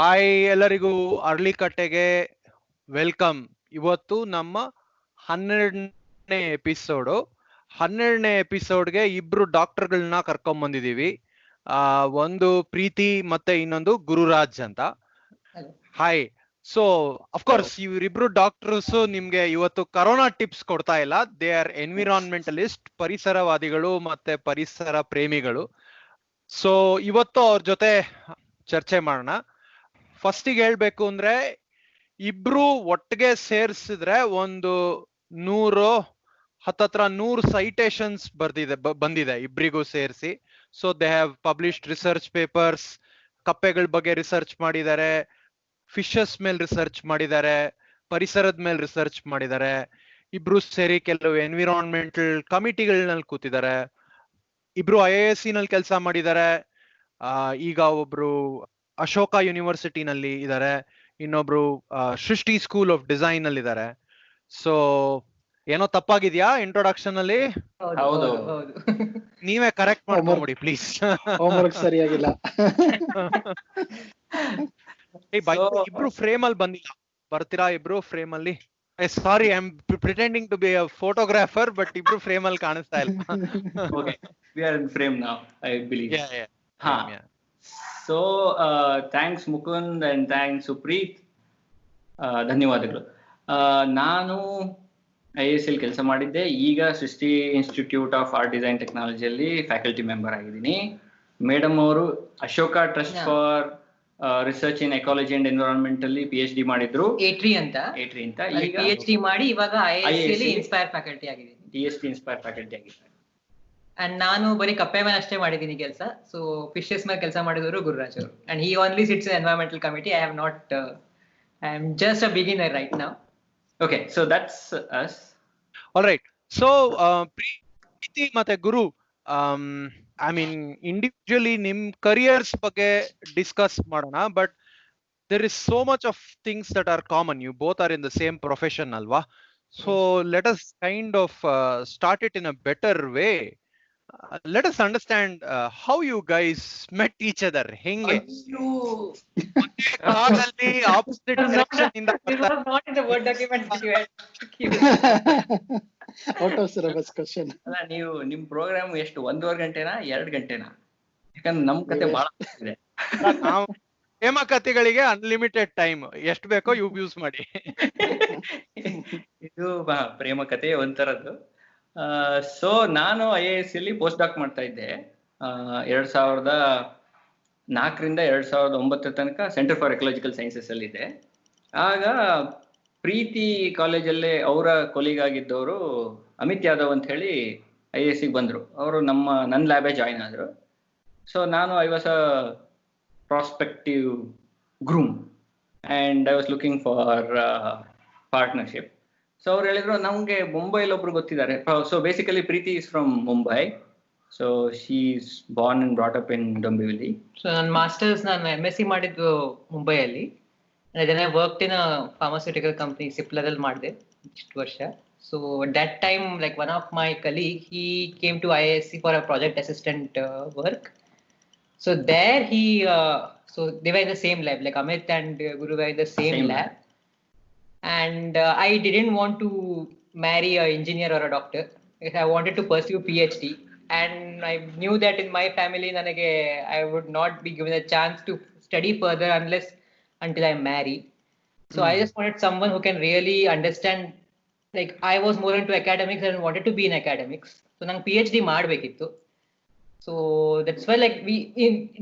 Hi ಎಲ್ಲರಿಗೂ ಅರ್ಳಿಕಟ್ಟೆಗೆ welcome. ಇವತ್ತು ನಮ್ಮ 12ನೇ ಎಪಿಸೋಡು. 12ನೇ ಎಪಿಸೋಡ್ಗೆ ಇಬ್ರು ಡಾಕ್ಟರ್ಗಳನ್ನ ಕರ್ಕೊಂಡ್ ಬಂದಿದೀವಿ. ಒಂದು ಪ್ರೀತಿ ಮತ್ತೆ ಇನ್ನೊಂದು ಗುರುರಾಜ್ ಅಂತ. ಹಾಯ್. ಸೊ ಅಫ್ಕೋರ್ಸ್ ಇವರಿಬ್ರು ಡಾಕ್ಟರ್ಸ್ ನಿಮ್ಗೆ ಇವತ್ತು ಕರೋನಾ ಟಿಪ್ಸ್ ಕೊಡ್ತಾ ಇಲ್ಲ. ದೇ ಆರ್ ಎನ್ವಿರಾನ್ಮೆಂಟಲಿಸ್ಟ್, ಪರಿಸರವಾದಿಗಳು ಮತ್ತೆ ಪರಿಸರ ಪ್ರೇಮಿಗಳು. ಸೊ ಇವತ್ತು ಅವ್ರ ಜೊತೆ ಚರ್ಚೆ ಮಾಡೋಣ. ಫಸ್ಟಿಗೆ ಹೇಳ್ಬೇಕು ಅಂದ್ರೆ ಇಬ್ರು ಒಟ್ಟಿಗೆ ಸೇರ್ಸಿದ್ರೆ ಒಂದು 100 ಸೈಟೇಷನ್ಸ್ ಬಂದಿದೆ ಇಬ್ರಿಗೂ ಸೇರಿಸಿ. So they have published research papers. ಕಪ್ಪೆಗಳ ಬಗ್ಗೆ ರಿಸರ್ಚ್ ಮಾಡಿದ್ದಾರೆ, ಫಿಶಸ್ ಮೇಲೆ ರಿಸರ್ಚ್ ಮಾಡಿದ್ದಾರೆ, ಪರಿಸರದ ಮೇಲೆ ರಿಸರ್ಚ್ ಮಾಡಿದ್ದಾರೆ. ಇಬ್ರು ಸೇರಿ ಕೆಲವು ಎನ್ವಿರಾನ್ಮೆಂಟಲ್ ಕಮಿಟಿಗಳಲ್ಲಿ ಕೂತಿದ್ದಾರೆ. ಇಬ್ರು IISc ನಲ್ಲಿ ಕೆಲಸ ಮಾಡಿದ್ದಾರೆ. ಈಗ ಒಬ್ರು ಅಶೋಕ ಯೂನಿವರ್ಸಿಟಿನಲ್ಲಿ ಇದ್ದಾರೆ, ಇನ್ನೊಬ್ರು ಸೃಷ್ಟಿ ಸ್ಕೂಲ್ ಆಫ್ ಡಿಸೈನ್ ಅಲ್ಲಿ ಇದ್ದಾರೆ. ಸೊ ಏನೋ ತಪ್ಪಾಗಿದ್ಯಾ ಇಂಟ್ರೊಡಕ್ಷನ್ ಅಲ್ಲಿ? ನೀವೇ ಕರೆಕ್ಟ್ ಮಾಡ್ಕೊಂಬಿಡಿ ಪ್ಲೀಸ್. ಸರಿಯಾಗಿಲ್ಲ. ಇಬ್ರು ಫ್ರೇಮ್ ಅಲ್ಲಿ ಬಂದಿಲ್ಲ, ಬರ್ತೀರಾ ಇಬ್ರು ಫ್ರೇಮ್ ಅಲ್ಲಿ? Sorry, I am pretending to be a photographer, but ಇಬ್ರು ಫ್ರೇಮ್ ಅಲ್ಲಿ ಕಾಣಿಸ್ತಾ ಇಲ್ಲ. Okay, we are in frame now, I believe. Yeah. So thanks Mukund and thanks Supreet. ಧನ್ಯವಾದಗಳು. ನಾನು IISc ಕೆಲಸ ಮಾಡಿದ್ದೆ. ಈಗ Srishti institute of art design ಟೆಕ್ನಾಲಜಿಯಲ್ಲಿ ಫ್ಯಾಕಲ್ಟಿ ಮೆಂಬರ್ ಆಗಿದ್ದೀನಿ. ಮೇಡಮ್ ಅವರು Ashoka trust for research in ecology and environment ಅಲ್ಲಿ PhD ಮಾಡಿದ್ರು, A3 ಅಂತ. ಈಗ PhD ಮಾಡಿ ಇವಾಗ IISc ಅಲ್ಲಿ ಇನ್ಸ್ಪೈರ್ ಫ್ಯಾಕಲ್ಟಿ ಆಗಿದ್ದೀನಿ, DST ಇನ್ಸ್ಪೈರ್ ಫ್ಯಾಕಲ್ಟಿ ಆಗಿದ್ದೀನಿ. ಅಂಡ್ ನಾನು ಬರೀ ಕಪ್ಪೆ ಮೇಲೆ ಅಷ್ಟೇ ಮಾಡಿದ್ದೀನಿ ಕೆಲಸ. ಸೊ ಫಿಶಸ್ ಮೇಲೆ ಕೆಲಸ ಮಾಡಿದವರು ಗುರುರಾಜ್ ಅವರು. And he only sits in environmental committee. I am just a beginner right now. Okay, so that's us. All right. So Preethi ಮತ್ತೆ ಗುರು, ಐ ಮೀನ್ ಇಂಡಿವಿಜುವಲಿ ನಿಮ್ ಕರಿಯರ್ಸ್ ಬಗ್ಗೆ ಡಿಸ್ಕಸ್ ಮಾಡೋಣ. But there is so much of things that are common. You both are in the same profession ಅಲ್ವಾ? So let us kind of start it in a better way. Let us understand how you guys met each other. Henge ಕಾರಲ್ಲಿ opposite direction ಇಂದ It was not in the word document that you had given. Out of syllabus question. ಅಲ್ಲ, ನೀವು ನಿಮ್ program ಎಷ್ಟು 1.5 ಗಂಟೆನಾ 2 ಗಂಟೆನಾ? ಯಾಕಂದ್ರೆ ನಮ್ ಕತೆ ಬಹಳ ಇದೆ. ಪ್ರೇಮ ಕಥೆಗಳಿಗೆ ಅನ್ಲಿಮಿಟೆಡ್ ಟೈಮ್, ಎಷ್ಟು ಬೇಕೋ ಯೂಸ್ ಮಾಡಿ. ಇದು ಪ್ರೇಮ ಕಥೆ ಒಂಥರದ್ದು. ಸೊ ನಾನು IISc ಅಲ್ಲಿ ಪೋಸ್ಟ್ ಡಾಕ್ ಮಾಡ್ತಾ ಇದ್ದೆ. 2004ರಿಂದ 2009 ತನಕ ಸೆಂಟರ್ ಫಾರ್ ಎಕಲಾಜಿಕಲ್ ಸೈನ್ಸಸ್ ಅಲ್ಲಿ ಇದೆ. ಆಗ ಪ್ರೀತಿ ಕಾಲೇಜಲ್ಲೇ ಅವರ ಕೊಲೀಗ್ ಆಗಿದ್ದವರು ಅಮಿತ್ ಯಾದವ್ ಅಂತ ಹೇಳಿ IISc ಬಂದ್ರು. ಅವರು ನನ್ನ ಲ್ಯಾಬೇ ಜಾಯಿನ್ ಆದ್ರು. ಸೊ ನಾನು I was a prospective groom and I was looking for partnership. So ಅವ್ರು ಹೇಳಿದ್ರು ನಮ್ಗೆ ಮುಂಬೈಲಿ ಒಬ್ರು ಗೊತ್ತಿದ್ದಾರೆ. So basically Preethi is from Mumbai. So she is born and brought up in Dombivli. So ನನ್ನ ಮಾಸ್ಟರ್ಸ್ ನಾನು MSc ಮಾಡಿದ್ದು ಮುಂಬೈಯಲ್ಲಿ. Then I worked in a pharmaceutical company ಸಿಪ್ಲಾದಲ್ಲಿ ಮಾಡಿದೆ ಇಷ್ಟು ವರ್ಷ. So that time like one of my colleague he came to IISc for a project assistant work. So there so they were in the same lab, like Amit and Guru were in the same lab. And I didn't want to marry an engineer or a doctor. I wanted to pursue PhD. And I knew that in my family, I would not be given a chance to study further until I marry. So I just wanted someone who can really understand. Like I was more into academics and wanted to be in academics. So nang PhD ಮಾಡಬೇಕಿತ್ತು. So that's why like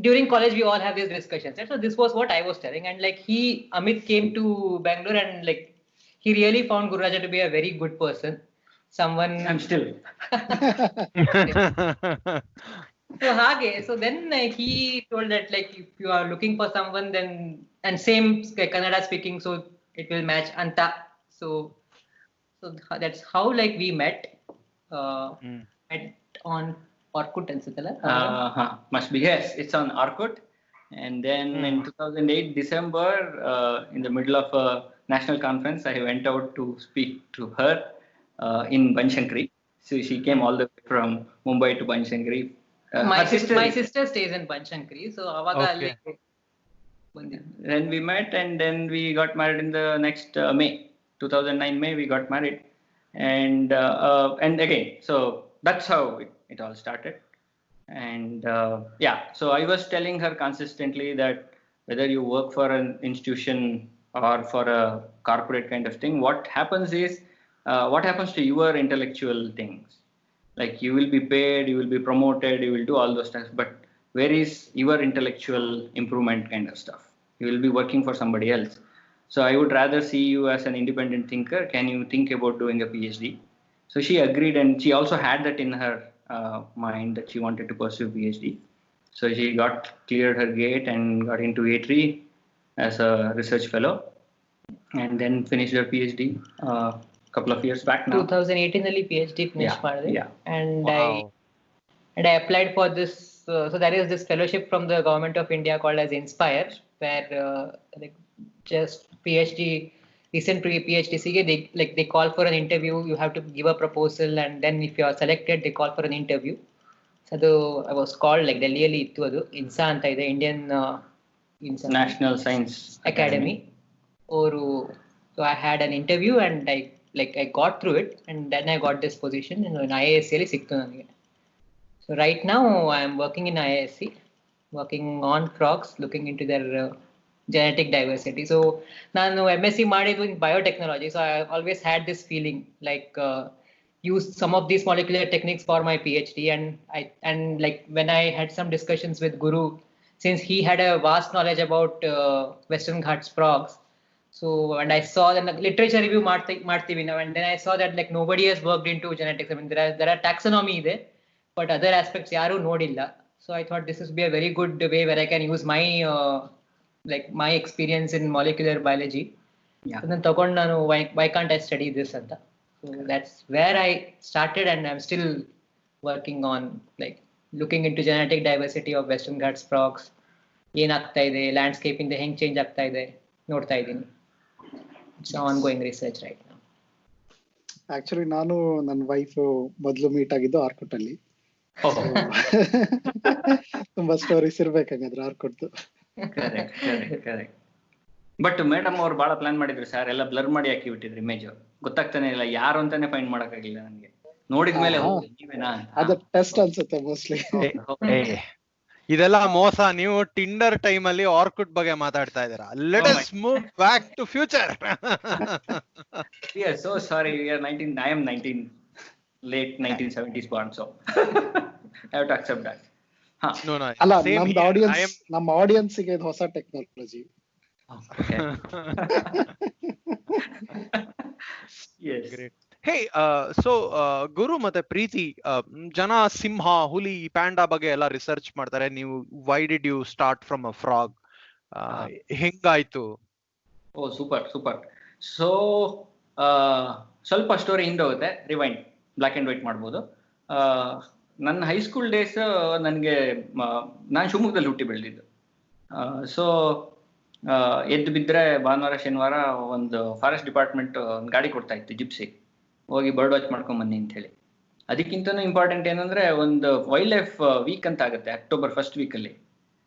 during college we all have these discussions, right? So this was what I was telling, and like Amit came to Bangalore and like he really found Gururaja to be a very good person. Someone I'm still. So then he told that like if you are looking for someone, then and same Kannada speaking, so it will match anta. So that's how like we met. Met on Orkut ಅನ್ಸುತ್ತಲ್ಲ? Must be, yes, it's on Orkut. And then in 2008 December, in the middle of a national conference, I went out to speak to her in Banashankari. So she came all the way from Mumbai to Banashankari. My sister stays in Banashankari, so avaga ಅಲ್ಲಿ Then we met, and then we got married in the next May 2009. May we got married, and again, so that's how it all started. And yeah, so I was telling her consistently that whether you work for an institution or for a corporate kind of thing, what happens is what happens to your intellectual things. Like, you will be paid, you will be promoted, you will do all those stuff, but where is your intellectual improvement kind of stuff? You will be working for somebody else. So I would rather see you as an independent thinker. Can you think about doing a PhD? So she agreed, and she also had that in her mind that she wanted to pursue PhD. So she cleared her gate and got into A3 as a research fellow, and then finished her PhD couple of years back now. 2018 ಅಲ್ಲಿ PhD finish ಮಾಡಿದೆ. Yeah. And Wow. I applied for this. So there is this fellowship from the government of India called as Inspire, where like just PhD, recent PhD they call for an interview. You have to give a proposal, and then if you are selected, they call for an interview. So I was called, like ಡೆಲ್ಲಿಯಲ್ಲಿ ಇತ್ತು ಅದು, INSA ಅಂತ ಇದೆ, Indian National Science Academy. So I had an interview, and I got through it, and then I got this position in IISc ಅಲ್ಲಿ ಸಿಕ್ತು ನನಗೆ. So right now I am working in IISc, working on frogs, looking into their genetic diversity. So ನಾನು MSc ಮಾಡಿದ್ದು in biotechnology, so I always had this feeling like use some of these molecular techniques for my PhD, and like when I had some discussions with Guru, since he had a vast knowledge about Western Ghats frogs. So, and I saw the literature review ಮಾಡ್ತೀವಿ ನಾವು, and then I saw that like nobody has worked into genetics. I mean, there are taxonomy ಇದೆ, but other aspects ಯಾರು ನೋಡಿಲ್ಲ. So I thought this would be a very good way where I can use my my experience in molecular biology. Yeah. And then ತಗೊಂಡು ನಾನು why can't I study this ಅಂತ. So that's where I started, and I'm still working on like looking into genetic diversity of Western Ghats frogs. ಏನಾಗ್ತಾ ಇದೆ, landscape ಇಂದ ಹೆಂಗ್ change ಆಗ್ತಾ ಇದೆ ನೋಡ್ತಾ ಇದ್ದೀನಿ. It's ongoing research right now. Actually ನಾನು ನನ್ನ ವೈಫ್ ಮೊದಲು ಮೀಟ್ ಆಗಿದ್ದು ಆರ್ಕುಟ್ ಅಲ್ಲಿ. ತುಂಬಾ ಸ್ಟೋರೀಸ್ ಇರ್ಬೇಕಾಗಾದ್ರೆ ಆರ್ಕುಟ್. ಕರೆಕ್ಟ್. ಬಟ್ ಮೇಡಮ್ ಅವ್ರು ಬಹಳ ಪ್ಲಾನ್ ಮಾಡಿದ್ರು ಸರ್, ಎಲ್ಲ ಬ್ಲರ್ ಮಾಡಿ ಹಾಕಿ ಬಿಟ್ಟಿದ್ರು ಇಮೇಜ್, ಗೊತ್ತಾಗ್ತಾನೆ ಇಲ್ಲ ಯಾರು ಅಂತಾನೆ ಫೈಂಡ್ ಮಾಡಕ್ಕಾಗಿಲ್ಲ ನನಗೆ. ನೋಡಿದ್ಮೇಲೆ ನೀವೇನಾ ಅದ ಟೆಸ್ಟ್ ಅನ್ಸುತ್ತೆ ಮೋಸ್ಟ್ಲಿ. ಇದೆಲ್ಲ ಮೋಸ. ನೀವು ಟಿಂಡರ್ ಟೈಮ್ ಅಲ್ಲಿ ಆರ್ಕುಟ್ ಬಗ್ಗೆ ಮಾತಾಡ್ತಾ ಇದ್ದೀರಾ. Let us move back to future. So sorry, we are 19. I am 19, late 1970s born, so I have to accept that. No, ಅಲ್ಲ, same ನಮ್ಮ here. ಆಡಿಯನ್ಸ್ ನಮ್ಮ ಆಡಿಯನ್ಸ್ಗೆ ಇದು ಹೊಸ technology. Yes. Great. Hey, so ಗುರು ಮತ್ತೆ ಪ್ರೀತಿ, ಜನ ಸಿಂಹ, ಹುಲಿ, ಪ್ಯಾಂಡಾ ಬಗ್ಗೆ ಎಲ್ಲ ರಿಸರ್ಚ್ ಮಾಡ್ತಾರೆ. ನೀವು why did you start from a frog? ಹೆಂಗಾಯ್ತು? Oh super. ಸೊ ಸ್ವಲ್ಪ ಸ್ಟೋರಿ ಹಿಂದೆ ಹೋಗುತ್ತೆ, ರಿವೈಂಡ್, ಬ್ಲ್ಯಾಕ್ ಆ್ಯಂಡ್ ವೈಟ್ ಮಾಡ್ಬೋದು. ನನ್ನ ಹೈಸ್ಕೂಲ್ ಡೇಸ್ ನನಗೆ, ನಾನು ಶಿವಮೊಗ್ಗದಲ್ಲಿ ಹುಟ್ಟಿ ಬೆಳೆದಿದ್ದು. ಸೊ ಎದ್ದು ಬಿದ್ದರೆ ಭಾನುವಾರ ಶನಿವಾರ ಒಂದು ಫಾರೆಸ್ಟ್ ಡಿಪಾರ್ಟ್ಮೆಂಟ್ ಒಂದು ಗಾಡಿ ಕೊಡ್ತಾ ಇತ್ತು, ಜಿಪ್ಸಿ, ಹೋಗಿ ಬರ್ಡ್ ವಾಚ್ ಮಾಡ್ಕೊಂಬನ್ನಿ ಅಂತ ಹೇಳಿ. ಅದಕ್ಕಿಂತನೂ ಇಂಪಾರ್ಟೆಂಟ್ ಏನಂದ್ರೆ ಒಂದು ವೈಲ್ಡ್ ಲೈಫ್ ವೀಕ್ ಅಂತ ಆಗುತ್ತೆ ಅಕ್ಟೋಬರ್ ಫಸ್ಟ್ ವೀಕಲ್ಲಿ.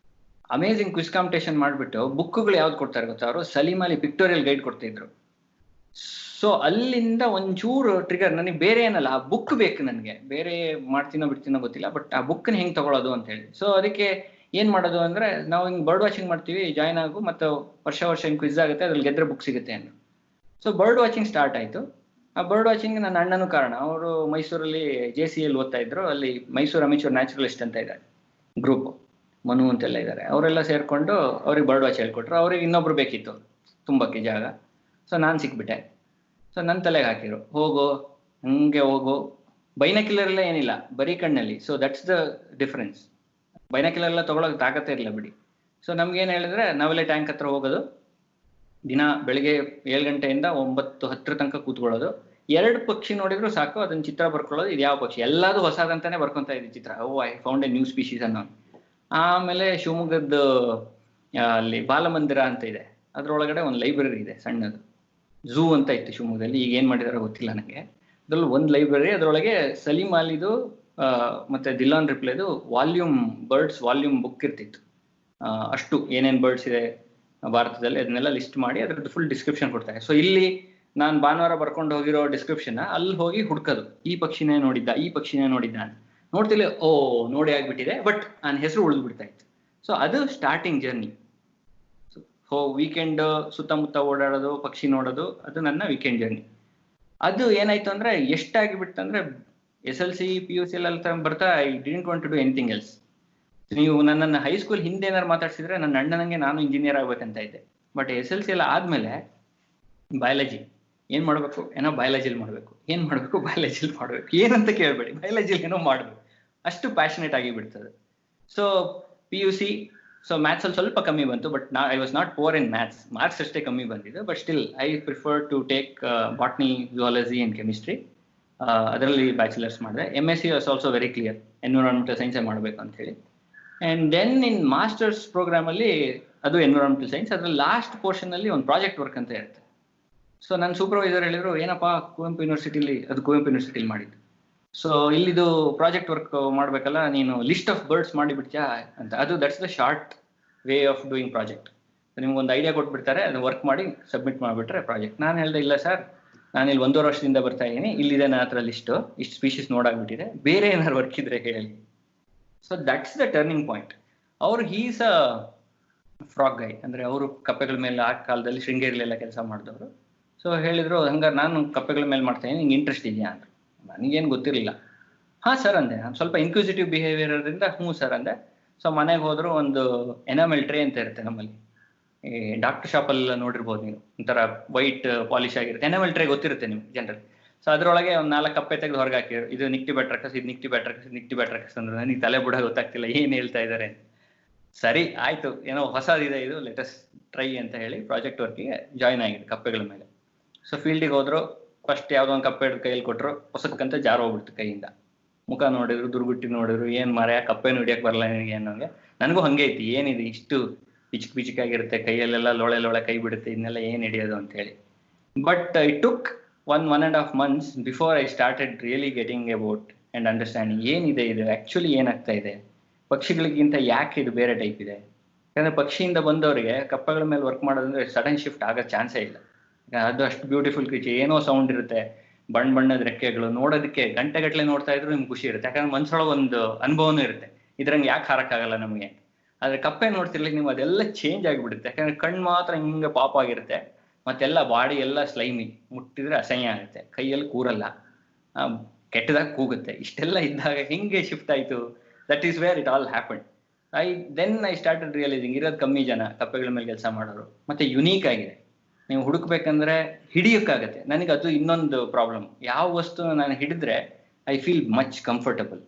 ಅಮೇಝಿಂಗ್ ಕ್ವಿಸ್ ಕಾಂಪಿಟೇಷನ್ ಮಾಡಿಬಿಟ್ಟು ಬುಕ್ಗಳು ಯಾವ್ದು ಕೊಡ್ತಾರೆ ಗೊತ್ತಾ, ಅವರು ಸಲೀಮಲ್ಲಿ ಪಿಕ್ಟೋರಿಯಲ್ ಗೈಡ್ ಕೊಡ್ತಾ ಇದ್ರು. ಸೊ ಅಲ್ಲಿಂದ ಒಂಚೂರು ಟ್ರಿಗರ್, ನನಗೆ ಬೇರೆ ಏನಲ್ಲ, ಆ ಬುಕ್ ಬೇಕು ನನಗೆ, ಬೇರೆ ಮಾಡ್ತೀನೋ ಬಿಡ್ತೀನೋ ಗೊತ್ತಿಲ್ಲ, ಬಟ್ ಆ ಬುಕ್ನ ಹೆಂಗೆ ತಗೊಳ್ಳೋದು ಅಂತ ಹೇಳಿ. ಸೊ ಅದಕ್ಕೆ ಏನ್ ಮಾಡೋದು ಅಂದ್ರೆ, ನಾವು ಹಿಂಗೆ ಬರ್ಡ್ ವಾಚಿಂಗ್ ಮಾಡ್ತೀವಿ, ಜಾಯ್ನ್ ಆಗು, ಮತ್ತು ವರ್ಷ ಹಿಂಗೆ ಕ್ವಿಸ್ ಆಗುತ್ತೆ, ಅದ್ರಲ್ಲಿ ಗೆದ್ರೆ ಬುಕ್ ಸಿಗುತ್ತೆ ಅಂತ. ಸೊ ಬರ್ಡ್ ವಾಚಿಂಗ್ ಸ್ಟಾರ್ಟ್ ಆಯ್ತು. ಆ ಬರ್ಡ್ ವಾಚಿಂಗ್ ನನ್ನ ಅಣ್ಣನೂ ಕಾರಣ. ಅವರು ಮೈಸೂರಲ್ಲಿ JCL ಓದ್ತಾ ಇದ್ರು. ಅಲ್ಲಿ ಮೈಸೂರು ಅಮೆಚೂರ್ ನ್ಯಾಚುರಲಿಸ್ಟ್ ಅಂತ ಇದೆ ಗ್ರೂಪ್, ಮನು ಅಂತೆಲ್ಲ ಇದ್ದಾರೆ. ಅವರೆಲ್ಲ ಸೇರ್ಕೊಂಡು ಅವ್ರಿಗೆ ಬರ್ಡ್ ವಾಚ್ ಹೇಳ್ಕೊಟ್ರು. ಅವ್ರಿಗೆ ಇನ್ನೊಬ್ರು ಬೇಕಿತ್ತು ತುಂಬಕ್ಕೆ ಜಾಗ. ಸೊ ನಾನು ಸಿಕ್ಬಿಟ್ಟೆ. ಸೊ ನನ್ನ ತಲೆಗೆ ಹಾಕಿರು, ಹೋಗು ಹಂಗೆ ಹೋಗು. ಬೈನಾಕ್ಯುಲರ್ ಎಲ್ಲ ಏನಿಲ್ಲ, ಬರೀ ಕಣ್ಣಲ್ಲಿ. So that's the difference. Binocular ಎಲ್ಲ ತೊಗೊಳಕ್ಕೆ ತಾಕತ್ತೇ ಇರಲಿಲ್ಲ ಬಿಡಿ. ಸೊ ನಮ್ಗೇನು ಹೇಳಿದ್ರೆ, ನಾವೆಲ್ಲ ಟ್ಯಾಂಕ್ ಹತ್ರ ಹೋಗೋದು, ದಿನ ಬೆಳಿಗ್ಗೆ 7 ಗಂಟೆಯಿಂದ 9-10 ತನಕ ಕೂತ್ಕೊಳ್ಳೋದು. 2 ಪಕ್ಷಿ ನೋಡಿದ್ರು ಸಾಕು, ಅದನ್ನ ಚಿತ್ರ ಬರ್ಕೊಳ್ಳೋದು. ಇದು ಯಾವ ಪಕ್ಷಿ, ಎಲ್ಲದೂ ಹೊಸದಂತಾನೆ ಬರ್ಕೊಂತ ಇದ್ವಿ ಚಿತ್ರ. I found a new species ಅನ್ನೋ. ಆಮೇಲೆ ಶಿವಮೊಗ್ಗದ ಅಲ್ಲಿ ಬಾಲಮಂದಿರ ಅಂತ ಇದೆ, ಅದ್ರೊಳಗಡೆ ಒಂದು ಲೈಬ್ರರಿ ಇದೆ ಸಣ್ಣದು. ಝೂ ಅಂತ ಇತ್ತು ಶಿವಮೊಗ್ಗದಲ್ಲಿ, ಈಗ ಏನು ಮಾಡಿದಾರೋ ಗೊತ್ತಿಲ್ಲ ನನಗೆ. ಅದ್ರಲ್ಲಿ ಒಂದು ಲೈಬ್ರರಿ, ಅದರೊಳಗೆ ಸಲೀಂ ಅಲಿದು ಮತ್ತೆ ದಿಲಾನ್ ರಿಪ್ಲೆದು ಬರ್ಡ್ಸ್ ವಾಲ್ಯೂಮ್ ಬುಕ್ ಇರ್ತಿತ್ತು. ಅಷ್ಟು ಏನೇನು ಬರ್ಡ್ಸ್ ಇದೆ, ಭಾರತದಲ್ಲಿ, ಅದನ್ನೆಲ್ಲ ಲಿಸ್ಟ್ ಮಾಡಿ ಅದ್ರದ್ದು ಫುಲ್ ಡಿಸ್ಕ್ರಿಪ್ಷನ್ ಕೊಡ್ತಾರೆ. ಸೊ ಇಲ್ಲಿ ನಾನು ಭಾನುವಾರ ಬರ್ಕೊಂಡು ಹೋಗಿರೋ ಡಿಸ್ಕ್ರಿಪ್ಷನ್ ಅಲ್ಲಿ ಹೋಗಿ ಹುಡ್ಕೋದು, ಈ ಪಕ್ಷಿನೇ ನೋಡಿದ್ದ, ಈ ಪಕ್ಷಿನೇ ನೋಡಿದ್ದ ಅಂತ ನೋಡ್ತಿಲ್ಲ, ಓ ನೋಡಿ ಆಗ್ಬಿಟ್ಟಿದೆ, ಬಟ್ ನನ್ನ ಹೆಸರು ಉಳಿದು ಬಿಡ್ತಾ ಇತ್ತು. ಸೊ ಅದು ಸ್ಟಾರ್ಟಿಂಗ್ ಜರ್ನಿ. ವೀಕೆಂಡ್ ಸುತ್ತಮುತ್ತ ಓಡಾಡೋದು, ಪಕ್ಷಿ ನೋಡೋದು, ಅದು ನನ್ನ ವೀಕೆಂಡ್ ಜರ್ನಿ. ಅದು ಏನಾಯ್ತು ಅಂದ್ರೆ ಎಷ್ಟಾಗಿಬಿಟ್ಟಂದ್ರೆ SLC PUC ಎಲ್ಲ ಬರ್ತಾ I didn't want to do anything else. ನೀವು ನನ್ನನ್ನು ಹೈಸ್ಕೂಲ್ ಹಿಂದೆ ಏನಾರು ಮಾತಾಡ್ಸಿದ್ರೆ ನನ್ನ ಅಣ್ಣನಂಗೆ ನಾನು ಇಂಜಿನಿಯರ್ ಆಗ್ಬೇಕಂತ ಇದ್ದೆ. ಬಟ್ SLC ಎಲ್ಲ ಆದ್ಮೇಲೆ ಬಯಾಲಜಿ ಏನ್ ಮಾಡ್ಬೇಕು, ಏನೋ ಬಯಾಲಜಿಲಿ ಮಾಡ್ಬೇಕು, ಏನ್ ಮಾಡ್ಬೇಕು ಬಯಾಲಜಿಲಿ ಮಾಡ್ಬೇಕು, ಏನಂತ ಕೇಳ್ಬೇಡಿ, ಬಯಾಲಜಿಲಿ ಏನೋ ಮಾಡ್ಬೇಕು, ಅಷ್ಟು ಪ್ಯಾಷನೇಟ್ ಆಗಿ ಬಿಡ್ತದೆ. ಸೊ PUC, ಸೊ ಮ್ಯಾಥ್ಸ್ ಅಲ್ಲಿ ಸ್ವಲ್ಪ ಕಮ್ಮಿ ಬಂತು, but I was not poor in maths, marks ಅಷ್ಟೇ ಕಮ್ಮಿ ಬಂದಿದೆ. But still I prefer to take botany, zoology and chemistry. ಅದರಲ್ಲಿ ಬ್ಯಾಚುಲರ್ಸ್ ಮಾಡಿದೆ. MSc was also very clear, environmental ಸೈನ್ಸೇ ಮಾಡಬೇಕು ಅಂತ ಹೇಳಿ. And then in masters program ಅಲ್ಲಿ ಅದು ಎನ್ವಿರಾನ್ಮೆಂಟಲ್ ಸೈನ್ಸ್, ಅದ್ರಲ್ಲಿ ಲಾಸ್ಟ್ ಪೋರ್ಷನ್ ಅಲ್ಲಿ ಒಂದು ಪ್ರಾಜೆಕ್ಟ್ ವರ್ಕ್ ಅಂತ ಇರುತ್ತೆ. ಸೊ ನನ್ನ ಸೂಪರ್ವೈಸರ್ ಹೇಳಿದ್ರು, ಏನಪ್ಪಾ ಕುವೆಂಪು ಯೂನಿವರ್ಸಿಟಿಲಿ, ಅದು ಕುವೆಂಪು ಯೂನಿವರ್ಸಿಟಿಲಿ ಮಾಡಿದ್ದು, ಸೊ ಇಲ್ಲಿದು ಪ್ರಾಜೆಕ್ಟ್ ವರ್ಕ್ ಮಾಡ್ಬೇಕಲ್ಲ, ನೀನು ಲಿಸ್ಟ್ ಆಫ್ ಬರ್ಡ್ಸ್ ಮಾಡಿಬಿಡ್ತೀಯಾ ಅಂತ. ಅದು that's the short way of doing project. ನಿಮ್ಗೊಂದು ಐಡಿಯಾ ಕೊಟ್ಬಿಡ್ತಾರೆ, ಅದನ್ನ ವರ್ಕ್ ಮಾಡಿ ಸಬ್ಮಿಟ್ ಮಾಡಿಬಿಟ್ರೆ ಪ್ರಾಜೆಕ್ಟ್. ನಾನು ಹೇಳ್ದೆ, ಇಲ್ಲ ಸರ್, ನಾನು ಇಲ್ಲಿ 1.5 ವರ್ಷದಿಂದ ಬರ್ತಾ ಇದ್ದೀನಿ, ಇಲ್ಲಿದೆ ನನ್ನ ಹತ್ರ ಲಿಸ್ಟು, ಇಷ್ಟು ಸ್ಪೀಶೀಸ್ ನೋಡಾಗ್ಬಿಟ್ಟಿದೆ, ಬೇರೆ ಏನಾದ್ರು ವರ್ಕ್ ಇದ್ರೆ ಹೇಳಿ. So that's the turning point. ಅವ್ರು ಹೀಸ್ ಅ ಫ್ರಾಗ್ ಗೈ, ಅಂದ್ರೆ ಅವರು ಕಪ್ಪೆಗಳ ಮೇಲೆ ಆ ಕಾಲದಲ್ಲಿ ಶೃಂಗೇರಿಲೆಲ್ಲ ಕೆಲಸ ಮಾಡಿದವರು. ಸೊ ಹೇಳಿದ್ರು, ಹಂಗಾರೆ ನಾನು ಕಪ್ಪೆಗಳ ಮೇಲೆ ಮಾಡ್ತಾ ಇದ್ದೀನಿ, ನಿಂಗೆ ಇಂಟ್ರೆಸ್ಟ್ ಇದೆಯಾ ಅಂತ. ನನಗೇನು ಗೊತ್ತಿರಲಿಲ್ಲ. ಹಾಂ ಸರ್ ಅಂದೆ, ನಾನು ಸ್ವಲ್ಪ ಇನ್ಕ್ವಿಸಿಟಿವ್ ಬಿಹೇವಿಯರ್ ಇರೋದ್ರಿಂದ ಹ್ಞೂ ಸರ್ ಅಂದೆ. ಸೊ ಮನೆಗೆ ಹೋದ್ರು, ಒಂದು ಎನಾಮೆಲ್ ಟ್ರೇ ಅಂತ ಇರುತ್ತೆ ನಮ್ಮಲ್ಲಿ, ಈ ಡಾಕ್ಟರ್ ಶಾಪಲ್ಲೆಲ್ಲ ನೋಡಿರ್ಬೋದು ನೀವು, ಒಂಥರ ವೈಟ್ ಪಾಲಿಶ್ ಆಗಿರುತ್ತೆ ಎನಾಮೆಲ್ ಟ್ರೇ, ಗೊತ್ತಿರುತ್ತೆ ನಿಮ್ಗೆ ಜನರಲ್. ಸೊ ಅದರೊಳಗೆ ಒಂದು 4 ಕಪ್ಪೆ ತೆಗೆದು ಹೊರಗೆ ಹಾಕಿದ್ರು, ಇದು ನಿಕ್ಟಿಬ್ಯಾಟ್ರಕಸ್, ಇದು ನಿಕ್ಟಿಬ್ಯಾಟ್ರಕಸ್, ಇದು ನಿಕ್ಟಿಬ್ಯಾಟ್ರಕಸ್ ಅಂದ್ರೆ ನನಗೆ ತಲೆ ಬುಡ ಗೊತ್ತಾಗ್ತಿಲ್ಲ ಏನು ಹೇಳ್ತಾ ಇದ್ದಾರೆ. ಸರಿ ಆಯ್ತು, ಏನೋ ಹೊಸದಿದೆ ಇದು, ಲೆಟಸ್ ಟ್ರೈ ಅಂತ ಹೇಳಿ ಪ್ರಾಜೆಕ್ಟ್ ವರ್ಕಿಗೆ ಜಾಯ್ನ್ ಆಗಿದೆ ಕಪ್ಪೆಗಳ ಮೇಲೆ. ಸೊ ಫೀಲ್ಡಿಗೆ ಹೋದ್ರು, ಫಸ್ಟ್ ಯಾವುದೋ ಒಂದು ಕಪ್ಪೆ ಹಿಡಿದು ಕೈಯಲ್ಲಿ ಕೊಟ್ಟರು, ಹೊಸಕ್ಕಂತ ಜಾರು ಹೋಗ್ಬಿಡ್ತು ಕೈಯಿಂದ. ಮುಖ ನೋಡಿದ್ರು, ದುರ್ಗುಟ್ಟಿ ನೋಡಿದ್ರು, ಏನ್ ಮಾರ್ರೆ ಕಪ್ಪೆ ಹಿಡಿಯಕ್ಕೆ ಬರಲ್ಲ ನನಗೆ ಅನ್ನೋಂಗೆ. ನನಗೂ ಹಂಗೆ ಐತಿ, ಏನಿದೆ ಇಷ್ಟು ಪಿಚಿಕಾಗಿರುತ್ತೆ, ಕೈಯಲ್ಲೆಲ್ಲ ಲೋಳೆ ಕೈ ಬಿಡುತ್ತೆ, ಇದನ್ನೆಲ್ಲ ಏನ್ ಹಿಡಿಯೋದು ಅಂತ ಹೇಳಿ. But it took 1.5 months before I started really getting about and understanding ಏನಿದೆ ಇದು, ಆಕ್ಚುಲಿ ಏನಾಗ್ತಾ ಇದೆ, ಪಕ್ಷಿಗಳಿಗಿಂತ ಯಾಕೆ ಇದು ಬೇರೆ ಟೈಪ್ ಇದೆ. ಯಾಕಂದ್ರೆ ಪಕ್ಷಿಯಿಂದ ಬಂದವರಿಗೆ ಕಪ್ಪೆಗಳ ಮೇಲೆ ವರ್ಕ್ ಮಾಡೋದಂದ್ರೆ ಸಡನ್ ಶಿಫ್ಟ್ ಆಗೋ ಚಾನ್ಸೇ ಇಲ್ಲ. ಅದು ಅಷ್ಟು ಬ್ಯೂಟಿಫುಲ್ ಕ್ರೀಚರ್, ಏನೋ ಸೌಂಡ್ ಇರುತ್ತೆ, ಬಣ್ಣದ ರೆಕ್ಕೆಗಳು, ನೋಡೋದಕ್ಕೆ ಗಂಟೆಗಟ್ಟಲೆ ನೋಡ್ತಾ ಇದ್ರು ನಿಮ್ಗೆ ಖುಷಿ ಇರುತ್ತೆ, ಯಾಕಂದ್ರೆ ಮನ್ಸೊಳಗೆ ಒಂದು ಅನುಭವನೂ ಇರುತ್ತೆ, ಇದ್ರಂಗೆ ಯಾಕೆ ಹಾರಕ್ಕಾಗಲ್ಲ ನಮಗೆ. ಆದ್ರೆ ಕಪ್ಪೆ ನೋಡ್ತಿರ್ಲಿಕ್ಕೆ ನೀವು ಅದೆಲ್ಲ ಚೇಂಜ್ ಆಗಿಬಿಡುತ್ತೆ, ಯಾಕಂದ್ರೆ ಕಣ್ಣು ಮಾತ್ರ ಹಿಂಗೆ ಪಾಪ್ ಆಗಿರುತ್ತೆ, ಮತ್ತೆಲ್ಲ ಬಾಡಿ ಎಲ್ಲ ಸ್ಲೈಮಿ, ಮುಟ್ಟಿದ್ರೆ ಅಸಹ್ಯ ಆಗುತ್ತೆ, ಕೈಯಲ್ಲಿ ಕೂರಲ್ಲ, ಕೆಟ್ಟದಾಗ ಕೂಗುತ್ತೆ. ಇಷ್ಟೆಲ್ಲ ಇದ್ದಾಗ ಹೆಂಗೆ ಶಿಫ್ಟ್ ಆಯ್ತು, that is where it all happen. I started realising, ಇರೋದು ಕಮ್ಮಿ ಜನ ಕಪ್ಪೆಗಳ ಮೇಲೆ ಕೆಲಸ ಮಾಡೋರು, ಮತ್ತೆ ಯುನೀಕ್ ಆಗಿದೆ, ನೀವು ಹುಡುಕ್ಬೇಕಂದ್ರೆ ಹಿಡಿಯೋಕ್ಕಾಗತ್ತೆ. ನನಗೆ ಅದು ಇನ್ನೊಂದು ಪ್ರಾಬ್ಲಮ್, ಯಾವ ವಸ್ತು ನಾನು ಹಿಡಿದ್ರೆ ಐ ಫೀಲ್ ಮಚ್ ಕಂಫರ್ಟಬಲ್.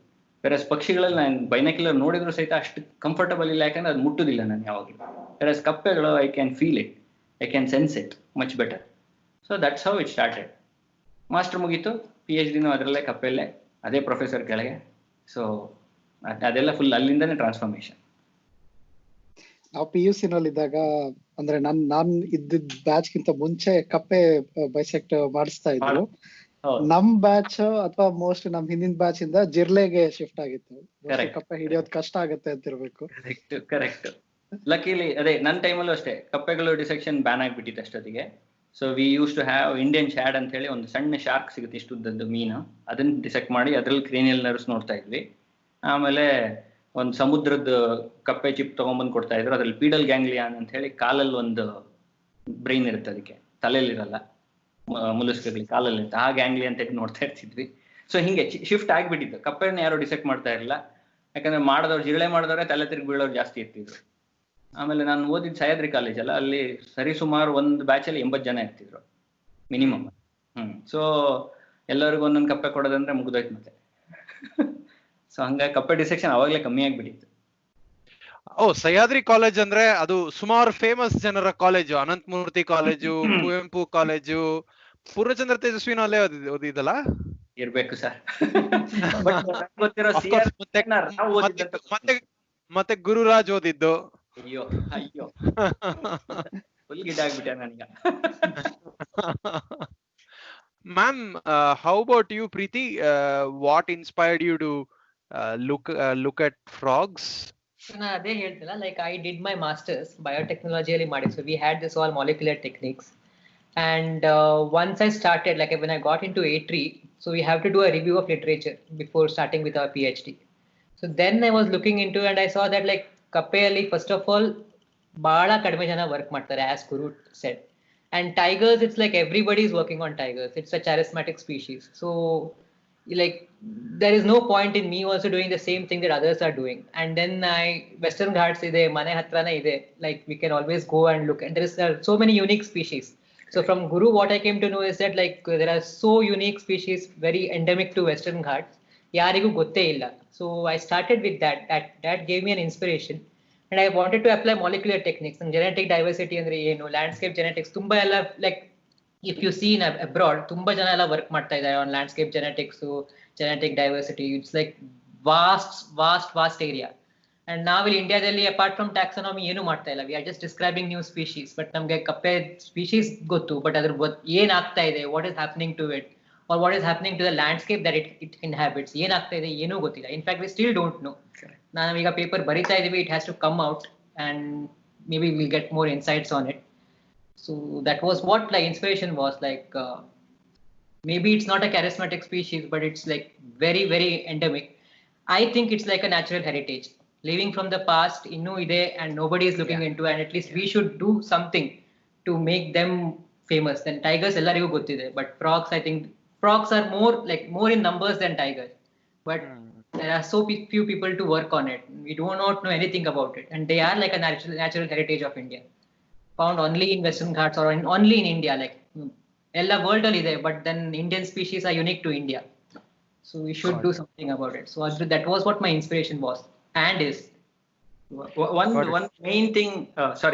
ಬೇರೆ ಪಕ್ಷಿಗಳಲ್ಲಿ ನಾನು ಬೈನಾಕ್ಯುಲರ್ ನೋಡಿದ್ರು ಸಹಿತ ಅಷ್ಟು ಕಂಫರ್ಟಬಲ್ ಇಲ್ಲ, ಯಾಕಂದ್ರೆ ಅದು ಮುಟ್ಟುದಿಲ್ಲ ನಾನು ಯಾವಾಗಲೂ. ಬೇರೆ ಕಪ್ಪೆಗಳು I can feel it, I can sense it much better. So that's how it started. Master ಮುಗೀತು, PhDನೂ ಅದರಲ್ಲೇ ಕಪ್ಪೆಲ್ಲೇ, ಅದೇ ಪ್ರೊಫೆಸರ್ ಕೆಳಗೆ. ಸೊ ಅದೆಲ್ಲ ಫುಲ್ ಅಲ್ಲಿಂದನೇ ಟ್ರಾನ್ಸ್ಫಾರ್ಮೇಶನ್. ನಾವು PUC ನಲ್ಲಿ ಇದ್ದಾಗ, ಅಂದ್ರೆ ನಾನ್ ಇದ್ದಿದ್ ಬ್ಯಾಚ್ ಗಿಂತ ಮುಂಚೆ ಕಪ್ಪೆ ಬೈಸೆಕ್ಟ್ ಮಾಡಿಸ್ತಾ ಇದ್ರು. ನಮ್ ಬ್ಯಾಚ್ ಅಥವಾ ಮೋಸ್ಟ್ ನಮ್ ಹಿಂದಿನ ಬ್ಯಾಚ್ ಇಂದ ಜಿರ್ಲೆಗೆ ಶಿಫ್ಟ್ ಆಗಿತ್ತು. ಕಪ್ಪೆ ಹಿಡಿಯೋದ್ ಕಷ್ಟ ಆಗತ್ತೆ ಅಂತಿರ್ಬೇಕು. ಕರೆಕ್ಟ್. ಲಕಿಲಿ ಅದೇ ನನ್ನ ಟೈಮಲ್ಲೂ ಅಷ್ಟೇ ಕಪ್ಪೆಗಳು ಡಿಸೆಕ್ಷನ್ ಬ್ಯಾನ್ ಆಗ್ಬಿಟ್ಟಿತ್ತು ಅಷ್ಟೊತ್ತಿಗೆ. So we use to have Indian shad ಅಂತ ಹೇಳಿ ಒಂದು ಸಣ್ಣ ಶಾರ್ಕ್ ಸಿಗುತ್ತೆ, ಇಷ್ಟುದ್ದದ್ದು ಮೀನು, ಅದನ್ನ ಡಿಸೆಕ್ಟ್ ಮಾಡಿ ಅದ್ರಲ್ಲಿ ಕ್ರೇನಿಯಲ್ ನರ್ವ್ಸ್ ನೋಡ್ತಾ ಇದ್ವಿ. ಆಮೇಲೆ ಒಂದು ಸಮುದ್ರದ ಕಪ್ಪೆ ಚಿಪ್ ತಗೊಂಡ್ಬಂದು ಕೊಡ್ತಾ ಇದ್ರು, ಅದ್ರಲ್ಲಿ ಪೀಡಲ್ ಗ್ಯಾಂಗ್ಲಿಯಾನ್ ಅಂತ ಹೇಳಿ ಕಾಲಲ್ಲಿ ಒಂದು ಬ್ರೈನ್ ಇರುತ್ತೆ, ಅದಕ್ಕೆ ತಲೆಯಲ್ಲಿರಲ್ಲ, ಮುಲಸ್ಕಗಳಿಗೆ ಕಾಲಲ್ಲಿ ಇರುತ್ತೆ, ಆ ಗ್ಯಾಂಗ್ಲಿಯಾನ್ ತೆಗೆದು ನೋಡ್ತಾ ಇರ್ತಿದ್ವಿ. ಸೊ ಹಿಂಗೆ ಶಿಫ್ಟ್ ಆಗಿಬಿಟ್ಟಿತ್ತು. ಕಪ್ಪೆನ ಯಾರು ಡಿಸೆಕ್ಟ್ ಮಾಡ್ತಾ ಇರಲಿಲ್ಲ, ಯಾಕಂದ್ರೆ ಮಾಡಿದವ್ರು ಜಿರಳೆ ಮಾಡಿದವ್ರೆ ತಲೆ ತಿರುಗಿ ಬೀಳೋರು ಜಾಸ್ತಿ ಇರ್ತಿದ್ರು. ಆಮೇಲೆ ನಾನು ಓದಿದ್ದು ಸಹ್ಯಾದ್ರಿ ಕಾಲೇಜ್ ಅಲ್ಲ, ಅಲ್ಲಿ ಸರಿಸುಮಾರು ಒಂದು ಬ್ಯಾಚಲ್ಲಿ 80 ಜನ ಇರ್ತಿದ್ರು ಮಿನಿಮಮ್. ಸೊ ಎಲ್ಲರಿಗೂ ಒಂದೊಂದು ಕಪ್ಪೆ ಕೊಡೋದಂದ್ರೆ ಮುಗ್ದೋಯ್ತು ಮತ್ತೆ. ಸೊ ಹಂಗಾಗಿ ಕಪ್ಪೆ ಡಿಸೆಕ್ಷನ್ ಅವಾಗಲೇ ಕಮ್ಮಿ ಆಗ್ಬಿಟ್ಟಿತ್ತು. ಸಹ್ಯಾದ್ರಿ ಕಾಲೇಜ್ ಅಂದ್ರೆ ಅದು ಸುಮಾರು ಫೇಮಸ್ ಜನರ college, Ananthamurthy college, Kuvempu college, Poornachandra ತೇಜಸ್ವಿನೂ ಅಲ್ಲೇ ಓದಿದಲ್ಲ ಇರ್ಬೇಕು ಸರ್. ಮತ್ತೆ ಗುರುರಾಜ್ ಓದಿದ್ದು. ಅಯ್ಯೋ ಫುಲ್ ಗಿಡ ಆಗ್ಬಿಟ್ಟೆ ನನಗ. Ma'am, how about you, Preeti? What inspired you to look at frogs? ನಾನು ಅದೇ ಹೇಳ್ತಿಲ್ಲ, like I did my masters ಬಯೋಟೆಕ್ನಾಲಜಿಯಲ್ಲಿ ಮಾಡಿ. So we had this all molecular techniques. And once I started, like when I got into A3, so we have to do a review of literature before starting with our PhD. So then I was looking into, and I saw that like Kappeyalli, first of all, bala kadme jana work ಮಾಡ್ತಾರೆ, as Guru said. And tigers, it's like everybody is working on tigers. It's a charismatic species. So like there is no point in me also doing the same thing that others are doing. And then Western Ghats ide, mane hatrana ide, like we can always go and look, and there is so many unique species. So from Guru, what I came to know is that like there are so unique species, very endemic to Western Ghats. Yarigu gotte illa. So I started with that. That gave me an inspiration, and I wanted to apply molecular techniques and genetic diversity andre enu, landscape genetics. Tumba ella, like if you see in abroad, tumba jana ella work ಮಾಡ್ತಾ ಇದ್ದಾರೆ on landscape genetics, so genetic diversity. It's like vast area. And now in India, apart from taxonomy, ಏನು ಮಾಡ್ತಾ ಇಲ್ಲ. We are just describing new species. But ನಮಗೆ ಕಪ್ಪೆ species ಗೊತ್ತು, but ಅದ್ರ ಏನ್ ಆಗ್ತಾ ಇದೆ, what is happening to it, or what is happening to the landscape that it inhabits, ಏನ್ ಆಗ್ತಾ ಇದೆ ಏನೂ ಗೊತ್ತಿಲ್ಲ. In fact, we still don't know. ನಾವು ಈಗ ಪೇಪರ್ ಬರಿತಾ ಇದೀವಿ, it has to come out, and maybe we'll get more insights on it. So that was what like inspiration was like. Maybe it's not a charismatic species, but it's like very, very endemic. I think it's like a natural heritage. Living from the past, innu ide, and nobody is looking into, and at least we should do something to make them famous. Then tigers ellarigu gottide, but frogs, I think frogs are more in numbers than tigers. But there are so few people to work on it. We do not know anything about it, and they are like a natural heritage of India, found only in Western Ghats or only in India. Like ella world alli ide, but then Indian species are unique to India. So we should do something about it. So that was what my inspiration was. And is one main thing,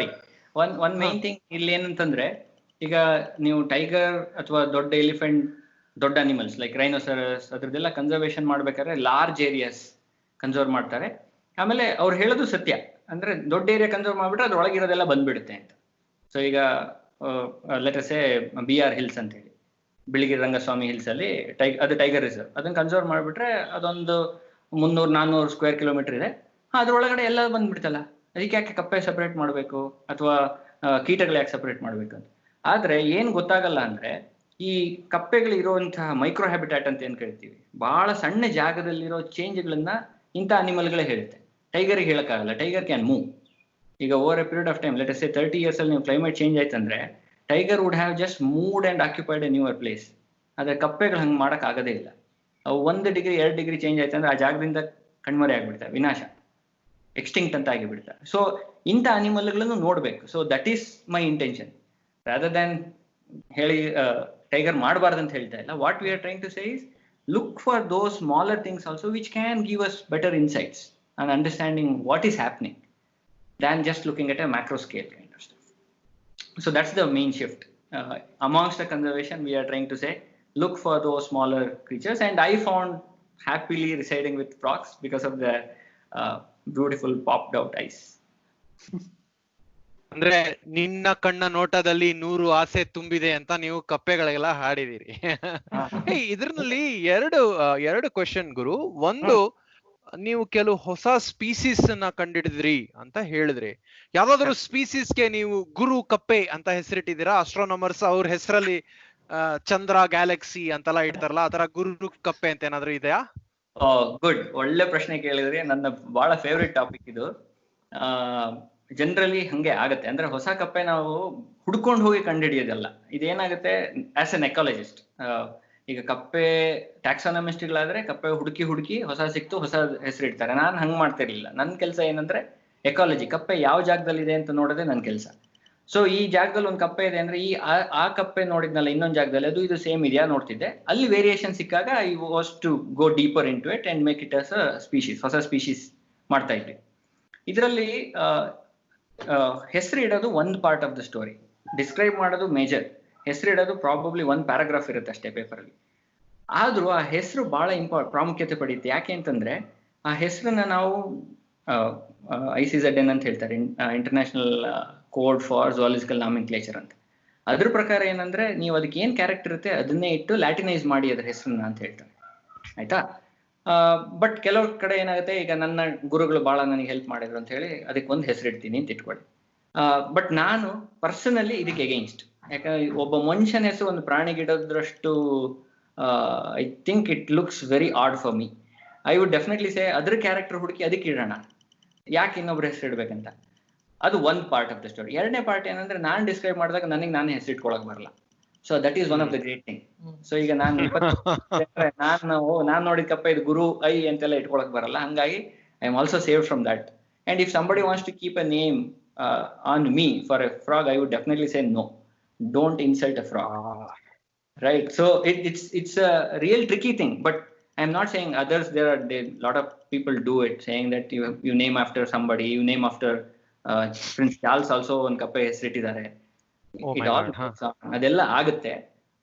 one main thing ಇಲ್ಲಿ ಏನಂತಂದ್ರೆ, ಈಗ ನೀವು tiger ಅಥವಾ ದೊಡ್ಡ elephant, ದೊಡ್ಡ animals like rhinoceros ಅದ್ರದ್ದೆಲ್ಲ conservation ಮಾಡ್ಬೇಕಾದ್ರೆ large areas conserve ಮಾಡ್ತಾರೆ. ಆಮೇಲೆ ಅವ್ರು ಹೇಳೋದು ಸತ್ಯ, ಅಂದ್ರೆ ದೊಡ್ಡ ಏರಿಯಾ ಕನ್ಸರ್ವ್ ಮಾಡ್ಬಿಟ್ರೆ ಅದ್ರೊಳಗಿರೋದೆಲ್ಲ ಬಂದ್ಬಿಡುತ್ತೆ ಅಂತ. ಸೊ ಈಗ ಲೆಟರ್ಸೇ BR ಹಿಲ್ಸ್ ಅಂತ ಹೇಳಿ, ಬಿಳಿಗಿರಿ ರಂಗಸ್ವಾಮಿ ಹಿಲ್ಸ್ ಅಲ್ಲಿ ಅದು ಟೈಗರ್ ರಿಸರ್ವ್, ಅದನ್ನ ಕನ್ಸರ್ವ್ ಮಾಡ್ಬಿಟ್ರೆ ಅದೊಂದು 300-400 ಸ್ಕ್ವೇರ್ ಕಿಲೋಮೀಟರ್ ಇದೆ. ಅದ್ರೊಳಗಡೆ ಎಲ್ಲ ಬಂದ್ಬಿಡ್ತಲ್ಲ, ಅದಕ್ಕೆ ಯಾಕೆ ಕಪ್ಪೆ ಸಪರೇಟ್ ಮಾಡಬೇಕು ಅಥವಾ ಕೀಟಗಳು ಯಾಕೆ ಸಪರೇಟ್ ಮಾಡ್ಬೇಕು ಅಂತ. ಆದ್ರೆ ಏನ್ ಗೊತ್ತಾಗಲ್ಲ ಅಂದ್ರೆ, ಈ ಕಪ್ಪೆಗಳು ಇರುವಂತಹ ಮೈಕ್ರೋ ಹ್ಯಾಬಿಟ್ಯಾಟ್ ಅಂತ ಏನ್ ಕರಿತೀವಿ, ಬಹಳ ಸಣ್ಣ ಜಾಗದಲ್ಲಿರೋ ಚೇಂಜ್ಗಳನ್ನ ಇಂಥ ಅನಿಮಲ್ಗಳೇ ಹೇಳುತ್ತೆ. ಟೈಗರ್ಗೆ ಹೇಳಕ್ಕಾಗಲ್ಲ, ಟೈಗರ್ ಕ್ಯಾನ್ ಮೂವ್. ಈಗ over A period of time, let us say 30 years ಅಲ್ಲಿ ನೀವು ಕ್ಲೈಮೇಟ್ ಚೇಂಜ್ ಆಯ್ತಂದ್ರೆ tiger would have just moved and occupied A newer place. ಆದ್ರೆ ಕಪ್ಪೆಗಳು ಹಂಗೆ ಮಾಡಕ್ ಆಗದೇ ಇಲ್ಲ. ಅವು 1 degree 2 degree ಚೇಂಜ್ ಆಯ್ತಂದ್ರೆ ಆ ಜಾಗದಿಂದ ಕಣ್ಮರೆ ಆಗ್ಬಿಡ್ತಾರೆ, ವಿನಾಶ, ಎಕ್ಸ್ಟಿಂಕ್ಟ್ ಅಂತ ಆಗಿಬಿಡ್ತಾರೆ. ಸೊ ಇಂಥ ಅನಿಮಲ್ಗಳನ್ನು ನೋಡ್ಬೇಕು. So that is my intention, rather than ಹೇಳಿ ಟೈಗರ್ ಮಾಡಬಾರ್ದು ಅಂತ ಹೇಳ್ತಾ ಇಲ್ಲ. What we are trying to say is look for those smaller things also which can give us better insights and understanding what is happening than just looking at a macro scale kind of stuff. So that's the main shift. Amongst the conservation, we are trying to say, look for those smaller creatures. And I found happily residing with frogs because of their beautiful popped out eyes. ಅಂದ್ರೆ ನಿನ್ನ ಕಣ್ಣ ನೋಟದಲ್ಲಿ 100 ಆಸೆ ತುಂಬಿದೆ ಅಂತ ನೀವು ಕಪ್ಪೆಗಳಿಗೆಲ್ಲ ಹಾಡಿದಿರಿ. ಇದ್ರಲ್ಲಿ ಎರಡು ಕ್ವೆಶ್ಚನ್ ಗುರು. ಒಂದು, ನೀವು ಕೆಲವು ಹೊಸ ಸ್ಪೀಸೀಸ್ ಅನ್ನ ಕಂಡಿಡಿದ್ರಿ ಅಂತ ಹೇಳಿದ್ರಿ. ಯಾವ್ದಾದ್ರು ಸ್ಪೀಸೀಸ್ಗೆ ನೀವು ಗುರು ಕಪ್ಪೆ ಅಂತ ಹೆಸರಿಟ್ಟಿದ್ದೀರಾ? ಆಸ್ಟ್ರೋನಮರ್ಸ್ ಅವ್ರ ಹೆಸರಲ್ಲಿ ಚಂದ್ರ, ಗ್ಯಾಲಕ್ಸಿ ಅಂತೆಲ್ಲ ಇಡ್ತಾರಲ್ಲ, ಆತರ ಗುರು ಕಪ್ಪೆ ಅಂತ ಏನಾದ್ರು ಇದೆಯಾ? ಗುಡ್, ಒಳ್ಳೆ ಪ್ರಶ್ನೆ ಕೇಳಿದ್ರಿ. ನನ್ನ ಬಹಳ ಫೇವ್ರೆಟ್ ಟಾಪಿಕ್ ಇದು. ಜನರಲಿ ಹಂಗೆ ಆಗತ್ತೆ, ಅಂದ್ರೆ ಹೊಸ ಕಪ್ಪೆ ನಾವು ಹುಡ್ಕೊಂಡು ಹೋಗಿ ಕಂಡುಹಿಡಿಯೋದಲ್ಲ. ಇದೇನಾಗುತ್ತೆ, ಆಸ್ ಎನ್ ಎಕಾಲಜಿಸ್ಟ್, ಈಗ ಕಪ್ಪೆ ಟ್ಯಾಕ್ಸಾನಮಿಸ್ಟ್ಗಳಾದ್ರೆ ಕಪ್ಪೆ ಹುಡುಕಿ ಹೊಸ ಸಿಕ್ತು, ಹೊಸ ಹೆಸರು ಇಡ್ತಾರೆ. ನಾನು ಹಂಗ್ ಮಾಡ್ತಿರ್ಲಿಲ್ಲ. ನನ್ನ ಕೆಲಸ ಏನಂದ್ರೆ ಎಕಾಲಜಿ, ಕಪ್ಪೆ ಯಾವ ಜಾಗದಲ್ಲಿ ಇದೆ ಅಂತ ನೋಡೋದೇ ನನ್ನ ಕೆಲಸ. ಸೊ ಈ ಜಾಗದಲ್ಲಿ ಒಂದು ಕಪ್ಪೆ ಇದೆ ಅಂದ್ರೆ ಆ ಕಪ್ಪೆ ನೋಡಿದ್ನಲ್ಲ ಇನ್ನೊಂದು ಜಾಗದಲ್ಲಿ, ಇದು ಸೇಮ್ ಇದೆಯಾ ನೋಡ್ತಿದ್ದೆ. ಅಲ್ಲಿ ವೇರಿಯೇಷನ್ ಸಿಕ್ಕಾಗ I was to go deeper into it and make it as a species, ಹೊಸ ಸ್ಪೀಶೀಸ್ ಮಾಡ್ತಾ ಇದ್ವಿ. ಇದರಲ್ಲಿ ಹೆಸರು ಇಡೋದು ಒಂದು part of the story, describe ಮಾಡೋದು ಮೇಜರ್. ಹೆಸರು ಇಡೋದು ಪ್ರಾಬಬ್ಲಿ 1 ಪ್ಯಾರಾಗ್ರಾಫ್ ಇರುತ್ತೆ ಅಷ್ಟೇ ಪೇಪರಲ್ಲಿ. ಆದ್ರೂ ಆ ಹೆಸರು ಬಹಳ ಪ್ರಾಮುಖ್ಯತೆ ಪಡೆಯುತ್ತೆ. ಯಾಕೆ ಅಂತಂದ್ರೆ ಆ ಹೆಸರನ್ನ ನಾವು ICZN ಅಂತ ಹೇಳ್ತಾರೆ, ಇಂಟರ್ನ್ಯಾಷನಲ್ ಕೋಡ್ ಫಾರ್ ಝೂಲಾಜಿಕಲ್ ನಾಮೆನ್ಕ್ಲೇಚರ್ ಅಂತ. ಅದ್ರ ಪ್ರಕಾರ ಏನಂದ್ರೆ, ನೀವು ಅದಕ್ಕೆ ಏನ್ ಕ್ಯಾರೆಕ್ಟರ್ ಇರುತ್ತೆ ಅದನ್ನೇ ಇಟ್ಟು ಲ್ಯಾಟಿನೈಸ್ ಮಾಡಿ ಅದ್ರ ಹೆಸರನ್ನ ಅಂತ ಹೇಳ್ತಾರೆ, ಆಯ್ತಾ? ಬಟ್ ಕೆಲವ್ರ ಕಡೆ ಏನಾಗುತ್ತೆ, ಈಗ ನನ್ನ ಗುರುಗಳು ಬಹಳ ನನಗೆ ಹೆಲ್ಪ್ ಮಾಡಿದ್ರು ಅಂತ ಹೇಳಿ ಅದಕ್ಕೆ ಒಂದು ಹೆಸರಿಡ್ತೀನಿ ಅಂತ ಇಟ್ಕೊಳ್ಳಿ. ಬಟ್ ನಾನು ಪರ್ಸನಲಿ ಇದಕ್ಕೆ ಎಗೇನ್ಸ್ಟ್. ಯಾಕಂದ್ರೆ ಒಬ್ಬ ಮನುಷ್ಯನ ಹೆಸರು ಒಂದು ಪ್ರಾಣಿಗಿಡೋದ್ರಷ್ಟು I think it looks very odd for me. I would definitely say ಅದ್ರ ಕ್ಯಾರೆಕ್ಟರ್ ಹುಡುಕಿ ಅದಕ್ಕೆ ಇಡೋಣ, ಯಾಕೆ ಇನ್ನೊಬ್ರು ಹೆಸರು ಇಡ್ಬೇಕಂತ. ಅದು ಒಂದು ಪಾರ್ಟ್ ಆಫ್ ದ ಸ್ಟೋರಿ. ಎರಡನೇ ಪಾರ್ಟ್ ಏನಂದ್ರೆ ನಾನು ಡಿಸ್ಕ್ರೈಬ್ ಮಾಡಿದಾಗ ನನಗೆ ನಾನೇ ಹೆಸರು ಇಟ್ಕೊಳಕ್ ಬರಲ್ಲ. So that is one of the great thing. So ಈಗ ನಾನು ನೋಡಿದ ಕಪ್ಪ ಇದು ಗುರು ಐ ಅಂತೆಲ್ಲ ಇಟ್ಕೊಳಕ್ ಬರಲ್ಲ. ಹಂಗಾಗಿ I am also saved from that. And if somebody wants to keep a name on me for a frog, I would definitely say no, don't insult a frog. Right. So it's a real tricky thing, but I'm not saying others. There are lot of people do it, saying that you name after somebody, you name after Prince Charles also one kappe ಹೆಸರಿಟ್ಟಿದ್ದಾರೆ. ಅದೆಲ್ಲ ಆಗುತ್ತೆ.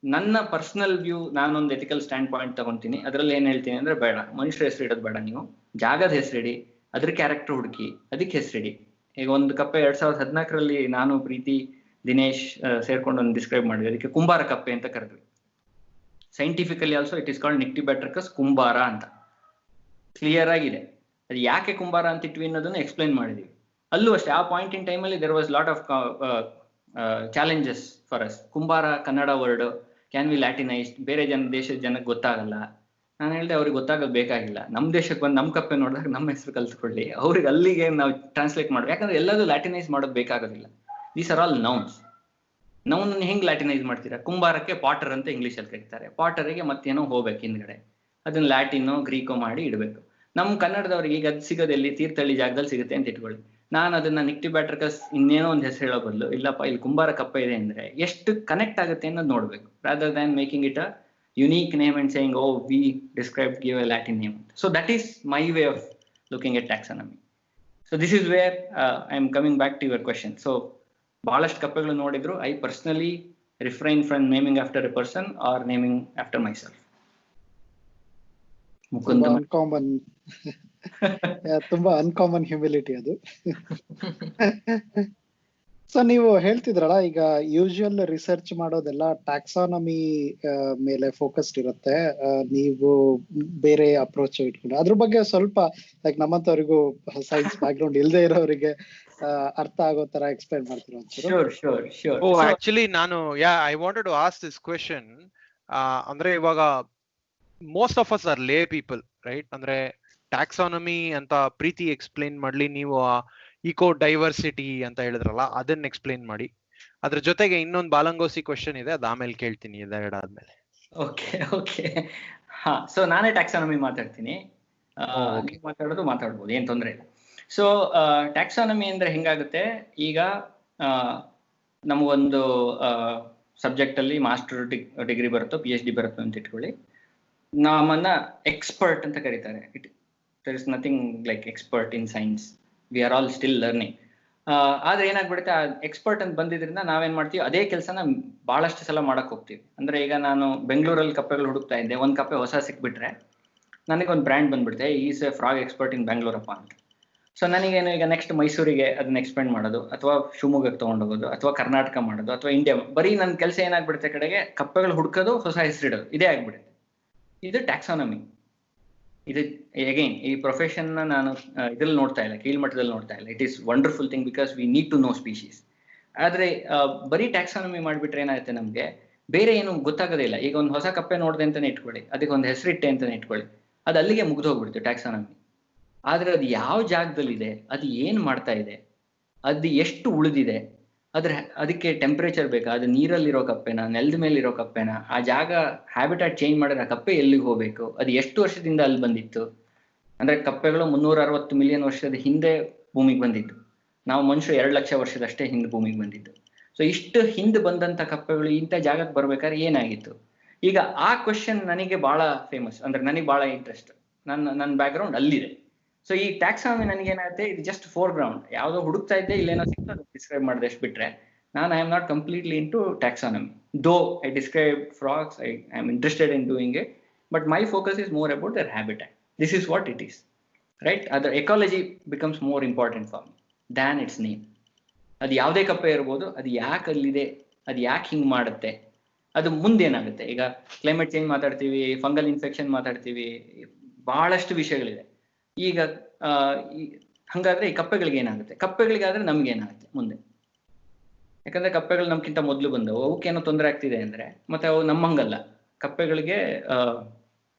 ನನ್ನ personal view, ನಾನೊಂದು ethical stand point ತಗೊಂತೀನಿ. ಅದ್ರಲ್ಲಿ ಏನ್ ಹೇಳ್ತೀನಿ ಅಂದ್ರೆ, ಬೇಡ, ಮನುಷ್ಯರ ಹೆಸರು ಇಡೋದು ಬೇಡ, ನೀವು ಜಾಗದ ಹೆಸರಿಡಿ, ಅದ್ರ ಕ್ಯಾರೆಕ್ಟರ್ ಹುಡುಕಿ ಅದಕ್ಕೆ ಹೆಸರಿಡಿ. ಈಗ ಒಂದು ಕಪ್ಪೆ 2014 ನಾನು ಪ್ರೀತಿ ದಿನೇಶ್ ಸೇರ್ಕೊಂಡು ಒಂದು ಡಿಸ್ಕ್ರೈಬ್ ಮಾಡಿದ್ವಿ, ಅದಕ್ಕೆ ಕುಂಬಾರ ಕಪ್ಪೆ ಅಂತ ಕರೆದ್ವಿ. Scientifically also it is called Nyctibatrachus kumbara ಅಂತ ಕ್ಲಿಯರ್ ಆಗಿದೆ. ಅದು ಯಾಕೆ ಕುಂಬಾರ ಅಂತ ಇಟ್ವಿ ಅನ್ನೋದನ್ನ ಎಕ್ಸ್ಪ್ಲೈನ್ ಮಾಡಿದೀವಿ. ಅಲ್ಲೂ ಅಷ್ಟೇ, ಆ ಪಾಯಿಂಟ್ ಇನ್ ಟೈಮಲ್ಲಿ there was lot of challenges for us. ಕುಂಬಾರ Kannada word, can we latinised, ಬೇರೆ ದೇಶದ ಜನಕ್ಕೆ ಗೊತ್ತಾಗಲ್ಲ. ನಾನು ಹೇಳಿದೆ ಅವ್ರಿಗೆ ಗೊತ್ತಾಗೋದು ಬೇಕಾಗಿಲ್ಲ, ನಮ್ಮ ದೇಶಕ್ಕೆ ಬಂದು ನಮ್ಮ ಕಪ್ಪೆ ನೋಡಿದಾಗ ನಮ್ಮ ಹೆಸರು ಕಲ್ತ್ಕೊಳ್ಳಿ, ಅವ್ರಿಗೆ ಅಲ್ಲಿಗೆ ನಾವು ಟ್ರಾನ್ಸ್ಲೇಟ್ ಮಾಡ್ಬೇಕು. ಯಾಕಂದ್ರೆ ಎಲ್ಲದೂ ಲ್ಯಾಟಿನೈಸ್ ಮಾಡೋದು ಬೇಕಾಗೋದಿಲ್ಲ. These are all nouns. Noun ಹೆಂಗ್ ಲ್ಯಾಟಿನೈಸ್ ಮಾಡ್ತೀರಾ? ಕುಂಬಾರಕ್ಕೆ ಪಾಟರ್ ಅಂತ ಇಂಗ್ಲೀಷಲ್ಲಿ ಕರೀತಾರೆ, ಪಾಟರಿಗೆ ಮತ್ತೇನೋ ಹೋಗ್ಬೇಕು ಹಿಂದ್ಗಡೆ, ಅದನ್ನ ಲ್ಯಾಟಿನೋ ಗ್ರೀಕೋ ಮಾಡಿ ಇಡಬೇಕು. ನಮ್ಮ ಕನ್ನಡದವ್ರಿಗೆ ಈಗ ಅದು ಸಿಗೋದು ಎಲ್ಲಿ? ತೀರ್ಥಹಳ್ಳಿ ಜಾಗದಲ್ಲಿ ಸಿಗುತ್ತೆ ಅಂತ ಇಟ್ಕೊಳ್ಳಿ. ನಾನು ಅದನ್ನ ನಿಕ್ಟಿಬ್ಯಾಟ್ರಿಕಸ್ ಇನ್ನೇನೋ ಒಂದು ಹೆಸರು ಹೇಳೋ ಬದಲು, ಇಲ್ಲಪ್ಪ ಇಲ್ಲಿ ಕುಂಬಾರ ಕಪ್ಪೆ ಇದೆ ಅಂದ್ರೆ ಎಷ್ಟು ಕನೆಕ್ಟ್ ಆಗುತ್ತೆ ಅನ್ನೋದು ನೋಡ್ಬೇಕು, rather than making it a unique name and saying oh we describe give a Latin name. So that is my way of looking at taxonomy. So this is where I am coming back to your question. So ಬಹಳಷ್ಟು ಕಪ್ಪೆಗಳು ನೋಡಿದ್ರು, I personally refrain from naming after a person or naming after myself. ತುಂಬಾ uncommon humility ಅದು. So ನೀವು ಹೇಳ್ತಿದ್ರಲ್ಲ, ಈಗ usual research ಮಾಡೋದೆಲ್ಲ taxonomy ಮೇಲೆ ಫೋಕಸ್ಡ್ ಇರುತ್ತೆ, ನೀವು ಬೇರೆ ಅಪ್ರೋಚ್ ಇಟ್ಕೊಂಡು ಅದ್ರ ಬಗ್ಗೆ ಸ್ವಲ್ಪ ಲೈಕ್ ನಮ್ಮಂತವರಿಗೂ ಸೈನ್ಸ್ ಬ್ಯಾಕ್ ಗ್ರೌಂಡ್ ಇಲ್ಲದೆ ಇರೋರಿಗೆ ಅರ್ಥ ಆಗೋ ತರ ಎಕ್ಸ್ಪ್ಲೈನ್ ಮಾಡ್ತೀರಾ? ಆಕ್ಚುಲಿ ನಾನು I wanted to ask this question. ಅಂದ್ರೆ ಇವಾಗ most of us are lay people, right? ಅಂದ್ರೆ ಟ್ಯಾಕ್ಸಾನಮಿ ಅಂತ ಪ್ರೀತಿ ಎಕ್ಸ್ಪ್ಲೈನ್ ಮಾಡ್ಲಿ, ನೀವು ಇಕೋ ಡೈವರ್ಸಿಟಿ ಅಂತ ಹೇಳಿದ್ರಲ್ಲ ಅದನ್ನ ಎಕ್ಸ್ಪ್ಲೈನ್ ಮಾಡಿ. ಅದ್ರ ಜೊತೆಗೆ ಇನ್ನೊಂದು ಬಾಲಂಗೋಸಿ ಕ್ವೆಶ್ಚನ್ ಇದೆ, ಅದ್ ಆಮೇಲೆ ಕೇಳ್ತೀನಿ ಇದೆರಡಾದ್ಮೇಲೆ. ಓಕೆ. ಹಾ, ಸೊ ನಾನೇ ಟ್ಯಾಕ್ಸಾನಮಿ ಮಾತಾಡ್ತೀನಿ, ಮಾತಾಡ್ಬೋದು, ಏನ್ ತೊಂದ್ರೆ ಇಲ್ಲ. ಸೊ ಟ್ಯಾಕ್ಸಾನಮಿ ಅಂದ್ರೆ ಹೆಂಗಾಗುತ್ತೆ, ಈಗ ನಮಗೊಂದು ಸಬ್ಜೆಕ್ಟ್ ಅಲ್ಲಿ ಮಾಸ್ಟರ್ ಡಿಗ್ರಿ ಬರುತ್ತೋ PhD ಬರುತ್ತೋ ಅಂತ ಇಟ್ಕೊಳ್ಳಿ, ನಮ್ಮನ್ನ ಎಕ್ಸ್ಪರ್ಟ್ ಅಂತ ಕರೀತಾರೆ. There is nothing like expert in science, we are all still learning. ಆದ್ರೆ ಏನಾಗ್ಬಿಡುತ್ತೆ, ಆ ಎಕ್ಸ್ಪರ್ಟ್ ಅಂತ ಬಂದಿದ್ರಿಂದ ನಾವೇನ್ ಮಾಡ್ತೀವಿ, ಅದೇ ಕೆಲಸನ ಬಹಳಷ್ಟು ಸಲ ಮಾಡಕ್ ಹೋಗ್ತೀವಿ. ಅಂದ್ರೆ ಈಗ ನಾನು ಬೆಂಗಳೂರಲ್ಲಿ ಕಪ್ಪೆಗಳು ಹುಡುಕ್ತಾ ಇದ್ದೆ, ಒಂದ್ ಕಪ್ಪೆ ಹೊಸ ಸಿಕ್ಬಿಟ್ರೆ ನನಗೊಂದು ಬ್ರ್ಯಾಂಡ್ ಬಂದ್ಬಿಡುತ್ತೆ, is a frog expert in ಬ್ಯಾಂಗ್ಳೂರಪ್ಪ ಅಂತ. ಸೊ ನನಗೇನು, ಈಗ ನೆಕ್ಸ್ಟ್ ಮೈಸೂರಿಗೆ ಅದನ್ನ ಎಕ್ಸ್ಪೆಂಡ್ ಮಾಡೋದು, ಅಥವಾ ಶಿವಮೊಗ್ಗಕ್ಕೆ ತಗೊಂಡೋಗೋದು, ಅಥವಾ ಕರ್ನಾಟಕ ಮಾಡೋದು, ಅಥವಾ ಇಂಡಿಯಾ, ಬರೀ ನನ್ನ ಕೆಲಸ ಏನಾಗ್ಬಿಡುತ್ತೆ ಕಡೆಗೆ ಕಪ್ಪೆಗಳು ಹುಡುಕೋದು, ಹೊಸ ಹೆಸರಿಡೋದು, ಇದೇ ಆಗ್ಬಿಡುತ್ತೆ. ಇದು ಟ್ಯಾಕ್ಸಾನಮಿ. ಇದು ಅಗೈನ್ ಈ ಪ್ರೊಫೆಷನ್ ನಾನು ಇದ್ರಲ್ಲಿ ನೋಡ್ತಾ ಇಲ್ಲ, ಕೀಳ್ಮಟ್ಟದಲ್ಲಿ ನೋಡ್ತಾ ಇಲ್ಲ. It is wonderful thing because we need to know species. ಆದ್ರೆ ಬರೀ ಟ್ಯಾಕ್ಸಾನಮಿ ಮಾಡ್ಬಿಟ್ರೆ ಏನಾಗುತ್ತೆ, ನಮ್ಗೆ ಬೇರೆ ಏನು ಗೊತ್ತಾಗೋದೇ ಇಲ್ಲ. ಈಗ ಒಂದು ಹೊಸ ಕಪ್ಪೆ ನೋಡಿದೆ ಅಂತಾನೆ ಇಟ್ಕೊಳ್ಳಿ, ಅದಕ್ಕೆ ಒಂದು ಹೆಸರಿಟ್ಟೆ ಅಂತಾನೆ ಇಟ್ಕೊಳ್ಳಿ, ಅದು ಅಲ್ಲಿಗೆ ಮುಗ್ದು ಹೋಗ್ಬಿಡುತ್ತೆ ಟ್ಯಾಕ್ಸಾನಮಿ. ಆದ್ರೆ ಅದು ಯಾವ ಜಾಗದಲ್ಲಿದೆ, ಅದು ಏನ್ ಮಾಡ್ತಾ ಇದೆ, ಅದು ಎಷ್ಟು ಉಳಿದಿದೆ, ಅದಕ್ಕೆ ಟೆಂಪರೇಚರ್ ಬೇಕಾ, ಅದು ನೀರಲ್ಲಿರೋ ಕಪ್ಪೆನ, ನೆಲದ ಮೇಲೆ ಇರೋ ಕಪ್ಪೆನ, ಆ ಜಾಗ ಹ್ಯಾಬಿಟಾಟ್ ಚೇಂಜ್ ಮಾಡಿದ್ರೆ ಆ ಕಪ್ಪೆ ಎಲ್ಲಿಗೆ ಹೋಗ್ಬೇಕು, ಅದು ಎಷ್ಟು ವರ್ಷದಿಂದ ಅಲ್ಲಿ ಬಂದಿತ್ತು. ಅಂದ್ರೆ ಕಪ್ಪೆಗಳು 360 ಮಿಲಿಯನ್ ವರ್ಷದ ಹಿಂದೆ ಭೂಮಿಗೆ ಬಂದಿದ್ದು, ನಾವು ಮನುಷ್ಯರು 2 ಲಕ್ಷ ವರ್ಷದಷ್ಟೇ ಹಿಂದೆ ಭೂಮಿಗೆ ಬಂದಿದ್ದು. ಸೊ ಇಷ್ಟು ಹಿಂದೆ ಬಂದಂತ ಕಪ್ಪೆಗಳು ಇಂಥ ಜಾಗಕ್ಕೆ ಬರ್ಬೇಕಾದ್ರೆ ಏನಾಗಿತ್ತು? ಈಗ ಆ ಕ್ವಶನ್ ನನಗೆ ಬಹಳ ಫೇಮಸ್, ಅಂದ್ರೆ ನನಗೆ ಬಹಳ ಇಂಟ್ರೆಸ್ಟ್, ನನ್ನ ಬ್ಯಾಕ್ ಗ್ರೌಂಡ್ ಅಲ್ಲಿದೆ. ಸೊ ಈ ಟ್ಯಾಕ್ಸಾನಮಿ ನನಗೇನಾಗುತ್ತೆ, ಇದು ಜಸ್ಟ್ ಫೋರ್ ಗ್ರೌಂಡ್, ಯಾವುದೋ ಹುಡುಕ್ತಾ ಇದ್ದೆ, ಇಲ್ಲೇನೋ ಸಿಕ್ತು ಡಿಸ್ಕ್ರೈಬ್ ಮಾಡಿದೆ ಅಷ್ಟು ಬಿಟ್ರೆ, ನಾನು I am not completely in to taxonomy. Though I describe frogs, I am interested in doing it, but my focus is more about their habitat. This is what it is, right? ಅದರ ecology becomes more important for me than its name. ಅದು ಯಾವುದೇ ಕಪ್ಪೆ ಇರ್ಬೋದು, ಅದು ಯಾಕೆ ಅಲ್ಲಿದೆ, ಅದು ಯಾಕೆ ಹಿಂಗೆ ಮಾಡುತ್ತೆ, ಅದು ಮುಂದೇನಾಗುತ್ತೆ. ಈಗ ಕ್ಲೈಮೇಟ್ ಚೇಂಜ್ ಮಾತಾಡ್ತೀವಿ, ಫಂಗಲ್ ಇನ್ಫೆಕ್ಷನ್ ಮಾತಾಡ್ತೀವಿ, ಬಹಳಷ್ಟು ವಿಷಯಗಳಿದೆ. ಈಗ ಹಂಗಾದ್ರೆ ಈ ಕಪ್ಪೆಗಳಿಗೆ ಏನಾಗುತ್ತೆ, ಕಪ್ಪೆಗಳಿಗಾದ್ರೆ ನಮ್ಗೆ ಏನಾಗುತ್ತೆ ಮುಂದೆ? ಯಾಕಂದ್ರೆ ಕಪ್ಪೆಗಳು ನಮ್ಗಿಂತ ಮೊದಲು ಬಂದವು, ಅವಕ್ಕೇನೋ ತೊಂದರೆ ಆಗ್ತಿದೆ ಅಂದ್ರೆ, ಮತ್ತೆ ಅವು ನಮ್ಮಂಗಲ್ಲ. ಕಪ್ಪೆಗಳಿಗೆ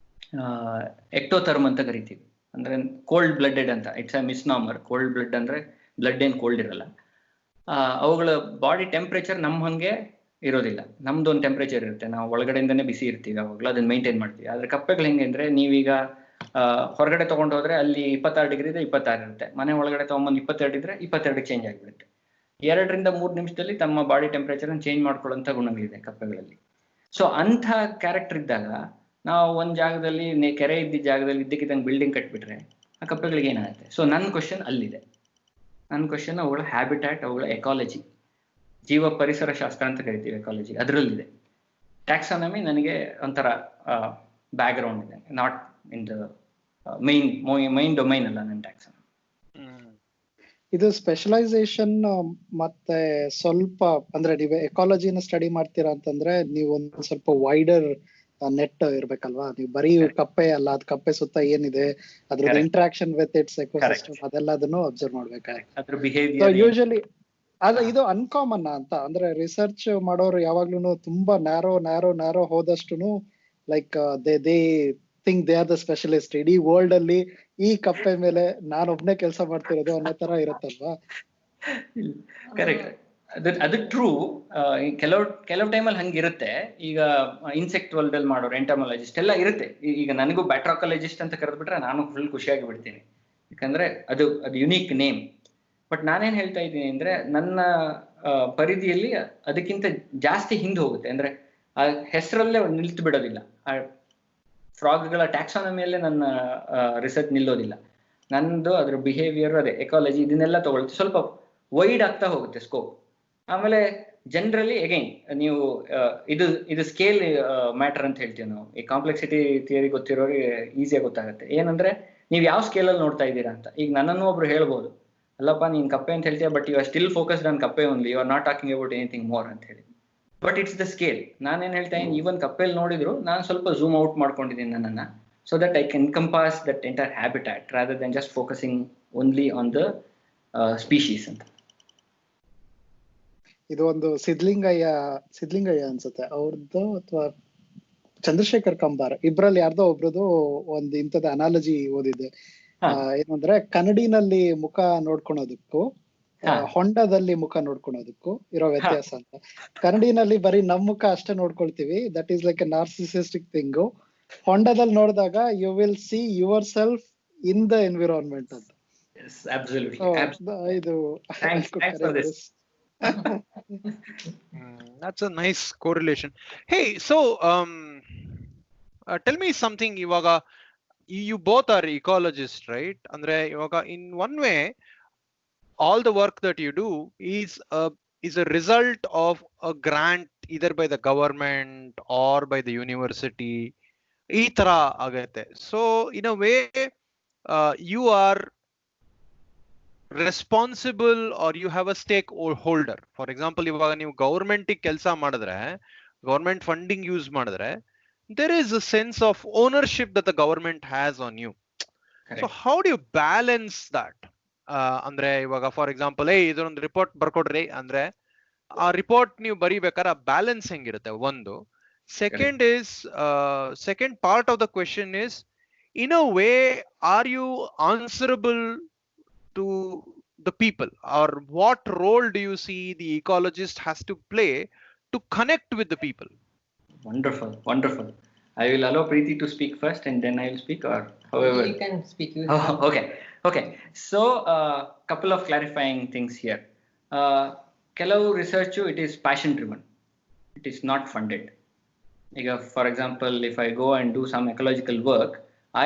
ಎಕ್ಟೋಥರ್ಮ್ ಅಂತ ಕರಿತೀವಿ, ಅಂದ್ರೆ ಕೋಲ್ಡ್ ಬ್ಲಡೆಡ್ ಅಂತ. It's a misnomer. Cold blood ಅಂದ್ರೆ ಬ್ಲಡ್ ಏನ್ ಕೋಲ್ಡ್ ಇರಲ್ಲ. ಅವುಗಳ ಬಾಡಿ ಟೆಂಪ್ರೇಚರ್ ನಮ್ಮ ಹಂಗೆ ಇರೋದಿಲ್ಲ. ನಮ್ದು ಒಂದು ಟೆಂಪ್ರೇಚರ್ ಇರುತ್ತೆ, ನಾವು ಒಳಗಡೆಯಿಂದನೇ ಬಿಸಿ ಇರ್ತೀವಿ, ಅವಾಗಲೂ ಅದನ್ನ ಮೇಂಟೈನ್ ಮಾಡ್ತೀವಿ. ಆದ್ರೆ ಕಪ್ಪೆಗಳು ಹೆಂಗೆ ಅಂದ್ರೆ, ನೀವೀಗ ಹೊರಗಡೆ ತಗೊಂಡು ಹೋದ್ರೆ ಅಲ್ಲಿ 26 ಡಿಗ್ರಿ ಇದೆ, 26 ಇರುತ್ತೆ. ಮನೆ ಒಳಗಡೆ ತಗೊಂಬಂದು 22 ಇದ್ರೆ 22 ಚೇಂಜ್ ಆಗಿಬಿಡುತ್ತೆ. 2 ರಿಂದ 3 ನಿಮಿಷದಲ್ಲಿ ತಮ್ಮ ಬಾಡಿ ಟೆಂಪ್ರೇಚರ್ ಚೇಂಜ್ ಮಾಡ್ಕೊಳ್ಳೋಂಥ ಗುಣಗಳಿದೆ ಕಪ್ಪೆಗಳಲ್ಲಿ. ಸೊ ಅಂಥ ಕ್ಯಾರೆಕ್ಟರ್ ಇದ್ದಾಗ ನಾವು ಒಂದ್ ಜಾಗದಲ್ಲಿ ಕೆರೆ ಇದ್ದಿದ್ದ ಜಾಗದಲ್ಲಿ ಇದ್ದಕ್ಕಿದ್ದಂಗೆ ಬಿಲ್ಡಿಂಗ್ ಕಟ್ಬಿಟ್ರೆ ಆ ಕಪ್ಪೆಗಳಿಗೆ ಏನಾಗುತ್ತೆ? ಸೊ ನನ್ನ ಕ್ವಶನ್ ಅಲ್ಲಿದೆ. ನನ್ನ ಕ್ವಶನ್ ಅವುಗಳ ಹ್ಯಾಬಿಟ್ಯಾಟ್, ಅವುಗಳ ಎಕಾಲಜಿ, ಜೀವ ಪರಿಸರ ಶಾಸ್ತ್ರ ಅಂತ ಕರಿತೀವಿ ಎಕಾಲಜಿ, ಅದರಲ್ಲಿದೆ. ಟ್ಯಾಕ್ಸಾನಮಿ ನನಗೆ ಒಂಥರ ಬ್ಯಾಕ್ ಗ್ರೌಂಡ್ ಇದೆ, not in the main domain ಅಲ್ಲ ನನ್ನ ಟ್ಯಾಕ್ಸಾನಮಿ. ಇದು ಸ್ಪೆಷಲೈಸೇಷನ್ ಮತ್ತೆ ಸ್ವಲ್ಪ ಅಂದ್ರೆ ನೀವು ಎಕಾಲಜಿನ ಸ್ಟಡಿ ಮಾಡ್ತೀರಾ ಅಂತಂದ್ರೆ ನೀವು ಒಂದು ಸ್ವಲ್ಪ ವೈಡರ್ ನೆಟ್ ಇರ್ಬೇಕಲ್ವಾ? ನೀವು ಬರೀ ಕಪ್ಪೆ ಅಲ್ಲ, ಅದ್ ಕಪ್ಪೆ ಸುತ್ತ ಏನಿದೆ, ಅದ್ರ ಇಂಟ್ರಾಕ್ಷನ್ ವಿತ್ ಇಟ್ಸ್ ಎಕೋಸಿಸ್ಟಮ್ ಅದೆಲ್ಲದನ್ನು ಅಬ್ಸರ್ವ್ ಮಾಡ್ಬೇಕಾಗುತ್ತೆ. ಯೂಶಲಿ ಇದು ಅನ್ಕಾಮನ್ ಅಂತ ಅಂದ್ರೆ ರಿಸರ್ಚ್ ಮಾಡೋರು ಯಾವಾಗ್ಲೂ ತುಂಬಾ ನ್ಯಾರೋ ಹೋದಷ್ಟು like they think they are the specialist. ಇಡೀ ವರ್ಲ್ಡ್ ಅಲ್ಲಿ ಈ ಕಪ್ಪೆ ಮೇಲೆ ನಾನೊಬ್ನೇ ಕೆಲಸ ಮಾಡ್ತಿರೋದು ಅನ್ನೋ ತರ ಇರುತ್ತಲ್ವಾ? ಕರೆಕ್ಟ್, ಅದು ಟ್ರೂ. ಕೆಲವು ಟೈಮಲ್ಲಿ ಹಂಗಿರುತ್ತೆ. ಈಗ ಇನ್ಸೆಕ್ಟ್ ವರ್ಲ್ಡ್ ಅಲ್ಲಿ ಮಾಡೋರು, ಎಂಟಮೊಲಜಿಸ್ಟ್ ಎಲ್ಲ ಇರುತ್ತೆ. ಈಗ ನನಗೂ ಬ್ಯಾಟ್ರಾಕಾಲಜಿಸ್ಟ್ ಅಂತ ಕರೆದ್ಬಿಟ್ರೆ ನಾನು ಫುಲ್ ಖುಷಿಯಾಗಿ ಬಿಡ್ತೀನಿ, ಯಾಕಂದ್ರೆ ಅದು ಯುನೀಕ್ ನೇಮ್. ಬಟ್ ನಾನೇನ್ ಹೇಳ್ತಾ ಇದ್ದೀನಿ ಅಂದ್ರೆ, ನನ್ನ ಪರಿಧಿಯಲ್ಲಿ ಅದಕ್ಕಿಂತ ಜಾಸ್ತಿ ಹಿಂದೆ ಹೋಗುತ್ತೆ. ಅಂದ್ರೆ ಆ ಹೆಸರಲ್ಲೇ ನಿಲ್ತು ಬಿಡೋದಿಲ್ಲ. ಆ ಫ್ರಾಗ್ಗಳ ಟ್ಯಾಕ್ಸಾನಮಿಯಲ್ಲೇ ನನ್ನ ರಿಸರ್ಚ್ ನಿಲ್ಲೋದಿಲ್ಲ. ನಂದು ಅದ್ರ ಬಿಹೇವಿಯರ್, ಅದೇ ಎಕಾಲಜಿ, ಇದನ್ನೆಲ್ಲ ತಗೊಳ್ತೀವಿ. ಸ್ವಲ್ಪ ವೈಡ್ ಆಗ್ತಾ ಹೋಗುತ್ತೆ ಸ್ಕೋಪ್. ಆಮೇಲೆ ಜನರಲಿ ಅಗೈನ್ ನೀವು ಇದು ಸ್ಕೇಲ್ ಮ್ಯಾಟರ್ ಅಂತ ಹೇಳ್ತೀವಿ ನಾವು. ಈ ಕಾಂಪ್ಲೆಕ್ಸಿಟಿ ಥಿಯರಿ ಗೊತ್ತಿರೋರಿಗೆ ಈಸಿಯಾಗಿ ಗೊತ್ತಾಗುತ್ತೆ. ಏನಂದ್ರೆ ನೀವು ಯಾವ ಸ್ಕೇಲಲ್ಲಿ ನೋಡ್ತಾ ಇದ್ದೀರಾ ಅಂತ. ಈಗ ನನ್ನನ್ನು ಒಬ್ರು ಹೇಳ್ಬೋದು, ಅಲ್ಲಪ್ಪ ನೀನ್ ಕಪ್ಪೆ ಅಂತ ಹೇಳ್ತೀಯ, but you are still focused on ಕಪ್ಪೆ only, you are not talking about anything more ಅಂತ ಹೇಳಿ. But it's the scale. ನಾನೇನ್ ಹೇಳ್ತಾ ಇದ್ದೀನಿ, ಈವನ್ ಕಪ್ಪೆಲ್ ನೋಡಿದ್ರು ನಾನು ಸ್ವಲ್ಪ ಝೂಮ್ ಔಟ್ ಮಾಡ್ಕೊಂಡಿದ್ದೀನಿ ನನ್ನನ್ನ, so that I can encompass that entire habitat rather than just focusing only on the species ಅಂತ. ಇದು ಒಂದು ಸಿದ್ಲಿಂಗಯ್ಯ ಅನ್ಸುತ್ತೆ ಅವ್ರದ್ದು, ಅಥವಾ ಚಂದ್ರಶೇಖರ್ ಕಂಬಾರ್, ಇಬ್ರಲ್ಲಿ ಯಾರ್ದೋ ಒಬ್ರದ್ದು ಒಂದು ಇಂಥದ ಅನಾಲಜಿ ಓದಿದ್ದೆ. ಏನಂದ್ರೆ ಕನ್ನಡಿನಲ್ಲಿ ಮುಖ ನೋಡ್ಕೊಳೋದಕ್ಕೂ ಹೊಂಡದಲ್ಲಿ ಮುಖ ನೋಡ್ಕೊಳೋದಕ್ಕೂ ಇರೋ ವ್ಯತ್ಯಾಸ ಅಂತ. ಕನ್ನಡಿನಲ್ಲಿ ಬರೀ ನಮ್ ಮುಖ ಅಷ್ಟೇ ನೋಡ್ಕೊಳ್ತೀವಿ, that is like a narcissistic thing. ಹೊಂಡದಲ್ಲಿ ನೋಡಿದಾಗ you will see yourself in the environment ಅಂತ. ಇದು that's a nice correlation. Hey, so tell me something. Ivaga you both are ecologists, right? Andre ivaga in one way all the work that you do is a result of a grant either by the government or by the university, ee tara agate. So in a way you are responsible or you have a stakeholder. For example, ivaga ನೀವು government ಕೆಲಸ ಮಾಡಿದ್ರೆ, government funding use ಮಾಡಿದ್ರೆ, there is a sense of ownership that the government has on you. Correct. So how do you balance that? ಅಂದ್ರೆ ಇವಾಗ for example ಇದೊಂದು report ಬರ್ಕೊಡ್ರಿ ಅಂದ್ರೆ ಆ ರಿಪೋರ್ಟ್ ನೀವು ಬರೀಬೇಕಾದ್ರೆ ಆ ಬ್ಯಾಲೆನ್ಸ್ ಹೆಂಗಿರುತ್ತೆ ಒಂದು. Second part of the question is, in a way are you answerable to the people, or what role do you see the ecologist has to play to connect with the people? Wonderful. I will allow Preeti to speak first and then I will speak, or however you can speak. Okay, so couple of clarifying things here. Kelavu research it is passion driven, it is not funded. For example, if I go and do some ecological work,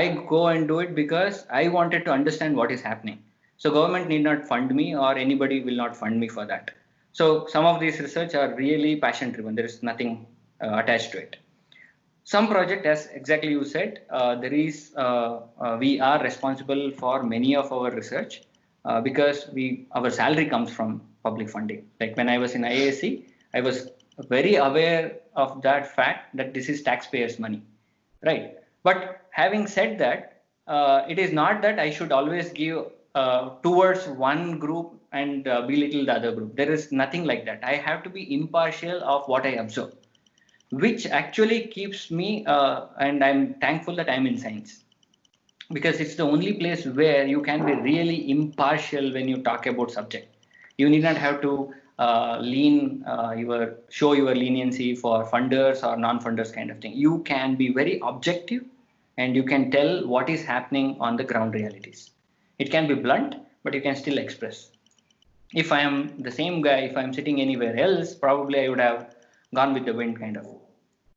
I go and do it because I wanted to understand what is happening. So government need not fund me, or anybody will not fund me for that. So some of these research are really passion driven. There is nothing attached to it. Some project, as exactly you said, we are responsible for many of our research because our salary comes from public funding. Like when I was in IASC, I was very aware of that fact that this is taxpayers' money, right? But having said that, it is not that I should always give towards one group and belittle the other group. There is nothing like that. I have to be impartial of what I observe, which actually keeps me, and I'm thankful that I'm in science, because it's the only place where you can be really impartial when you talk about subject. You need not have to show your leniency for funders or non-funders kind of thing. You can be very objective and you can tell what is happening on the ground realities. It can be blunt, but you can still express. If I am the same guy, if I'm sitting anywhere else, probably I would have gone with the wind kind of.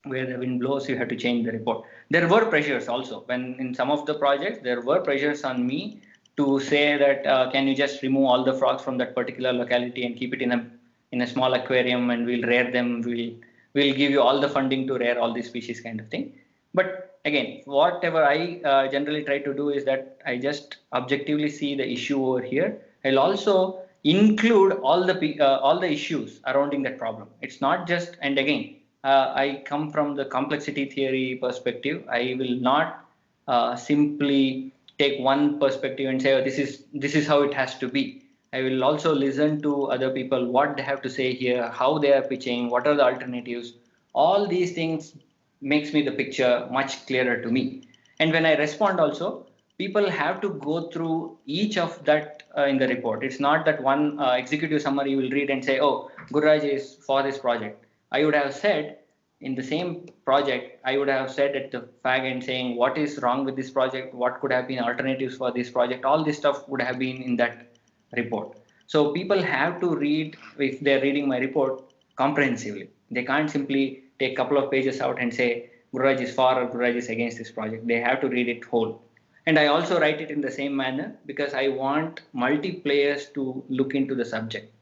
Where the wind blows, you have to change the report. There were pressures also. When in some of the projects, there were pressures on me to say that can you just remove all the frogs from that particular locality and keep it in a small aquarium, and we'll rear them. We'll give you all the funding to rear all these species kind of thing. But again, whatever I generally try to do is that I just objectively see the issue over here. I'll also include all the issues surrounding that problem. It's not just, and again, I come from the complexity theory perspective. I will not simply take one perspective and say, oh, this is how it has to be. I will also listen to other people, what they have to say here, how they are pitching, what are the alternatives. All these things makes me the picture much clearer to me. And when I respond also, people have to go through each of that in the report. It's not that one executive summary will read and say, oh, Gururaj is for this project. I would have said in the same project, I would have said at the fag end saying what is wrong with this project, what could have been alternatives for this project. All this stuff would have been in that report. So people have to read, if they're reading my report, comprehensively. They can't simply take a couple of pages out and say Gururaj is for or Gururaj is against this project. They have to read it whole. And I also write it in the same manner because I want multi-players to look into the subject.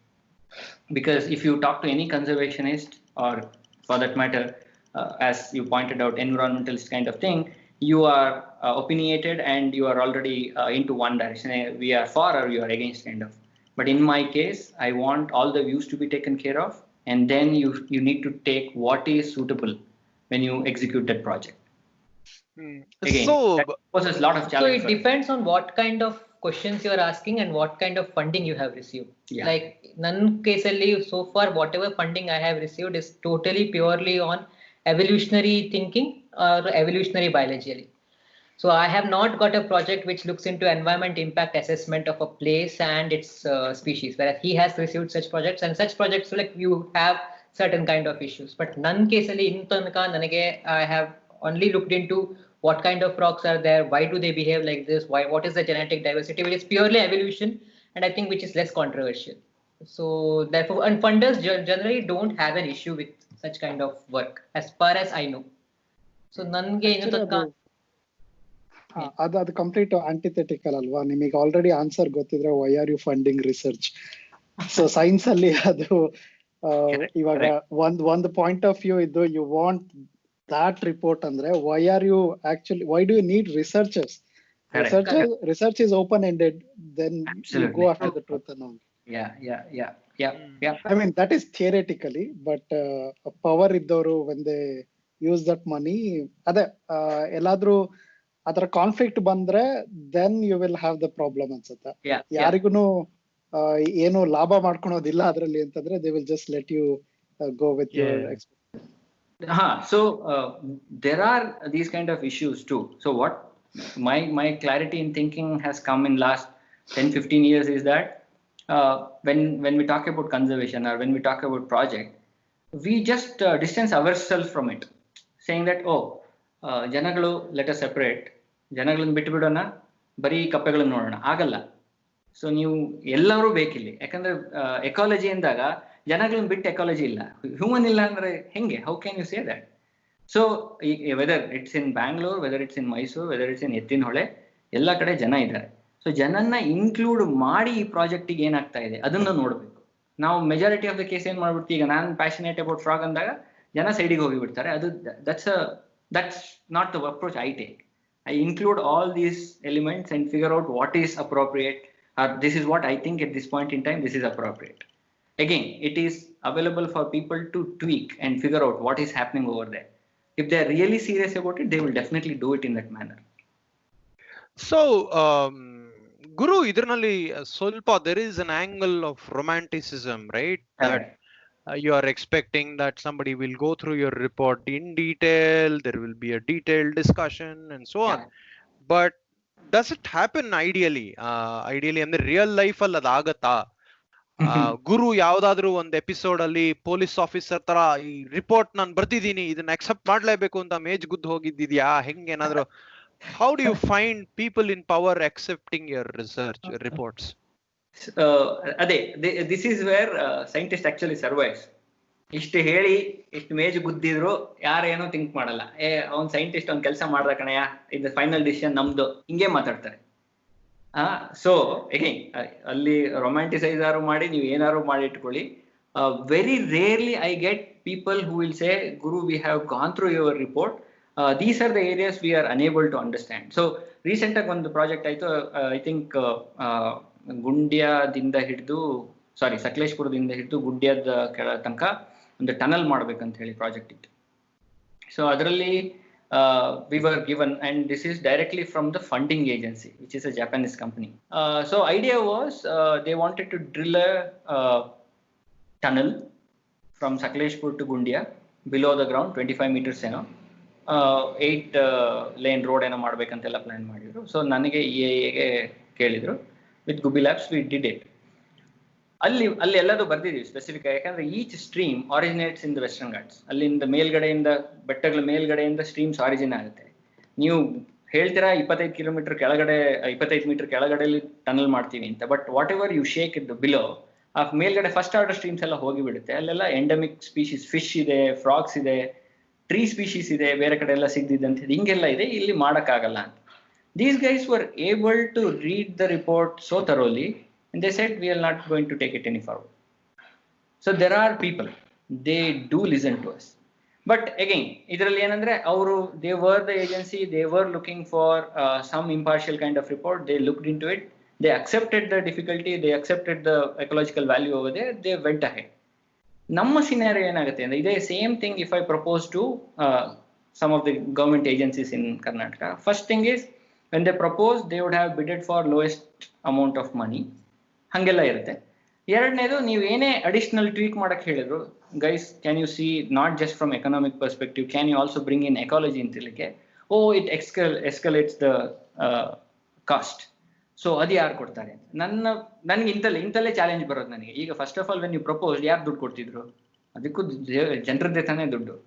Because if you talk to any conservationist, or for that matter, as you pointed out, environmentalist kind of thing, you are opinionated and you are already into one direction. We are for or you are against kind of. But in my case, I want all the views to be taken care of, and then you need to take what is suitable when you execute that project. Again, so that poses a lot of challenges. So it depends on what kind of questions you are asking and what kind of funding you have received. Yeah. Like none case so far, whatever funding I have received is totally purely on evolutionary thinking or evolutionary biology. So I have not got a project which looks into environment impact assessment of a place and its species, whereas he has received such projects, and such projects like you have certain kind of issues. But none case in tanaka nanage I have only looked into what kind of frogs are there, why do they behave like this, what is the genetic diversity, which is purely evolution, and I think which is less controversial. So therefore, and funders generally don't have an issue with such kind of work as far as I know. So nange ಅದು complete antithetical ಅಲ್ವಾ? ನಿಮಗೆ already answer ಗೊತ್ತಿದ್ರೆ why are you funding research? So science ಅಲ್ಲಿ ಅದು ಇವಾಗ ಒಂದು point of view ಇದ್ದು, you want that report andre why do you need researchers? Research is open ended, then you go after the truth and all. Yeah. I mean that is theoretically, but power iddoru when they use that money ade elladru adra conflict bandre then you will have the problem ansutta. Yarigunu ಏನು ಲಾಭ ಮಾಡ್ಕೊಳೋದಿಲ್ಲ ಅದರಲ್ಲಿ ಅಂತಂದ್ರೆ they will just let you go with your So there are these kind of issues too. So what my clarity in thinking has come in last 10-15 years is that when we talk about conservation or when we talk about project, we just distance ourselves from it, saying that ಜನಗಳು let us separate, ಜನಗಳನ್ನು ಬಿಟ್ಟು ಬಿಡೋಣ, ಬರೀ ಕಪ್ಪೆಗಳನ್ನು ನೋಡೋಣ. ಆಗಲ್ಲ. So ನೀವು ಎಲ್ಲರೂ ಬೇಕಿಲ್ಲಿ, ಯಾಕಂದ್ರೆ ಎಕಾಲಜಿ ಎಂದಾಗ ಜನಗಳನ್ನ ಬಿಟ್ಟು ಎಕಾಲಜಿ ಇಲ್ಲ, ಹ್ಯೂಮನ್ ಇಲ್ಲ ಅಂದ್ರೆ ಹೆಂಗೆ? How can you say that? So whether it's in Bangalore, whether it's in Mysuru, whether it's in Ettinahole, ಎಲ್ಲ ಕಡೆ ಜನ ಇದ್ದಾರೆ. ಸೊ ಜನನ್ನ ಇನ್ಕ್ಲೂಡ್ ಮಾಡಿ ಈ ಪ್ರಾಜೆಕ್ಟಿಗೆ ಏನಾಗ್ತಾ ಇದೆ ಅದನ್ನ ನೋಡ್ಬೇಕು. ನಾವು ಮೆಜಾರಿಟಿ ಆಫ್ ದ ಕೇಸ್ ಏನ್ ಮಾಡ್ಬಿಡ್ತೀವಿ, ಈಗ ನಾನು ಪ್ಯಾಷನೇಟ್ ಅಬೌಟ್ ಫ್ರಾಗ್ ಅಂದಾಗ ಜನ ಸೈಡಿಗೆ ಹೋಗಿಬಿಡ್ತಾರೆ. ಅದು that's not the approach I take. I include all these elements and figure out what is appropriate, or this is what I think at this point in time this is appropriate. Again, it is available for people to tweak and figure out what is happening over there. If they are really serious about it, they will definitely do it in that manner. ಸೊ ಗುರು, ಇದರಲ್ಲಿ ಸ್ವಲ್ಪ there is an angle of romanticism, right? That you are expecting that somebody will go through your report in detail, there will be a detailed discussion and so on. But does it happen ideally? Ideally ಅಂದ್ರೆ real life ಅಲ್ಲಿ ಅದಾಗತ್ತಾ? ಗುರು ಯಾವ್ದಾದ್ರು ಒಂದ್ episode ಅಲ್ಲಿ police officer ತರ ಈ report ನಾನು ಬರ್ದಿದ್ದೀನಿ, ಇದನ್ನ accept ಮಾಡ್ಲೇಬೇಕು ಅಂತ ಮೇಜ್ ಗುದ್ದು ಹೋಗಿದ್ದಿದ್ಯಾ? ಹೆಂಗೇನಾದ್ರು how do you find people in power accepting your research reports? ಅದೇ this is where scientist actually survives. ಇಷ್ಟು ಹೇಳಿ ಇಷ್ಟು ಮೇಜ್ ಗುದ್ದಿದ್ರು ಯಾರೇನೋ ಥಿಂಕ್ ಮಾಡಲ್ಲ, ಅವ್ನ್ ಸೈಂಟಿಸ್ಟ್ ಅವ್ನ್ ಕೆಲಸ ಮಾಡ್ದ ಕಣಯ್ಯ, ಇದು ಫೈನಲ್ ಡಿಸಿಷನ್ ನಮ್ದು, ಹಿಂಗೆ ಮಾತಾಡ್ತಾರೆ. ಸೊ ಅಗೈನ್ ಅಲ್ಲಿ ರೊಮ್ಯಾಂಟಿಸೈಸ್ ಆರು ಮಾಡಿ ನೀವು ಏನಾರು ಮಾಡಿ ಇಟ್ಕೊಳ್ಳಿ. Very rarely I get people who will say, Guru we have gone through your report, these are the areas we are unable to understand. So recent ಆಗಿ ಒಂದು ಪ್ರಾಜೆಕ್ಟ್ ಆಯ್ತು, ಐ ಥಿಂಕ್ ಗುಂಡ್ಯಾದಿಂದ ಹಿಡಿದು ಸಕಲೇಶ್ಪುರದಿಂದ ಹಿಡಿದು ಗುಂಡ್ಯದ ಕೆಳ ತನಕ ಒಂದು ಟನಲ್ ಮಾಡ್ಬೇಕಂತ ಹೇಳಿ ಪ್ರಾಜೆಕ್ಟ್ ಇತ್ತು. ಸೊ ಅದರಲ್ಲಿ we were given, and this is directly from the funding agency, which is a Japanese company. So idea was they wanted to drill a tunnel from Sakleshpur to Gundia below the ground, 25 meters ಏನೋ, 8 lane road ಏನೋ ಮಾಡ್ಬೇಕಂತೆಲ್ಲ plan ಮಾಡಿದ್ರು. So ನನಗೆ EIA ಕೇಳಿದ್ರು, with Gubbi labs we did it. ಅಲ್ಲಿ ಎಲ್ಲದೂ ಬರ್ದಿದೀವಿ specific ಆಗಿ, ಯಾಕಂದ್ರೆ each stream originates in the Western Ghats. ಅಲ್ಲಿಂದ ಮೇಲ್ಗಡೆಯಿಂದ, ಬೆಟ್ಟಗಳ ಮೇಲ್ಗಡೆಯಿಂದ ಸ್ಟ್ರೀಮ್ಸ್ ಆರಿಜಿನ್ ಆಗುತ್ತೆ. ನೀವು ಹೇಳ್ತೀರಾ 25 ಮೀಟರ್ ಕೆಳಗಡೆಯಲ್ಲಿ ಟನಲ್ ಮಾಡ್ತೀವಿ ಅಂತ, but whatever you shake it below, ಆ ಮೇಲ್ಗಡೆ ಫಸ್ಟ್ ಆರ್ಡರ್ ಸ್ಟ್ರೀಮ್ಸ್ ಎಲ್ಲ ಹೋಗಿ ಬಿಡುತ್ತೆ. ಅಲ್ಲೆಲ್ಲ ಎಂಡಮಿಕ್ ಸ್ಪೀಶೀಸ್, ಫಿಶ್ ಇದೆ, ಫ್ರಾಗ್ಸ್ ಇದೆ, ಟ್ರೀ ಸ್ಪೀಶೀಸ್ ಇದೆ, ಬೇರೆ ಕಡೆ ಎಲ್ಲ ಸಿಗ್ದಿದ್ದಂತ ಹಿಂಗೆಲ್ಲ ಇದೆ, ಇಲ್ಲಿ ಮಾಡೋಕ್ಕಾಗಲ್ಲ ಅಂತ. These guys were able to read the report so thoroughly, and they said we are not going to take it any forward. So there are people, they do listen to us. But again, idralli enandre avaru, they were the agency, they were looking for some impartial kind of report. They looked into it, they accepted the difficulty, they accepted the ecological value over there, they went ahead. Namma scenario enagutte andre ide same thing if I propose to some of the government agencies in Karnataka. First thing is, when they propose, they would have bidded for lowest amount of money, ಹಂಗೆಲ್ಲ ಇರುತ್ತೆ. ಎರಡನೇದು, ನೀವು ಏನೇ additional tweak ಮಾಡಕ್ ಹೇಳಿದ್ರು, guys can you see not just from economic perspective, can you also bring in ecology ಅಂತ ಹೇಳಿಕ್ಕೆ, it escalates the cost. So ಅದು ಯಾರು ಕೊಡ್ತಾರೆ? ನನಗೆ ಇಂತಲ್ಲೇ ಚಾಲೆಂಜ್ ಬರೋದು ನನಗೆ. ಈಗ first of all when you propose, ಯಾರು ದುಡ್ಡು ಕೊಡ್ತಿದ್ರು? ಅದಕ್ಕೂ ಜನರದ್ದೇ ತಾನೇ ದುಡ್ಡು.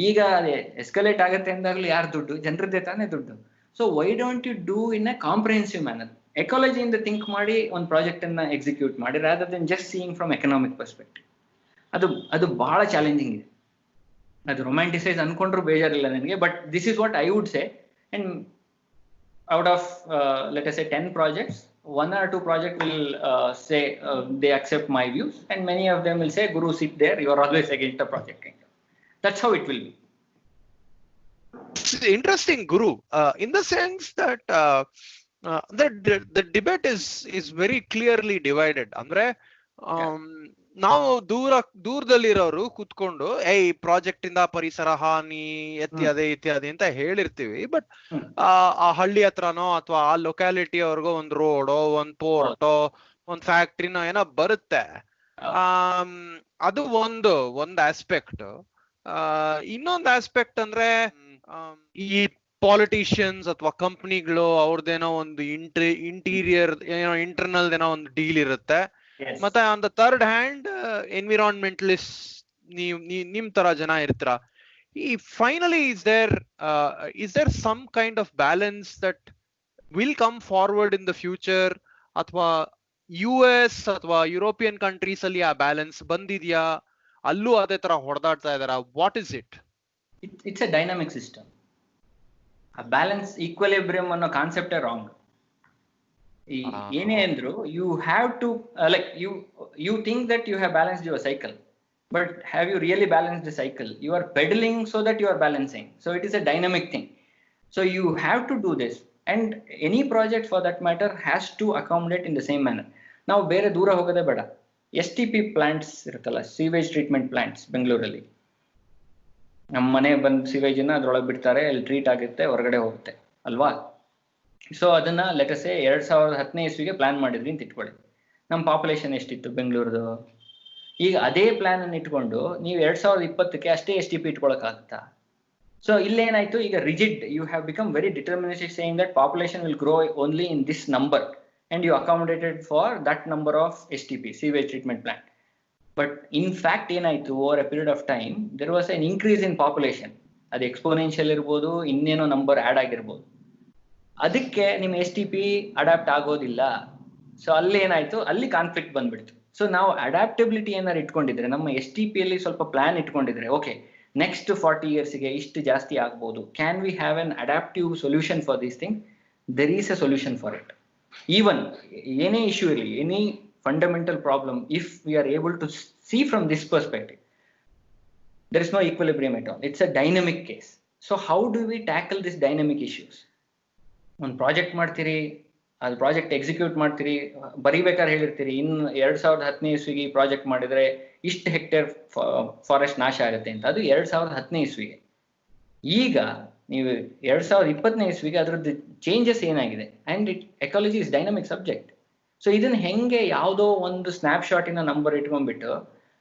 ಈಗ ಅದೇ ಎಸ್ಕಲೇಟ್ ಆಗುತ್ತೆ ಅಂದಾಗಲೂ ಯಾರು ದುಡ್ಡು? ಜನರದ್ದೇ ತಾನೇ ದುಡ್ಡು. So why don't you do in a comprehensive manner? ಎಕಾಲಜಿಯಿಂದ ಥಿಂಕ್ ಮಾಡಿ ಒಂದು ಪ್ರಾಜೆಕ್ಟ್ ಅನ್ನ ಎಕ್ಸಿಕ್ಯೂಟ್ ಮಾಡಿ, rather than just seeing from economic perspective. ಅದು ಬಹಳ ಚಾಲೆಂಜಿಂಗ್ ಇದೆ. ಅದು ರೊಮ್ಯಾಂಟಿಸೈಸ್ ಅನ್ಕೊಂಡ್ರು ಬೇಜಾರಿಲ್ಲ ನನಗೆ, but this is what I would say. And out of let us say 10 projects, 1 or 2 projects will say they accept my views, and many of them will say, Guru, sit there, you are always against the project. That's how it will be. It's interesting, Guru, in the sense that the debate is very clearly divided. ಅಂದ್ರೆ ನಾವು ದೂರದಲ್ಲಿರೋರು ಕುತ್ಕೊಂಡು ಈ project ಇಂದ ಪರಿಸರ ಹಾನಿ ಇತ್ಯಾದಿ ಅಂತ ಹೇಳಿರ್ತೀವಿ. But ಆ ಹಳ್ಳಿ ಹತ್ರನೋ ಅಥವಾ ಆ ಲೊಕ್ಯಾಲಿಟಿ ಅವ್ರಿಗೋ ಒಂದ್ ರೋಡೋ, ಒಂದ್ ಪೋರ್ಟೋ, ಒಂದ್ ಫ್ಯಾಕ್ಟ್ರಿನೋ ಏನೋ ಬರುತ್ತೆ. ಅದು ಒಂದ್ ಆಸ್ಪೆಕ್ಟ್. ಇನ್ನೊಂದು ಆಸ್ಪೆಕ್ಟ್ ಅಂದ್ರೆ ಈ ಪಾಲಿಟಿಷಿಯನ್ಸ್ ಅಥವಾ ಕಂಪ್ನಿಗಳು ಅವ್ರದ್ದೇನೋ ಒಂದು ಇಂಟೀರಿಯರ್ ಏನೋ ಇಂಟರ್ನಲ್ ಏನೋ ಒಂದು ಡೀಲ್ ಇರುತ್ತೆ. ಮತ್ತೆ on the third hand environmentalist ನಿಮ್ ತರ ಜನ ಇರ್ತೀರ. ಈ finally is there some kind of balance that will come forward in the future? ಅಥವಾ US ಅಥವಾ ಯುರೋಪಿಯನ್ ಕಂಟ್ರೀಸ್ ಅಲ್ಲಿ ಆ ಬ್ಯಾಲೆನ್ಸ್ ಬಂದಿದ್ಯಾ? ಅಲ್ಲೂ ಅದೇ ತರ ಹೊಡೆದಾಡ್ತಾ ಇದಾರ? What is it? It's a dynamic system. ಆ ಬ್ಯಾಲೆನ್ಸ್, ಈಕ್ವಲಿಬ್ರಿಯಂ ಅನ್ನೋ ಕಾನ್ಸೆಪ್ಟೇ ರಾಂಗ್. ಏನೇ ಅಂದ್ರು you have to like you think that you have balanced your cycle, but have you really balanced the cycle? You are pedalling so that you are balancing. So it is a dynamic thing. So you have to do this, and any project for that matter has to accommodate in the same manner. ನಾವು ಬೇರೆ ದೂರ ಹೋಗೋದೇ ಬೇಡ. STP plants ಇರುತ್ತಲ್ಲ, sewage treatment plants ಬೆಂಗಳೂರಲ್ಲಿ. ನಮ್ಮ ಮನೆ ಬಂದು ಸಿವೇಜ್ ಅನ್ನ ಅದ್ರೊಳಗೆ ಬಿಡ್ತಾರೆ, ಅಲ್ಲಿ ಟ್ರೀಟ್ ಆಗುತ್ತೆ, ಹೊರಗಡೆ ಹೋಗುತ್ತೆ ಅಲ್ವಾ? ಸೊ ಅದನ್ನ ಲೆಟಸೆ 2010ನೇ ಇಸ್ವಿಗೆ ಪ್ಲಾನ್ ಮಾಡಿದ್ವಿ ಅಂತ ಇಟ್ಕೊಳ್ಳಿ. ನಮ್ಮ ಪಾಪ್ಯುಲೇಷನ್ ಎಷ್ಟಿತ್ತು ಬೆಂಗಳೂರದು? ಈಗ ಅದೇ ಪ್ಲಾನ್ ಅನ್ನು ಇಟ್ಕೊಂಡು ನೀವು 2020ಕ್ಕೆ ಅಷ್ಟೇ STP ಇಟ್ಕೊಳಕ್ಕಾಗುತ್ತಾ? ಸೊ ಇಲ್ಲೇನಾಯ್ತು, ಈಗ rigid, you have become very deterministic saying that population will grow only in this number and you accommodated for that number of STP, sewage treatment plant. But in fact ಏನಾಯ್ತು, over a period of time there was an increase in population. ಅದು exponential ಇರ್ಬೋದು, ಇನ್ನೇನೋ number add ಆಗಿರ್ಬೋದು. ಅದಕ್ಕೆ ನಿಮ್ಮ STP adapt ಆಗೋದಿಲ್ಲ. So ಅಲ್ಲಿ ಏನಾಯ್ತು, ಅಲ್ಲಿ ಕಾನ್ಫ್ಲಿಕ್ಟ್ ಬಂದ್ಬಿಡ್ತು. ಸೊ ನಾವು ಅಡಾಪ್ಟಬಿಲಿಟಿ ಏನಾರು ಇಟ್ಕೊಂಡಿದ್ರೆ, ನಮ್ಮ STP ಅಲ್ಲಿ ಸ್ವಲ್ಪ ಪ್ಲಾನ್ ಇಟ್ಕೊಂಡಿದ್ರೆ, ಓಕೆ ನೆಕ್ಸ್ಟ್ 40 yearsಗೆ ಇಷ್ಟು ಜಾಸ್ತಿ ಆಗ್ಬೋದು, can we have an adaptive solution for this thing? There is a solution for it. Even any issue, any fundamental problem, if we are able to see from this perspective, there is no equilibrium at all. It's a dynamic case. So how do we tackle these dynamic issues? ಒಂದು project ಮಾಡ್ತೀರಿ, ಅದು project execute ಮಾಡ್ತೀರಿ, ಬರಿಬೇಕಾದ್ರೆ ಹೇಳಿರ್ತೀರಿ ಇನ್ನು 2010ನೇ ಇಸ್ವಿಗೆ project ಮಾಡಿದ್ರೆ ಇಷ್ಟು hectare forest ನಾಶ ಆಗುತ್ತೆ ಅಂತ. ಅದು 2010ನೇ ಇಸ್ವಿಗೆ. ಈಗ ನೀವು 2020ನೇ ಇಸ್ವಿಗೆ ಅದರದ್ದು ಚೇಂಜಸ್ ಏನಾಗಿದೆ? And ecology is dynamic subject. So ಇದನ್ನ ಹೆಂಗೆ ಯಾವುದೋ ಒಂದು ಸ್ನ್ಯಾಪ್ ಶಾಟಿನ ನಂಬರ್ ಇಟ್ಕೊಂಡ್ಬಿಟ್ಟು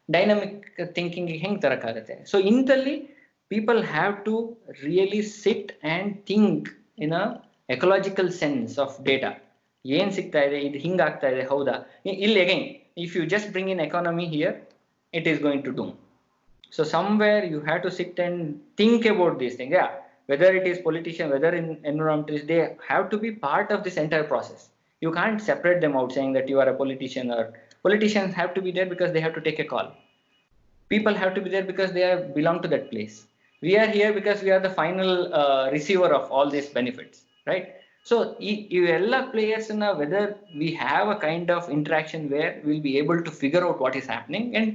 ಡೈನಮಿಕ್ ಥಿಂಕಿಂಗ್ ಹೆಂಗೆ ತರಕಾಗುತ್ತೆ? ಸೊ ಇಂಥಲ್ಲಿ people have to really sit and think in a ecological sense of data. ಏನ್ ಸಿಗ್ತಾ ಇದೆ, ಇದು ಹಿಂಗಾಗ್ತಾ ಇದೆ, ಹೌದಾ? ಇಲ್ಲಿ again if you just bring in economy here, it is going to doom. So somewhere you have to sit and think about these things. Yeah, whether it is politician, whether in environmentalists, they have to be part of this entire process. You can't separate them out saying that you are a politician, or politicians have to be there because they have to take a call. People have to be there because they belong to that place. We are here because we are the final receiver of all these benefits, right? So all players, whether we have a kind of interaction where we'll be able to figure out what is happening and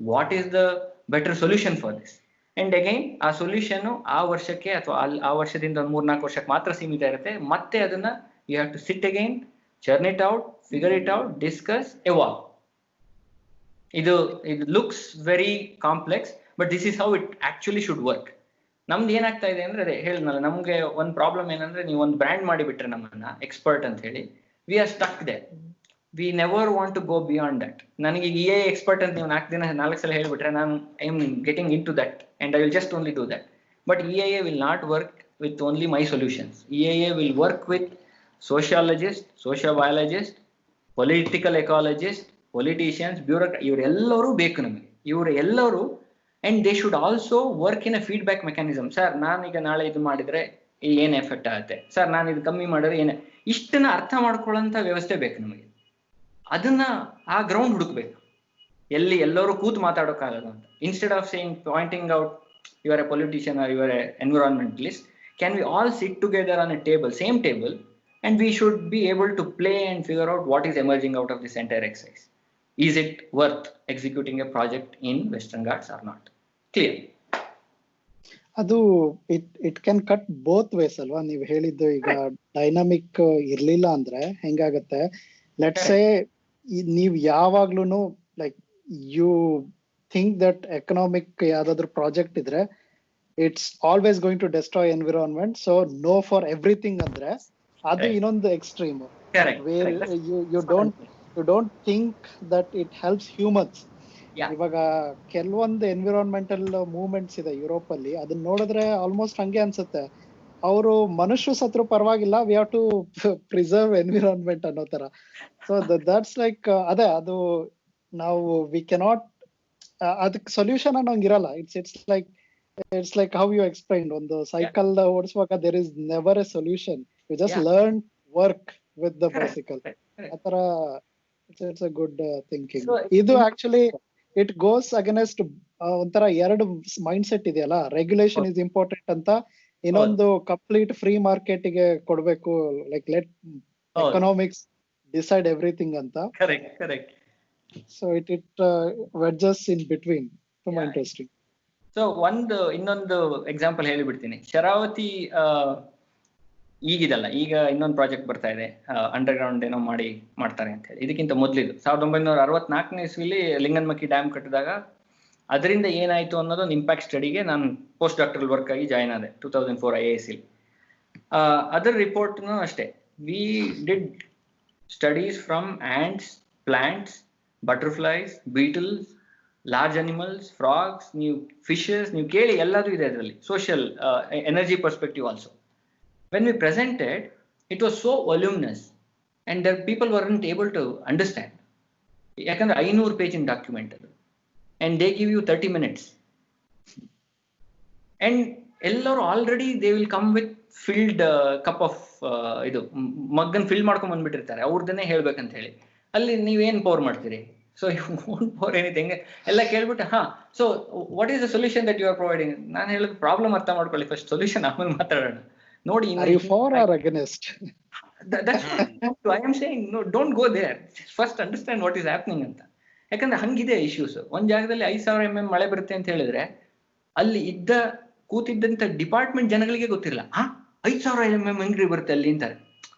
what is the better solution for this. And again ಆ solution ಆ ವರ್ಷಕ್ಕೆ ಅಥವಾ ಆ ವರ್ಷದಿಂದ 3-4 ವರ್ಷಕ್ಕೆ ಮಾತ್ರ ಸೀಮಿತ ಇರುತ್ತೆ. ಮತ್ತೆ ಅದನ್ನ you have to sit again, churn it out, figure it out, discuss, evolve. ಇದು looks very complex, but this is how it actually should work. ನಮ್ದು ಏನಾಗ್ತಾ ಇದೆ ಅಂದ್ರೆ, ಅದೇ ಹೇಳಿದ್ನಲ್ಲ, ನಮ್ಗೆ ಒಂದು ಪ್ರಾಬ್ಲಮ್ ಏನಂದ್ರೆ, ನೀವು ಒಂದು ಬ್ರ್ಯಾಂಡ್ ಮಾಡಿಬಿಟ್ರೆ ನಮ್ಮನ್ನ ಎಕ್ಸ್ಪರ್ಟ್ ಅಂತ ಹೇಳಿ, we are stuck there. We never want to go beyond that. ನನಗೆ EA ಎಕ್ಸ್ಪರ್ಟ್ ಅಂತ ನೀವು 4 ಸಲ ಹೇಳಿಬಿಟ್ರೆ, ನಾನು I am getting into that and I will just only do that. But EIA will not work with only my solutions. EIA will work with sociologist, sociobiologist, political ecologist, politicians, bureaucrats. ಇವರೆಲ್ಲರೂ ಬೇಕು ನಮಗೆ, ಇವರೆಲ್ಲರೂ. And they should also work in a feedback mechanism. Sir ನಾನೀಗ ನಾಳೆ ಇದು ಮಾಡಿದ್ರೆ ಏನು effect ಆಗುತ್ತೆ, ಸರ್ ನಾನು ಇದು ಕಮ್ಮಿ ಮಾಡಿದ್ರೆ ಏನು, ಇಷ್ಟನ್ನ ಅರ್ಥ ಮಾಡ್ಕೊಳ್ಳೋಂಥ ವ್ಯವಸ್ಥೆ ಬೇಕು ನಮಗೆ. ಅದನ್ನ ಆ ಗ್ರೌಂಡ್ ಹುಡುಕ್ಬೇಕು, ಎಲ್ಲಿ ಎಲ್ಲರೂ ಕೂತು ಮಾತಾಡೋಕ್ಕಾಗಲ್ಲ ಅಂತ. Instead of saying, pointing out you are a politician are you are a environmentalist, can we all sit together on a table, same table, and we should be able to play and figure out what is emerging out of this entire exercise. Is it worth executing a project in Western Ghats or not? Clear? ಅದು it can cut both ways ಅಲ್ವಾ? ನೀವು ಹೇಳಿದ್ದು ಈಗ dynamic ಇರ್ಲಿಲ್ಲ ಅಂದ್ರೆ ಹೆಂಗಾಗತ್ತೆ, let's say ನೀವು ಯಾವಾಗ್ಲೂನು like you think that economic ಯಾವ್ದಾದ್ರು ಪ್ರಾಜೆಕ್ಟ್ ಇದ್ರೆ it's always going to destroy environment, so no for everything ಅಂದ್ರೆ ಅದು ಇನ್ನೊಂದು ಎಕ್ಸ್ಟ್ರೀಮ್. You don't think that it helps humans. ಇವಾಗ ಕೆಲವೊಂದು ಎನ್ವಿರಾನ್ಮೆಂಟಲ್ ಮೂವ್ಮೆಂಟ್ಸ್ ಇದೆ ಯುರೋಪ್ ಅಲ್ಲಿ, ಅದನ್ನ ನೋಡಿದ್ರೆ ಆಲ್ಮೋಸ್ಟ್ ಹಂಗೆ ಅನ್ಸುತ್ತೆ, ಅವರು ಮನುಷ್ಯರು ಸತ್ರು ಪರವಾಗಿಲ್ಲ, we have to preserve environment ಅನ್ನೋ ತರ. ಸೊ ದಟ್ಸ್ ಲೈಕ್ ಅದೇ, ಅದು ನಾವು ವಿ ಕೆನಾಟ್, ಅದಕ್ಕೆ ಸೊಲ್ಯೂಷನ್ ಅನ್ನೋಂಗಿರಲ್ಲ. It's like how you explain, ಒಂದು ಸೈಕಲ್ ಓಡಿಸುವಾಗ there is never a solution, you just learn work with the bicycle. ಆತರ ಇಟ್ಸ್ ಅ ಗುಡ್ ಥಿಂಕಿಂಗ್. ಇದು ಆಕ್ಚುಲಿ ಇಟ್ ಗೋಸ್ ಅಗೇನೆಸ್ಟ್ ಒಂಥರ ಎರಡು ಮೈಂಡ್ ಸೆಟ್ ಇದೆಯಲ್ಲ, regulation is important ಅಂತ, ಇನ್ನೊಂದು complete free market ಗೆ ಕೊಡ್ಬೇಕು, like let economics decide everything ಅಂತ. Correct. So it wedges in between. ತುಂಬಾ ಇಂಟ್ರೆಸ್ಟಿಂಗ್. ಸೊ ಇನ್ನೊಂದು ಎಕ್ಸಾಂಪಲ್ ಹೇಳಿಬಿಡ್ತೀನಿ. ಶರಾವತಿ ಈಗಿದಲ್ಲ, ಈಗ ಇನ್ನೊಂದು ಪ್ರಾಜೆಕ್ಟ್ ಬರ್ತಾ ಇದೆ, ಅಂಡರ್ ಗ್ರೌಂಡ್ ಏನೋ ಮಾಡ್ತಾರೆ ಅಂತ ಹೇಳಿ. ಇದಕ್ಕಿಂತ ಮೊದಲಿದ್ದು 1964ನೇ ಇಸ್ವಿಲಿ ಲಿಂಗನಮಕ್ಕಿ ಡ್ಯಾಮ್ ಕಟ್ಟಿದಾಗ ಅದರಿಂದ ಏನಾಯ್ತು ಅನ್ನೋದೊಂದು ಇಂಪ್ಯಾಕ್ಟ್ ಸ್ಟಡಿಗೆ ನಾನು ಪೋಸ್ಟ್ ಡಾಕ್ಟರಲ್ ವರ್ಕ್ ಆಗಿ ಜಾಯ್ನ್ ಆದೆ 2004 IISc. ಅದರ ರಿಪೋರ್ಟ್ನು ಅಷ್ಟೇ, we did studies from ants, plants, butterflies, beetles, large animals, frogs, new fishes, ನೀವು ಕೇಳಿ ಎಲ್ಲದೂ ಇದೆ ಅದರಲ್ಲಿ. Social energy perspective also. When we presented, it was so voluminous and the people weren't able to understand. ಯಾಕಂದ್ರೆ 500 ಪೇಜಿನ document ಅದು, and they give you 30 minutes. And ಎಲ್ಲರೂ already they will come with filled cup of ಇದು ಮಗ್ಗನ್ fill ಮಾಡ್ಕೊಂಡ್ ಬಂದ್ಬಿಟ್ಟಿರ್ತಾರೆ, ಅವ್ರದನ್ನೇ ಹೇಳ್ಬೇಕಂತ ಹೇಳಿ. ಅಲ್ಲಿ ನೀವೇನ್ power ಮಾಡ್ತೀರಿ? ಸೊ ಪವರ್ ಎನಿಥಿಂಗ್ ಎಲ್ಲ ಕೇಳ್ಬಿಟ್ಟು so what is the solution that you are providing? ನಾನು ಹೇಳೋದು ಪ್ರಾಬ್ಲಮ್ ಅರ್ಥ ಮಾಡ್ಕೊಳ್ಳಿ ಫಸ್ಟ್, ಸೊಲ್ಯೂಷನ್ ಆಮೇಲೆ ಮಾತಾಡೋಣ. ನೋಡಿ, I am saying don't go there, first understand what is happening ಅಂತ. ಯಾಕಂದ್ರೆ ಹಂಗಿದೆ ಇಶ್ಯೂಸ್. ಒಂದ್ ಜಾಗದಲ್ಲಿ 5,000 mm ಮಳೆ ಬರುತ್ತೆ ಅಂತ ಹೇಳಿದ್ರೆ ಅಲ್ಲಿ ಕೂತಿದ್ದಂತ ಡಿಪಾರ್ಟ್ಮೆಂಟ್ ಜನಗಳಿಗೆ ಗೊತ್ತಿರಲ್ಲ, 5,000 mm ಹೆಂಗ್ರಿ ಬರುತ್ತೆ ಅಲ್ಲಿ ಅಂತಾರೆ.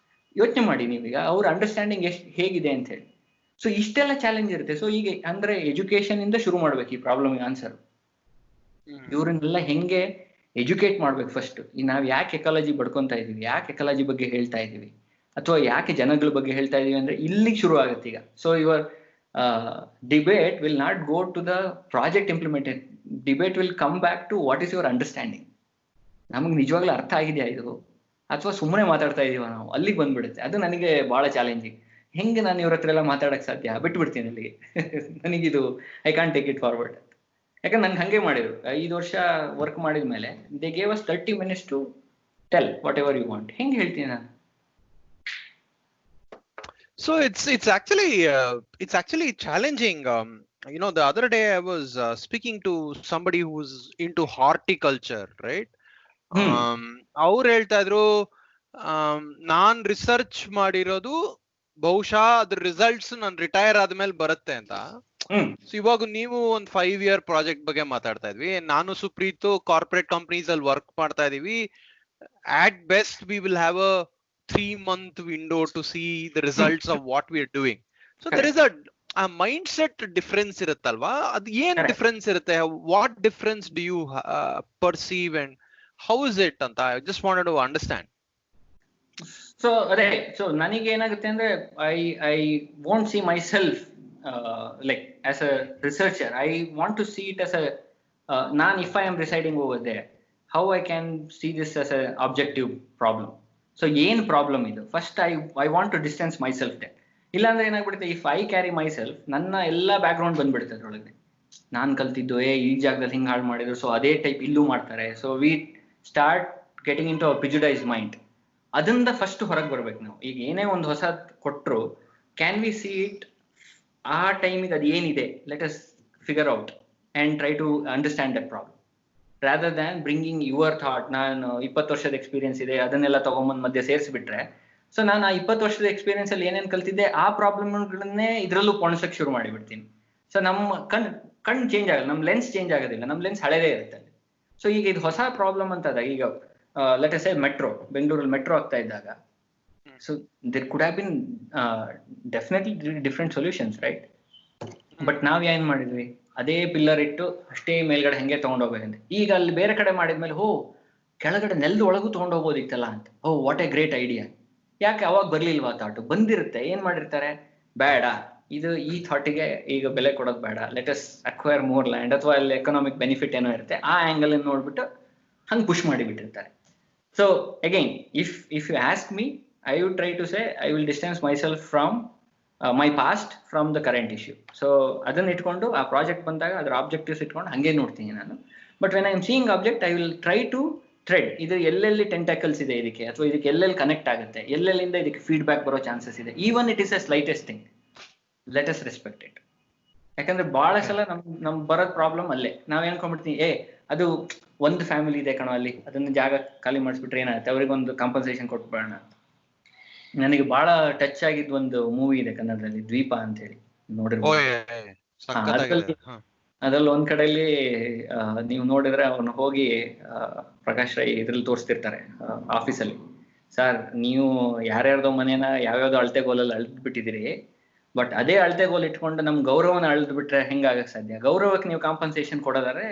ಯೋಚನೆ ಮಾಡಿ ನೀವೀಗ ಅವ್ರ ಅಂಡರ್ಸ್ಟ್ಯಾಂಡಿಂಗ್ ಹೇಗಿದೆ ಅಂತ ಹೇಳಿ. ಸೊ ಇಷ್ಟೆಲ್ಲ ಚಾಲೆಂಜ್ ಇರುತ್ತೆ. ಸೊ ಈಗ ಅಂದ್ರೆ ಎಜುಕೇಶನ್ ಇಂದ ಶುರು ಮಾಡ್ಬೇಕು ಈ ಪ್ರಾಬ್ಲಮ್ ಆನ್ಸರ್. ಇವ್ರನ್ನೆಲ್ಲ ಹೆಂಗೆ ಎಜುಕೇಟ್ ಮಾಡ್ಬೇಕು ಫಸ್ಟ್. ನಾವ್ ಯಾಕೆ ಎಕಾಲಜಿ ಬಡ್ಕೊಂತ ಇದೀವಿ, ಯಾಕೆ ಎಕಾಲಜಿ ಬಗ್ಗೆ ಹೇಳ್ತಾ ಇದೀವಿ, ಅಥವಾ ಯಾಕೆ ಜನಗಳ ಬಗ್ಗೆ ಹೇಳ್ತಾ ಇದೀವಿ ಅಂದ್ರೆ ಇಲ್ಲಿಗೆ ಶುರು ಆಗುತ್ತೆ ಈಗ. So your debate will not go to the project implementation, debate will come back to what is your understanding. ನಮಗೆ ನಿಜವಾಗ್ಲೂ ಅರ್ಥ ಆಗಿದೆಯಾ ಇದು, ಅಥವಾ ಸುಮ್ಮನೆ ಮಾತಾಡ್ತಾ ಇದೀವ ನಾವು, ಅಲ್ಲಿಗೆ ಬಂದ್ಬಿಡುತ್ತೆ. ಅದು ನನಗೆ ಬಹಳ ಚಾಲೆಂಜಿಂಗ್. ಹೆಂಗೆ ನಾನು ಇವ್ರ ಹತ್ರ ಎಲ್ಲ ಮಾತಾಡಕ್ ಸಾಧ್ಯ? ಬಿಟ್ಬಿಡ್ತೀನಿ ಅಲ್ಲಿಗೆ. ನನಗಿದು I can't take it forward. ಯಾಕಂದ್ರೆ ನನ್ಗೆ ಹಂಗೆ ಮಾಡಿದ್ರು. 5 ವರ್ಷ ವರ್ಕ್ ಮಾಡಿದ್ಮೇಲೆ they gave us 30 minutes to tell whatever you want. ಹೆಂಗೆ ಹೇಳ್ತೀನಿ ನಾನು? So it's actually challenging. You know, the other day I was speaking to somebody who's into horticulture, right? ಅವ್ರು ಹೇಳ್ತಾ ಇದ್ರು, ನಾನ್ ರಿಸರ್ಚ್ ಮಾಡಿರೋದು ಬಹುಶಃ ಅದ್ರ ರಿಸಲ್ಟ್ಸ್ ನಾನು ರಿಟೈರ್ ಆದ್ಮೇಲೆ ಬರುತ್ತೆ ಅಂತ. ಸೊ ಇವಾಗ ನೀವು ಒಂದು 5-year ಪ್ರಾಜೆಕ್ಟ್ ಬಗ್ಗೆ ಮಾತಾಡ್ತಾ ಇದ್ವಿ, ನಾನು ಸುಪ್ರೀತು ಕಾರ್ಪೊರೇಟ್ ಕಂಪನೀಸ್ ಅಲ್ಲಿ ವರ್ಕ್ ಮಾಡ್ತಾ ಇದೀವಿ. At best we will have a 3-month window to see the results of what we are doing. So there is a mindset difference iruttallva. Ad yen difference irutte? What difference do you perceive and how is it anta? I just wanted to understand. So ನನಗೆ ಏನಾಗುತ್ತೆ ಅಂದ್ರೆ I won't see myself like as a researcher. I want to see it as a if I am residing over there, how I can see this as a objective problem. ಸೊ ಏನ್ problem ಇದು first I want to distance myself there. ಇಲ್ಲಾಂದ್ರೆ ಏನಾಗ್ಬಿಡುತ್ತೆ, if I carry myself, ನನ್ನ ಎಲ್ಲ back ground ಬಂದ್ಬಿಡುತ್ತೆ ಅದ್ರೊಳಗೆ. ನಾನ್ ಕಲ್ತಿದ್ದು ಈ ಜಾಗದಲ್ಲಿ ಹಿಂಗ್ ಹಾಳು ಮಾಡಿದ್ರು, ಸೊ ಅದೇ ಟೈಪ್ ಇಲ್ಲೂ ಮಾಡ್ತಾರೆ. So we start getting into our prejudice mind. ಅದರಿಂದ ಫಸ್ಟ್ ಹೊರಗೆ ಬರ್ಬೇಕು ನಾವು. ಈಗ ಏನೇ ಒಂದು ಹೊಸ ಕೊಟ್ಟರು, ಕ್ಯಾನ್ ವಿ ಸಿ ಇಟ್ ಆ ಟೈಮಿಗೆ ಅದು ಏನಿದೆ, let us figure out and try to understand that problem. rather than bringing your thought. ನಾನು 20 ವರ್ಷದ ಎಕ್ಸ್ಪೀರಿಯನ್ಸ್ ಇದೆ ಅದನ್ನೆಲ್ಲ ತಗೊಂಬಂದ್ ಮಧ್ಯೆ ಸೇರಿಸ್ಬಿಟ್ರೆ, ಸೊ ನಾನು ಆ 20 ವರ್ಷದ ಎಕ್ಸ್ಪೀರಿಯನ್ಸ್ ಅಲ್ಲಿ ಏನೇನ್ ಕಲ್ತಿದ್ದೆ ಆ ಪ್ರಾಬ್ಲಮ್ಗಳನ್ನೇ ಇದ್ರಲ್ಲೂ ಪೊಣಸಕ್ ಶುರು ಮಾಡಿಬಿಡ್ತೀನಿ. ಸೊ ನಮ್ಮ ಕಣ್ ಚೇಂಜ್ ಆಗಲ್ಲ, ನಮ್ಮ ಲೆನ್ಸ್ ಚೇಂಜ್ ಆಗೋದಿಲ್ಲ, ನಮ್ಮ ಲೆನ್ಸ್ ಹಳೇದೇ ಇರುತ್ತೆ. ಸೊ ಈಗ ಇದು ಹೊಸ ಪ್ರಾಬ್ಲಮ್ ಅಂತ ಈಗ ಲೆಟ್ ಅಸ್ ಸೇ ಮೆಟ್ರೋ, ಬೆಂಗಳೂರಲ್ಲಿ ಮೆಟ್ರೋ ಆಗ್ತಾ ಇದ್ದಾಗ, so there could have been definitely different solutions, right? But ನಾವ್ ಏನ್ ಮಾಡಿದ್ವಿ, ಅದೇ ಪಿಲ್ಲರ್ ಇಟ್ಟು ಅಷ್ಟೇ ಮೇಲ್ಗಡೆ ಹೆಂಗೆ ತಗೊಂಡೋಗ್ಬೇಕಂತ. ಈಗ ಅಲ್ಲಿ ಬೇರೆ ಕಡೆ ಮಾಡಿದ್ಮೇಲೆ ಕೆಳಗಡೆ ನೆಲದ ಒಳಗೂ ತಗೊಂಡೋಗ್ಬೋದಿತ್ತಲ್ಲ ಅಂತ. What A great idea. ಯಾಕೆ ಅವಾಗ ಬರ್ಲಿಲ್ವಾ ಥಾಟ್? ಬಂದಿರುತ್ತೆ. ಏನ್ ಮಾಡಿರ್ತಾರೆ, ಬೇಡ ಇದು ಈ ಥಾಟಿಗೆ ಈಗ ಬೆಲೆ ಕೊಡೋದು ಬೇಡ, let us acquire more land, ಅಥವಾ ಅಲ್ಲಿ ಎಕನಾಮಿಕ್ ಬೆನಿಫಿಟ್ ಏನೋ ಇರುತ್ತೆ, ಆ ಆಂಗಲ್ ನೋಡ್ಬಿಟ್ಟು ಹಂಗೆ ಪುಷ್ ಮಾಡಿಬಿಟ್ಟಿರ್ತಾರೆ. So again if you ask me, I would try to say I will distance myself from my past from the current issue. So ಅದನ್ನ ಇಟ್ಕೊಂಡು ಆ ಪ್ರಾಜೆಕ್ಟ್ ಬಂದಾಗ ಅದರ ಆಬ್ಜೆಕ್ಟಿವ್ಸ್ ಇಟ್ಕೊಂಡು ಹಂಗೆ ನೋಡ್ತೀನಿ ನಾನು. But when I am seeing object, I will try to thread ಇದು ಎಲ್ಲೆಲ್ಲಿ ಟೆಂಟಾಕಲ್ಸ್ ಇದೆ ಇದಕ್ಕೆ, ಅಥವಾ ಇದಕ್ಕೆ ಎಲ್ಲೆಲ್ಲಿ ಕನೆಕ್ಟ್ ಆಗುತ್ತೆ, ಎಲ್ಲೆಲ್ಲಿಂದ ಇದಕ್ಕೆ ಫೀಡ್ಬ್ಯಾಕ್ ಬರೋ ಚಾನ್ಸಸ್ ಇದೆ. Even it is a slightest thing, let us respect it. ಯಾಕಂದ್ರೆ ಬಹಳ ಸಲ ನಮ್ ಬರೋದ್ ಪ್ರಾಬ್ಲಮ್ ಅಲ್ಲೇ. ನಾವ್ ಏನ್ಕೊಂಡ್ಬಿಡ್ತೀವಿ, ಅದು ಒಂದು ಫ್ಯಾಮಿಲಿ ಇದೆ ಕಣೋ ಅಲ್ಲಿ, ಅದನ್ನ ಜಾಗ ಖಾಲಿ ಮಾಡಿಸ್ಬಿಟ್ರೆ ಏನಾಗುತ್ತೆ, ಅವ್ರಿಗೊಂದು ಕಾಂಪನ್ಸೇಷನ್ ಕೊಟ್ಬಿಡೋಣ ಅಂತ. ನನಗೆ ಬಹಳ ಟಚ್ ಆಗಿದ್ ಒಂದು ಮೂವಿ ಇದೆ ಕನ್ನಡದಲ್ಲಿ, ದ್ವೀಪ ಅಂತ ಹೇಳಿ, ನೋಡಿರ್ಬೋದು. ಅದ್ರಲ್ಲಿ ಒಂದ್ ಕಡೆಯಲ್ಲಿ ನೀವು ನೋಡಿದ್ರೆ ಅವ್ನು ಹೋಗಿ ಪ್ರಕಾಶ್ ರೈ ಇದ್ರಲ್ಲಿ ತೋರಿಸ್ತಿರ್ತಾರೆ ಆಫೀಸಲ್ಲಿ, ಸರ್ ನೀವು ಯಾರ್ಯಾರ್ದೋ ಮನೇನ ಯಾವ್ಯಾವ್ದೋ ಅಳತೆಗೋಲಲ್ಲಿ ಅಳ್ದ್ ಬಿಟ್ಟಿದ್ದೀರಿ, ಬಟ್ ಅದೇ ಅಳತೆಗೋಲ್ ಇಟ್ಕೊಂಡು ನಮ್ ಗೌರವನ ಅಳ್ದ್ ಬಿಟ್ರೆ ಹೆಂಗಾಗಕ್ ಸಾಧ್ಯ? ಗೌರವಕ್ಕೆ ನೀವು ಕಾಂಪನ್ಸೇಷನ್ ಕೊಡೋದಾದ್ರೆ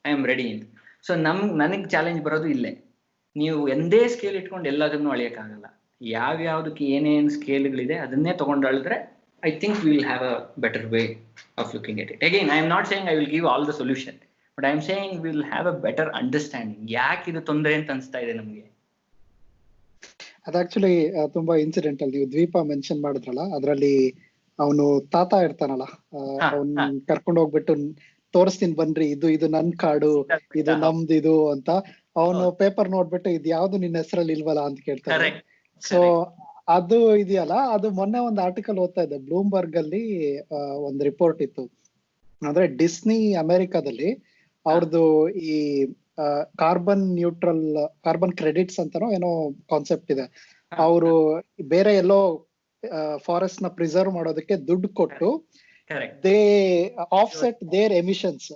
ಐ ಆಮ್ ರೆಡಿ ಅಂತ. ಸೊ ನನಗ್ ಚಾಲೆಂಜ್ ಬರೋದು ಇಲ್ಲೇ. ನೀವು ಎಂದೇ ಸ್ಕೇಲ್ ಇಟ್ಕೊಂಡು ಎಲ್ಲದನ್ನು ಅಳಿಯಕ್ಕಾಗಲ್ಲ. ಯಾವ್ಯಾವ್ದಕ್ಕೆ ಏನೇನು ಸ್ಕೇಲ್ಗಳಿದೆ ಅದನ್ನೇ ತಗೊಂಡಾಳಿದ್ರೆ I think will have a better way of looking at it. Again I am not saying I will give all the solution, but I am saying will have a better understanding ಯಾಕೆ ಇದು ತೊಂದರೆ ಅಂತ ಅನಿಸ್ತಾ ಇದೆ ನಮಗೆ. ಅದು actually ತುಂಬಾ incidental. ನೀವು ದ್ವೀಪ ಮೆನ್ಷನ್ ಮಾಡಿದ್ರಲ್ಲ, ಅದ್ರಲ್ಲಿ ಅವನು ತಾತ ಇರ್ತಾನಲ್ಲ, ಅವನ್ ಕರ್ಕೊಂಡು ಹೋಗ್ಬಿಟ್ಟು ತೋರಿಸ್ತೀನಿ ಬನ್ರಿ, ಇದು ನನ್ ಕಾಡು, ಇದು ನಮ್ದು ಇದು ಅಂತ. ಅವನು ಪೇಪರ್ ನೋಡ್ಬಿಟ್ಟು ಇದು ಯಾವ್ದು ನಿನ್ನ ಹೆಸರಲ್ಲಿ ಇಲ್ವಲ್ಲ ಅಂತ ಕೇಳ್ತಾನೆ. ಸೊ ಅದು ಇದೆಯಲ್ಲ, ಅದು ಮೊನ್ನೆ ಒಂದು ಆರ್ಟಿಕಲ್ ಓದ್ತಾ ಇದ್ದೆ, ಬ್ಲೂಮ್ಬರ್ಗ್ ಅಲ್ಲಿ ಒಂದು ರಿಪೋರ್ಟ್ ಇತ್ತು. ಅಂದ್ರೆ ಡಿಸ್ನಿ ಅಮೆರಿಕಾದಲ್ಲಿ ಅವ್ರದ್ದು ಈ ಕಾರ್ಬನ್ ಕ್ರೆಡಿಟ್ಸ್ ಅಂತಾನೋ ಏನೋ ಕಾನ್ಸೆಪ್ಟ್ ಇದೆ. ಅವರು ಬೇರೆ ಎಲ್ಲೋ ಫಾರೆಸ್ಟ್ ನ ಪ್ರಿಸರ್ವ್ ಮಾಡೋದಕ್ಕೆ ದುಡ್ಡು ಕೊಟ್ಟು they offset their emissions.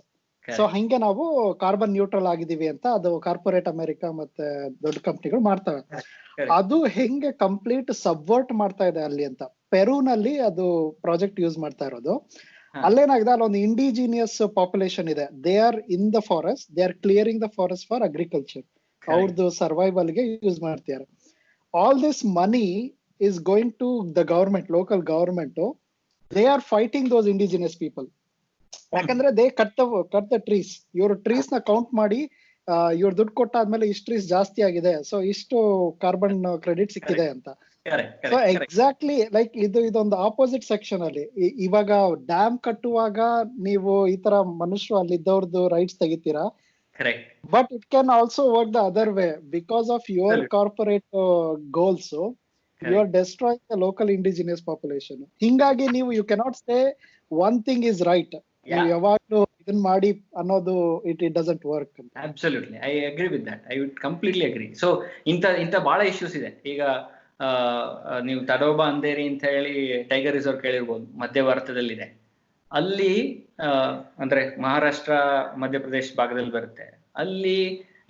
So ಹಂಗೆ ನಾವು ಕಾರ್ಬನ್ ನ್ಯೂಟ್ರಲ್ ಆಗಿದೀವಿ ಅಂತ ಅದು ಕಾರ್ಪೊರೇಟ್ ಅಮೆರಿಕಾ ಮತ್ತೆ ದೊಡ್ಡ ಕಂಪ್ನಿಗಳು ಮಾಡ್ತವೆ. ಅದು ಹೆಂಗೆ ಕಂಪ್ಲೀಟ್ ಸಬ್ವರ್ಟ್ ಮಾಡ್ತಾ ಇದೆ ಅಲ್ಲಿ ಅಂತ ಪೆರೂನಲ್ಲಿ ಅದು ಪ್ರಾಜೆಕ್ಟ್ ಯೂಸ್ ಮಾಡ್ತಾ ಇರೋದು. ಅಲ್ಲೇನಾಗಿದೆ, ಅಲ್ಲೊಂದು ಇಂಡಿಜಿನಿಯಸ್ ಪಾಪ್ಯುಲೇಷನ್ ಇದೆ. They are in the forest, they are clearing the forest for agriculture. ಅವ್ರದ್ದು ಸರ್ವೈವಲ್ ಗೆ ಯೂಸ್ ಮಾಡ್ತಿದ್ದಾರೆ. All this money is going to the government, local government. They are fighting those indigenous people. ಯಾಕಂದ್ರೆ they cut the trees. ಇವ್ರ trees ನ count ಮಾಡಿ ಇವ್ರ ದುಡ್ಡು ಕೊಟ್ಟಾದ್ಮೇಲೆ ಇಷ್ಟು ಟ್ರೀಸ್ ಜಾಸ್ತಿ ಆಗಿದೆ, ಸೊ ಇಷ್ಟು ಕಾರ್ಬನ್ ಕ್ರೆಡಿಟ್ ಸಿಕ್ಕಿದೆ ಅಂತ. ಸೊ ಎಕ್ಸಾಕ್ಟ್ಲಿ ಲೈಕ್ ಇದೊಂದು ಆಪೋಸಿಟ್ ಸೆಕ್ಷನ್ ಅಲ್ಲಿ. ಇವಾಗ ಡ್ಯಾಮ್ ಕಟ್ಟುವಾಗ ನೀವು ಈ ತರ ಮನುಷ್ಯರು ಅಲ್ಲಿದ್ದವ್ರದ್ದು ರೈಟ್ಸ್ ತೆಗಿತೀರಾ, but it can also work the other way. Because of your corporate goals you are destroying the local indigenous population. ಹಿಂಗಾಗಿ ನೀವು you cannot say one thing is right. ನೀವು ಯಾವಾಗಲೂ ಇದನ್ನ ಮಾಡಿ ಅನ್ನೋದು it doesn't work. Absolutely, I agree with that. I would completely agree. So ಇಂತ ಬಹಳ issues ಇದೆ. ಈಗ ನೀವು ತಡೋಬಾ ಅಂಧೇರಿ ಅಂತ ಹೇಳಿ ಟೈಗರ್ ರಿಸರ್ವ್ ಕೇಳಿರ್ಬೋದು, ಮಧ್ಯ ಭಾರತದಲ್ಲಿದೆ. ಅಲ್ಲಿ ಅಂದ್ರೆ ಮಹಾರಾಷ್ಟ್ರ ಮಧ್ಯಪ್ರದೇಶ ಭಾಗದಲ್ಲಿ ಬರುತ್ತೆ. ಅಲ್ಲಿ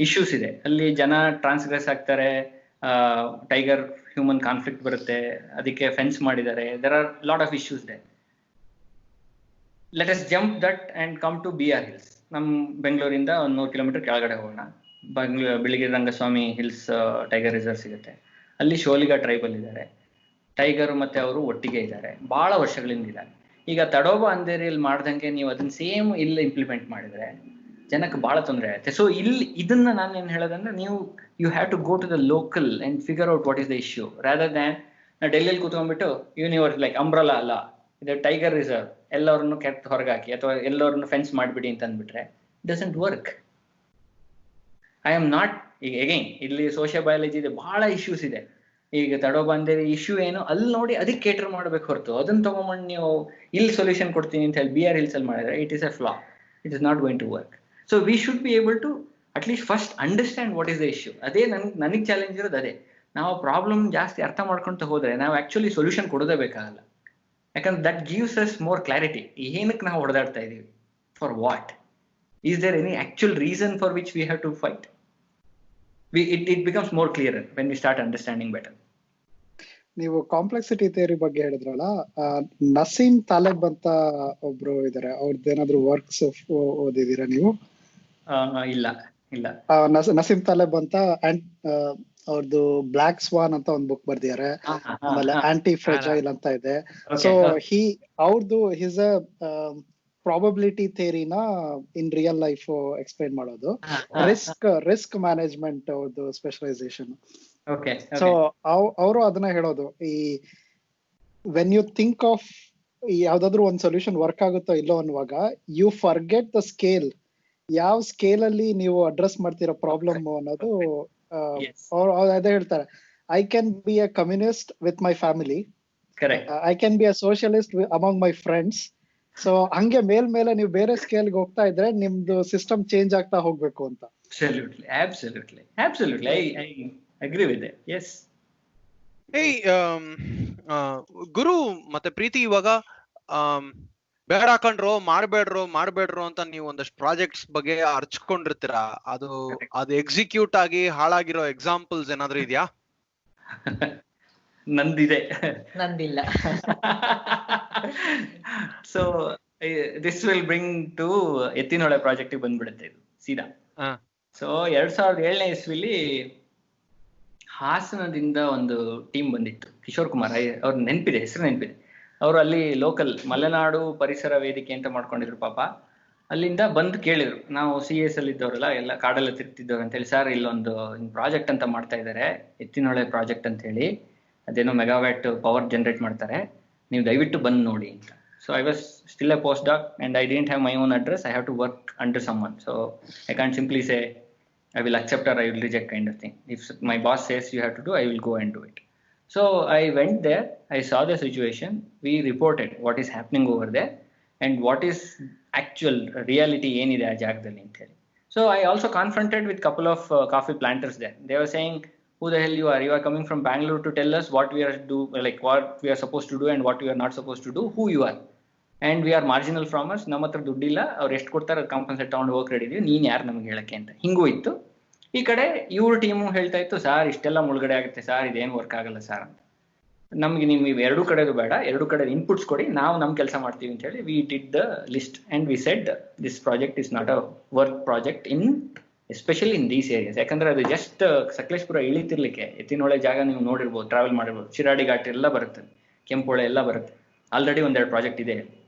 ಇಶ್ಯೂಸ್ ಇದೆ. ಅಲ್ಲಿ ಜನ ಟ್ರಾನ್ಸ್ಗ್ರೆಸ್ ಆಗ್ತಾರೆ, ಟೈಗರ್ ಹ್ಯೂಮನ್ ಕಾನ್ಫ್ಲಿಕ್ಟ್ ಬರುತ್ತೆ, ಅದಕ್ಕೆ ಫೆನ್ಸ್ ಮಾಡಿದ್ದಾರೆ. There are lot of issues they. Let us jump that and come to BR hills. ನಮ್ಮ ಬೆಂಗಳೂರಿಂದ ಒಂದು 100 ಕಿಲೋಮೀಟರ್ ಕೆಳಗಡೆ ಹೋಗೋಣ. Biligiri Rangaswamy hills tiger reserve ಸಿಗುತ್ತೆ. ಅಲ್ಲಿ ಶೋಲಿಗಾ ಟ್ರೈಬಲ್ ಇದ್ದಾರೆ, ಟೈಗರ್ ಮತ್ತೆ ಅವರು ಒಟ್ಟಿಗೆ ಇದ್ದಾರೆ, ಬಹಳ ವರ್ಷಗಳಿಂದ ಇದ್ದಾರೆ. ಈಗ ತಡೋಬಾ ಅಂಧೇರಿಯಲ್ಲಿ ಮಾಡ್ದಂಗೆ ನೀವು ಅದನ್ನ ಸೇಮ್ ಇಲ್ಲಿ ಇಂಪ್ಲಿಮೆಂಟ್ ಮಾಡಿದ್ರೆ ಜನಕ್ಕೆ ಬಹಳ ತೊಂದರೆ ಆಗುತ್ತೆ. ಸೊ ಇಲ್ಲಿ ಇದನ್ನ ನಾನು ಏನ್ ಹೇಳೋದಂದ್ರೆ, ನೀವು you have to go to the local and figure out what is the issue, rather than ನಾ ಡೆಲ್ಲಿಯಲ್ಲಿ ಕೂತ್ಕೊಂಡ್ಬಿಟ್ಟು ಯೂನಿವರ್ಸ್ ಲೈಕ್ ಅಂಬ್ರಲಾ ಅಲ್ಲ, ಇದು ಟೈಗರ್ ರಿಸರ್ವ್, ಎಲ್ಲರನ್ನು ಕೆಟ್ಟ ಹೊರಗಾಕಿ ಅಥವಾ ಎಲ್ಲರನ್ನು ಫೆನ್ಸ್ ಮಾಡ್ಬಿಡಿ ಅಂತ ಅಂದ್ಬಿಟ್ರೆ doesn't work. I am not, ಈಗ ಅಗೈನ್ ಇಲ್ಲಿ ಸೋಷಿಯಲ್ ಬಯಾಲಜಿ ಇದೆ, ಬಹಳ ಇಶ್ಯೂಸ್ ಇದೆ. ಈಗ ತಡೋಬಾ ಅಂಧೇರಿ ಇಶ್ಯೂ ಏನು ಅಲ್ಲಿ ನೋಡಿ ಅದಕ್ಕೆ ಕೇಟರ್ ಮಾಡ್ಬೇಕು ಹೊರತು ಅದನ್ನ ತಗೊಂಡ್ಬಂದು ನೀವು ಇಲ್ಲಿ ಸೊಲ್ಯೂಷನ್ ಕೊಡ್ತೀನಿ ಅಂತ ಹೇಳಿ BR ಹಿಲ್ಸ್ ಅಲ್ಲಿ ಮಾಡಿದ್ರೆ it is a flaw. It is not going to work. So we should be able to at least first understand what is the issue. ಅದೇ ನನಗೆ ಚಾಲೆಂಜ್ ಇರೋದು ಅದೇ. ನಾವು ಪ್ರಾಬ್ಲಮ್ ಜಾಸ್ತಿ ಅರ್ಥ ಮಾಡ್ಕೊಂತ ಹೋದ್ರೆ ನಾವು ಆಕ್ಚುಲಿ ಸೊಲ್ಯೂಷನ್ ಕೊಡೋದೇ ಬೇಕಾಗಲ್ಲ. ಯಾಕಂದ್ರೆ that gives us more clarity. ಏನಕ್ಕೆ ನಾವು ಹೊಡೆದಾಡ್ತಾ ಇದೀವಿ, for what, is there any actual reason for which we have to fight. It becomes more clearer when we start understanding better. ನೀವು ಕಾಂಪ್ಲೆಕ್ಸಿಟಿ ಥಿಯರಿ ಬಗ್ಗೆ ಹೇಳಿದ್ರಲ್ಲ, ನಸೀಮ್ ತಾಲೆಬ್ ಅಂತ ಒಬ್ರು ಇದಾರೆ, ಅವ್ರದ್ದು ಏನಾದ್ರು ವರ್ಕ್ಸ್ ಓದಿದೀರಾ ನೀವು? ಇಲ್ಲ. ನಸೀಮ್ ತಾಲೆಬ್ ಅಂತ ಅವ್ರದ್ದು ಬ್ಲಾಕ್ ಸ್ವಾನ್ ಅಂತ ಒಂದು ಬುಕ್ ಬರ್ದಿದ್ದಾರೆ. ಆಮೇಲೆ ಆಂಟಿ ಫ್ರೆಜೈಲ್ ಅಂತ ಇದೆ. ಸೊ ಅವ್ರದ್ದು ಹಿಸ್ ಅ ಪ್ರಾಬಬಿಲಿಟಿ ಥಿಯರಿನ ಇನ್ ರಿಯಲ್ ಲೈಫ್ ಎಕ್ಸ್ಪ್ಲೈನ್ ಮಾಡೋದು. ರಿಸ್ಕ್ ಮ್ಯಾನೇಜ್ಮೆಂಟ್ ಅವ್ರದ್ದು ಸ್ಪೆಷಲೈಸೇಷನ್. ಸೊ ಅವರು ಅದನ್ನ ಹೇಳೋದು, ಈ ವೆನ್ ಯು ಥಿಂಕ್ ಆಫ್ ಯಾವ್ದಾದ್ರು ಒಂದ್ ಸೊಲ್ಯೂಷನ್ ವರ್ಕ್ ಆಗುತ್ತೋ ಇಲ್ಲೋ ಅನ್ನುವಾಗ ಯು ಫರ್ಗೆಟ್ ದ ಸ್ಕೇಲ್, ಯಾವ ಸ್ಕೇಲ್ ಅಲ್ಲಿ ನೀವು ಅಡ್ರೆಸ್ ಮಾಡ್ತಿರೋ ಪ್ರಾಬ್ಲಮ್ ಅನ್ನೋದು. ಅವ್ರು ಅದೇ ಹೇಳ್ತಾರೆ, I can be A communist with my family, I can be a socialist among my friends. So ಹಂಗೆ ಮೇಲ್ಮೇಲೆ ನೀವು ಬೇರೆ ಸ್ಕೇಲ್ಗೆ ಹೋಗ್ತಾ ಇದ್ರೆ ನಿಮ್ದು ಸಿಸ್ಟಮ್ ಚೇಂಜ್ ಆಗ್ತಾ ಹೋಗ್ಬೇಕು ಅಂತ. Absolutely. I agree with it. Yes. Hey, ಗುರು ಮತ್ತೆ ಪ್ರೀತಿ, ಇವಾಗ ಬೇಡ ಹಾಕೊಂಡ್ರು ಮಾಡ್ಬೇಡ್ರು ಅಂತ ನೀವು ಒಂದಷ್ಟು ಪ್ರಾಜೆಕ್ಟ್ಸ್ ಬಗ್ಗೆ ಅರ್ಚ್ಕೊಂಡಿರ್ತೀರಾ. ಅದು ಎಕ್ಸಿಕ್ಯೂಟ್ ಆಗಿ ಹಾಳಾಗಿರೋ ಎಕ್ಸಾಂಪಲ್ಸ್ ಏನಾದ್ರು ಇದೆಯಾ? ನಂದಿದೆ. ನಂದಿಲ್ಲ. So this will bring to Ettinahole project ಬಂದ್ಬಿಡುತ್ತೆ ಇದು ಸೀದಾ. ಸೊ 2007ನೇ ಇಸ್ವಿಲಿ ಹಾಸನದಿಂದ ಒಂದು ಟೀಮ್ ಬಂದಿತ್ತು, ಕಿಶೋರ್ ಕುಮಾರ್ ಅವ್ರ ನೆನಪಿದೆ, ಹೆಸರು ನೆನಪಿದೆ. ಅವರು ಅಲ್ಲಿ ಲೋಕಲ್ ಮಲೆನಾಡು ಪರಿಸರ ವೇದಿಕೆ ಅಂತ ಮಾಡ್ಕೊಂಡಿದ್ರು ಪಾಪ. ಅಲ್ಲಿಂದ ಬಂದು ಕೇಳಿದ್ರು, ನಾವು CS ಅಲ್ಲಿ ಇದ್ದವರೆಲ್ಲ ಎಲ್ಲ ಕಾಡೆಲ್ಲ ತಿರ್ತಿದ್ದವ್ರು ಅಂತ ಹೇಳಿ, ಸರ್ ಇಲ್ಲೊಂದು ಪ್ರಾಜೆಕ್ಟ್ ಅಂತ ಮಾಡ್ತಾ ಇದ್ದಾರೆ, ಎತ್ತಿನಹೊಳೆ ಪ್ರಾಜೆಕ್ಟ್ ಅಂತ ಹೇಳಿ, ಅದೇನೋ ಮೆಗಾವ್ಯಾಟ್ ಪವರ್ ಜನರೇಟ್ ಮಾಡ್ತಾರೆ, ನೀವು ದಯವಿಟ್ಟು ಬಂದು ನೋಡಿ ಅಂತ. So I was still a post doc and I didn't have my own address, I have to work under someone. So I can simply say I will accept or I will reject kind of thing. If my boss says you have to do, I will go and do it. So I went there, I saw the situation, we reported what is happening over there and what is actual reality ಏನಿದೆ ಆ ಜಾಗದಲ್ಲಿ ಅಂತ ಹೇಳಿ. So I also confronted with couple of coffee planters there. They were saying, who the hell you are? You are coming from Bangalore to tell us what we are what we are supposed to do and what we are not supposed to do. Who you are? And we are marginal farmers, ನಮ್ಮ ಹತ್ರ ದುಡ್ಡಿಲ್ಲ, ಅವ್ರು ಎಷ್ಟು ಕೊಡ್ತಾರೆ ಅದು compensate ತಗೊಂಡು ಹೋಗಿ ready ಇದೀವಿ, ನೀನ್ ಯಾರು ನಮ್ಗೆ ಹೇಳಕ್ಕೆ ಅಂತ. ಹಿಂಗೂ ಇತ್ತು. ಈ ಕಡೆ ಇವ್ರ ಟೀಮು ಹೇಳ್ತಾ ಇತ್ತು, ಸಾರ್ ಇಷ್ಟೆಲ್ಲ ಮುಳುಗಡೆ ಆಗುತ್ತೆ ಸಾರ್, ಇದೇನು ವರ್ಕ್ ಆಗಲ್ಲ ಸಾರ್ ಅಂತ. ನಮ್ಗೆ ನೀವು ಎರಡು ಕಡೆದು ಬೇಡ, ಎರಡು ಕಡೆ ಇನ್ಪುಟ್ಸ್ ಕೊಡಿ, ನಾವು ನಮ್ಮ ಕೆಲಸ ಮಾಡ್ತೀವಿ ಅಂತ ಹೇಳಿ we did the list and we said this project is not a work project in especially in these areas. ಯಾಕಂದ್ರೆ ಅದು ಜಸ್ಟ್ ಸಕಲೇಶ್ಪುರ ಇಳಿತಿರ್ಲಿಕ್ಕೆ, ಎತ್ತಿನಹೊಳೆ ಜಾಗ ನೀವು ನೋಡಿರ್ಬೋದು, ಟ್ರಾವೆಲ್ ಮಾಡಿರ್ಬೋದು, ಶಿರಾಡಿ ಘಾಟ್ ಎಲ್ಲ ಬರುತ್ತೆ, ಕೆಂಪೊಳೆ ಎಲ್ಲ ಬರುತ್ತೆ. ಆಲ್ರೆಡಿ ಒಂದೆರಡು ಪ್ರಾಜೆಕ್ಟ್ ಇದೆ,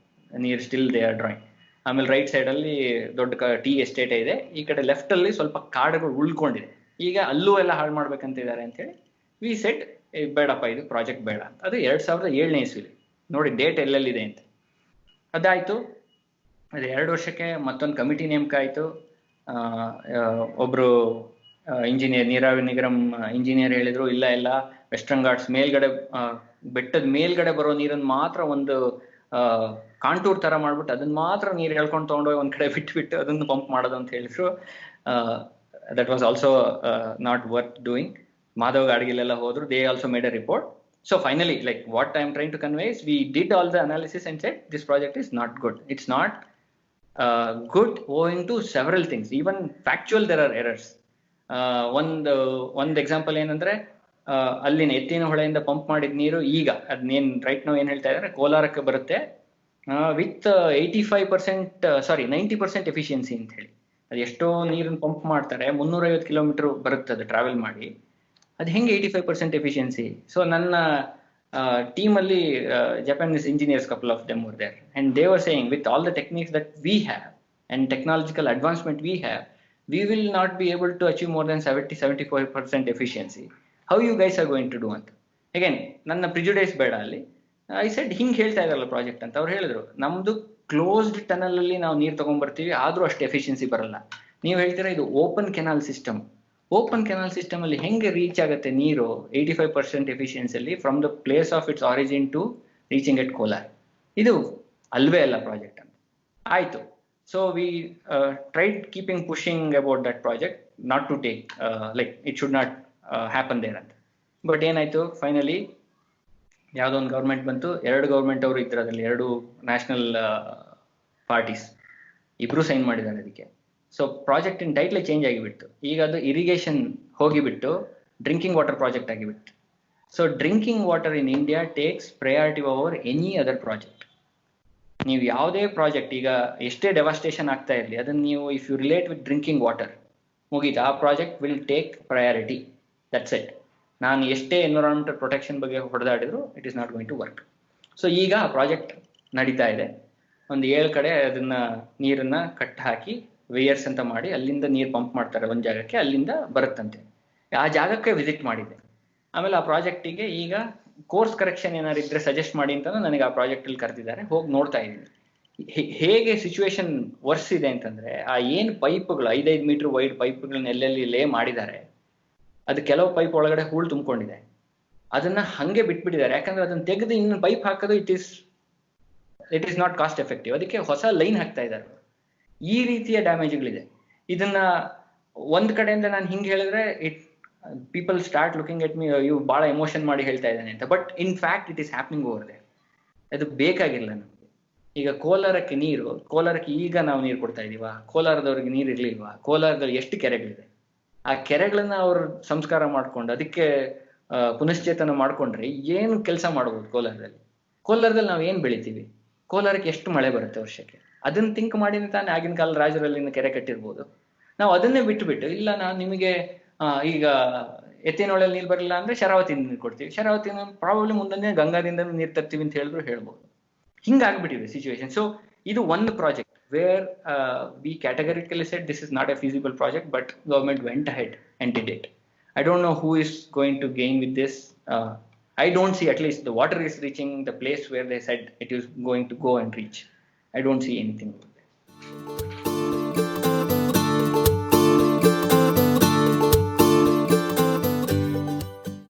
ನೀರ್ ಸ್ಟಿಲ್ ದೇ ಆರ್ ಡ್ರಾಯಿಂಗ್. ಆಮೇಲೆ ರೈಟ್ ಸೈಡ್ ಅಲ್ಲಿ ದೊಡ್ಡ ಟೀ ಎಸ್ಟೇಟ್ ಇದೆ, ಈ ಕಡೆ ಲೆಫ್ಟ್ ಅಲ್ಲಿ ಸ್ವಲ್ಪ ಕಾಡುಗಳು ಉಳ್ಕೊಂಡಿದೆ, ಈಗ ಅಲ್ಲೂ ಎಲ್ಲ ಹಾಳು ಮಾಡ್ಬೇಕಂತಿದ್ದಾರೆ ಅಂತ ಹೇಳಿ ವಿ ಸೆಟ್ ಬೇಡಪ್ಪ ಇದು ಪ್ರಾಜೆಕ್ಟ್ ಬೇಡ ಅಂತ. ಅದು 2007ನೇ ಇಸ್ವಿಲಿ, ನೋಡಿ ಡೇಟ್ ಎಲ್ಲೆಲ್ಲಿದೆ ಅಂತ. ಅದಾಯ್ತು. ಅದು 2 ವರ್ಷಕ್ಕೆ ಮತ್ತೊಂದು ಕಮಿಟಿ ನೇಮಕ ಆಯ್ತು. ಒಬ್ರು ಇಂಜಿನಿಯರ್, ನೀರಾವರಿ ನಿಗಮ್ ಇಂಜಿನಿಯರ್ ಹೇಳಿದ್ರು, ಇಲ್ಲ ವೆಸ್ಟರ್ನ್ ಘಾಟ್ಸ್ ಮೇಲ್ಗಡೆ, ಬೆಟ್ಟದ ಮೇಲ್ಗಡೆ ಬರೋ ನೀರನ್ನು ಮಾತ್ರ ಒಂದು ಕಾಂಟೂರ್ ತರ ಮಾಡ್ಬಿಟ್ಟು ಅದನ್ನ ಮಾತ್ರ ನೀರು ಹೇಳ್ಕೊಂಡು ತಗೊಂಡೋಗಿ ಒಂದ್ ಕಡೆ ಬಿಟ್ಟು ಅದನ್ನು ಪಂಪ್ ಮಾಡೋದು ಅಂತ ಹೇಳಿದ್ರು. That was also not worth doing. Madhav ಗಾಡ್ಗಿಲೆಲ್ಲ ಹೋದ್ರು, they also made a report. So finally what I am trying to convey is we did all the analysis and said this project is not good. It's not good owing to several things, even factual there are errors. ಒಂದು example ಏನಂದ್ರೆ, ಅಲ್ಲಿನ ಎತ್ತಿನ ಹೊಳೆಯಿಂದ pump ಮಾಡಿದ ನೀರು ಈಗ ಅದನ್ನೇನ್ right ನಾವು ಏನ್ ಹೇಳ್ತಾ ಇದ್ದಾರೆ, ಕೋಲಾರಕ್ಕೆ ಬರುತ್ತೆ ವಿತ್ 90% ಎಫಿಷಿಯನ್ಸಿ ಅಂತ ಹೇಳಿ. ಅದು ಎಷ್ಟೋ ನೀರನ್ನು ಪಂಪ್ ಮಾಡ್ತಾರೆ, 350 ಕಿಲೋಮೀಟರ್ ಬರುತ್ತೆ ಅದು ಟ್ರಾವೆಲ್ ಮಾಡಿ, ಅದು ಹೆಂಗೆ 85% ಎಫಿಷಿಯನ್ಸಿ? ಸೊ ನನ್ನ ಟೀಮಲ್ಲಿ Japanese engineers, couple of them were there and they were saying, with all the techniques that we have and technological advancement we have, we will not be able to achieve more than 70-75% efficiency. How you guys are going to do ಅಂತ. Again ನನ್ನ prejudice ಬೇಡ ಅಲ್ಲಿ. I said ಹಿಂಗೆ ಹೇಳ್ತಾ ಇದಾರಲ್ಲ project ಅಂತ. ಅವ್ರು ಹೇಳಿದ್ರು, ನಮ್ದು ಕ್ಲೋಸ್ಡ್ ಟನಲ್ ಅಲ್ಲಿ ನಾವು ನೀರು ತಗೊಂಡ್ಬರ್ತೀವಿ, ಆದ್ರೂ ಅಷ್ಟು ಎಫಿಷಿಯನ್ಸಿ ಬರಲ್ಲ. ನೀವು ಹೇಳ್ತೀರಾ ಇದು open canal system. Open canal system ಅಲ್ಲಿ ಹೆಂಗೆ ರೀಚ್ ಆಗುತ್ತೆ ನೀರು 85% ಎಫಿಷಿಯನ್ಸಿಯಲ್ಲಿ from the place of its origin to reaching at Kolar? ಇದು ಅಲ್ವೇ ಅಲ್ಲ ಪ್ರಾಜೆಕ್ಟ್ ಅಂತ. ಆಯ್ತು. So we tried keeping pushing about that project, not to take it should not happen there ಅಂತ. ಬಟ್ ಏನಾಯ್ತು, ಫೈನಲಿ ಯಾವುದೋ ಒಂದು ಗೌರ್ಮೆಂಟ್ ಬಂತು, 2 ಗೌರ್ಮೆಂಟ್ ಅವರು ಇದ್ರು ಅದರಲ್ಲಿ, 2 ನ್ಯಾಷನಲ್ ಪಾರ್ಟೀಸ್, ಇಬ್ರು ಸೈನ್ ಮಾಡಿದ್ದಾರೆ ಅದಕ್ಕೆ. ಸೊ ಪ್ರಾಜೆಕ್ಟ್ ಇನ್ ಟೈಟ್ಲೇ ಚೇಂಜ್ ಆಗಿಬಿಟ್ಟು, ಈಗ ಅದು ಇರಿಗೇಷನ್ ಹೋಗಿಬಿಟ್ಟು ಡ್ರಿಂಕಿಂಗ್ ವಾಟರ್ ಪ್ರಾಜೆಕ್ಟ್ ಆಗಿಬಿಟ್ಟು. So drinking water in India takes priority over any other project. ನೀವು ಯಾವುದೇ ಪ್ರಾಜೆಕ್ಟ್ ಈಗ ಎಷ್ಟೇ ಡೆವಾಸ್ಟೇಷನ್ ಆಗ್ತಾ ಇರಲಿ, ಅದನ್ನು ನೀವು if you relate with drinking water, ಮುಗೀತು, ಆ project will take priority. That's it. ನಾನು ಎಷ್ಟೇ ಎನ್ವಿರಾನ್ಮೆಂಟಲ್ ಪ್ರೊಟೆಕ್ಷನ್ ಬಗ್ಗೆ ಹೊಡೆದಾಡಿದ್ರು it is not going to work. So ಈಗ ಆ ಪ್ರಾಜೆಕ್ಟ್ ನಡೀತಾ ಇದೆ. ಒಂದು 7 ಕಡೆ ಅದನ್ನ ನೀರನ್ನ ಕಟ್ ಹಾಕಿ ವೇಯರ್ಸ್ ಅಂತ ಮಾಡಿ ಅಲ್ಲಿಂದ ನೀರು ಪಂಪ್ ಮಾಡ್ತಾರೆ ಒಂದು ಜಾಗಕ್ಕೆ, ಅಲ್ಲಿಂದ ಬರುತ್ತಂತೆ. ಆ ಜಾಗಕ್ಕೆ ವಿಸಿಟ್ ಮಾಡಿದ್ದೆ. ಆಮೇಲೆ ಆ ಪ್ರಾಜೆಕ್ಟಿಗೆ ಈಗ ಕೋರ್ಸ್ ಕರೆಕ್ಷನ್ ಏನಾದ್ರು ಇದ್ರೆ ಸಜೆಸ್ಟ್ ಮಾಡಿ ಅಂತ ನನಗೆ ಆ ಪ್ರಾಜೆಕ್ಟ್ ಅಲ್ಲಿ ಕರೆದಿದ್ದಾರೆ, ಹೋಗಿ ನೋಡ್ತಾ ಇದ್ದೀನಿ. ಹೇಗೆ ಸಿಚುವೇಶನ್ ವರ್ಸ್ ಇದೆ ಅಂತಂದ್ರೆ, ಆ ಏನು ಪೈಪ್ಗಳು 5-5 ಮೀಟರ್ ವೈಡ್ ಪೈಪ್ಗಳನ್ನ ಎಲ್ಲೆಲ್ಲಿ ಲೇ ಮಾಡಿದ್ದಾರೆ, ಅದು ಕೆಲವು ಪೈಪ್ ಒಳಗಡೆ ಹೂಳು ತುಂಬಿಕೊಂಡಿದೆ, ಅದನ್ನ ಹಂಗೆ ಬಿಟ್ಬಿಟ್ಟಿದ್ದಾರೆ. ಯಾಕಂದ್ರೆ ಅದನ್ನ ತೆಗೆದು ಇನ್ನು ಪೈಪ್ ಹಾಕೋದು it is not cost effective. ಅದಕ್ಕೆ ಹೊಸ ಲೈನ್ ಹಾಕ್ತಾ ಇದ್ದಾರೆ. ಈ ರೀತಿಯ ಡ್ಯಾಮೇಜ್ಗಳಿದೆ. ಇದನ್ನ ಒಂದ್ ಕಡೆಯಿಂದ ನಾನು ಹಿಂಗೆ ಹೇಳಿದ್ರೆ people start looking at me, ಇವು ಬಹಳ ಎಮೋಷನ್ ಮಾಡಿ ಹೇಳ್ತಾ ಇದ್ದಾನೆ ಅಂತ. But in fact it is happening over there. ಅದು ಬೇಕಾಗಿಲ್ಲ ನಮಗೆ. ಈಗ ಕೋಲಾರಕ್ಕೆ ಈಗ ನಾವು ನೀರು ಕೊಡ್ತಾ ಇದೀವಾ? ಕೋಲಾರದವ್ರಿಗೆ ನೀರು ಇರ್ಲಿಲ್ವಾ? ಕೋಲಾರದಲ್ಲಿ ಎಷ್ಟು ಕೆರೆಗಳಿದೆ? ಆ ಕೆರೆಗಳನ್ನ ಅವ್ರು ಸಂಸ್ಕಾರ ಮಾಡ್ಕೊಂಡು ಅದಕ್ಕೆ ಪುನಶ್ಚೇತನ ಮಾಡ್ಕೊಂಡ್ರೆ ಏನು ಕೆಲಸ ಮಾಡ್ಬೋದು ಕೋಲಾರದಲ್ಲಿ ನಾವು ಏನ್ ಬೆಳಿತೀವಿ? ಕೋಲಾರಕ್ಕೆ ಎಷ್ಟು ಮಳೆ ಬರುತ್ತೆ ವರ್ಷಕ್ಕೆ? ಅದನ್ನ ಥಿಂಕ್ ಮಾಡಿ ತಾನೇ ಆಗಿನ ಕಾಲ ರಾಜರಲ್ಲಿ ಕೆರೆ ಕಟ್ಟಿರ್ಬೋದು. ನಾವು ಅದನ್ನೇ ಬಿಟ್ಟು ಇಲ್ಲ ನಾನು ನಿಮಗೆ ಈಗ ಎತ್ತಿನೊಳಲ್ಲಿ ನೀರು ಬರಲಿಲ್ಲ ಅಂದ್ರೆ ಶರಾವತಿಯಿಂದ ನೀರು ಕೊಡ್ತೀವಿ, ಶರಾವತಿನ ಪ್ರಾಬಬ್ಲಿ ಮುಂದೊಂದೇ ಗಂಗಾದಿಂದ ನೀರು ತರ್ತೀವಿ ಅಂತ ಹೇಳಿದ್ರು ಹೇಳ್ಬೋದು. ಹಿಂಗಾಗ್ಬಿಟ್ಟಿದೆ ಸಿಚುವೇಶನ್. ಸೊ ಇದು ಒಂದು project where we categorically said this is not a feasible project, but government went ahead and did it. I don't know who is going to gain with this. I don't see, at least the water is reaching the place where they said it is going to go and reach. I don't see anything.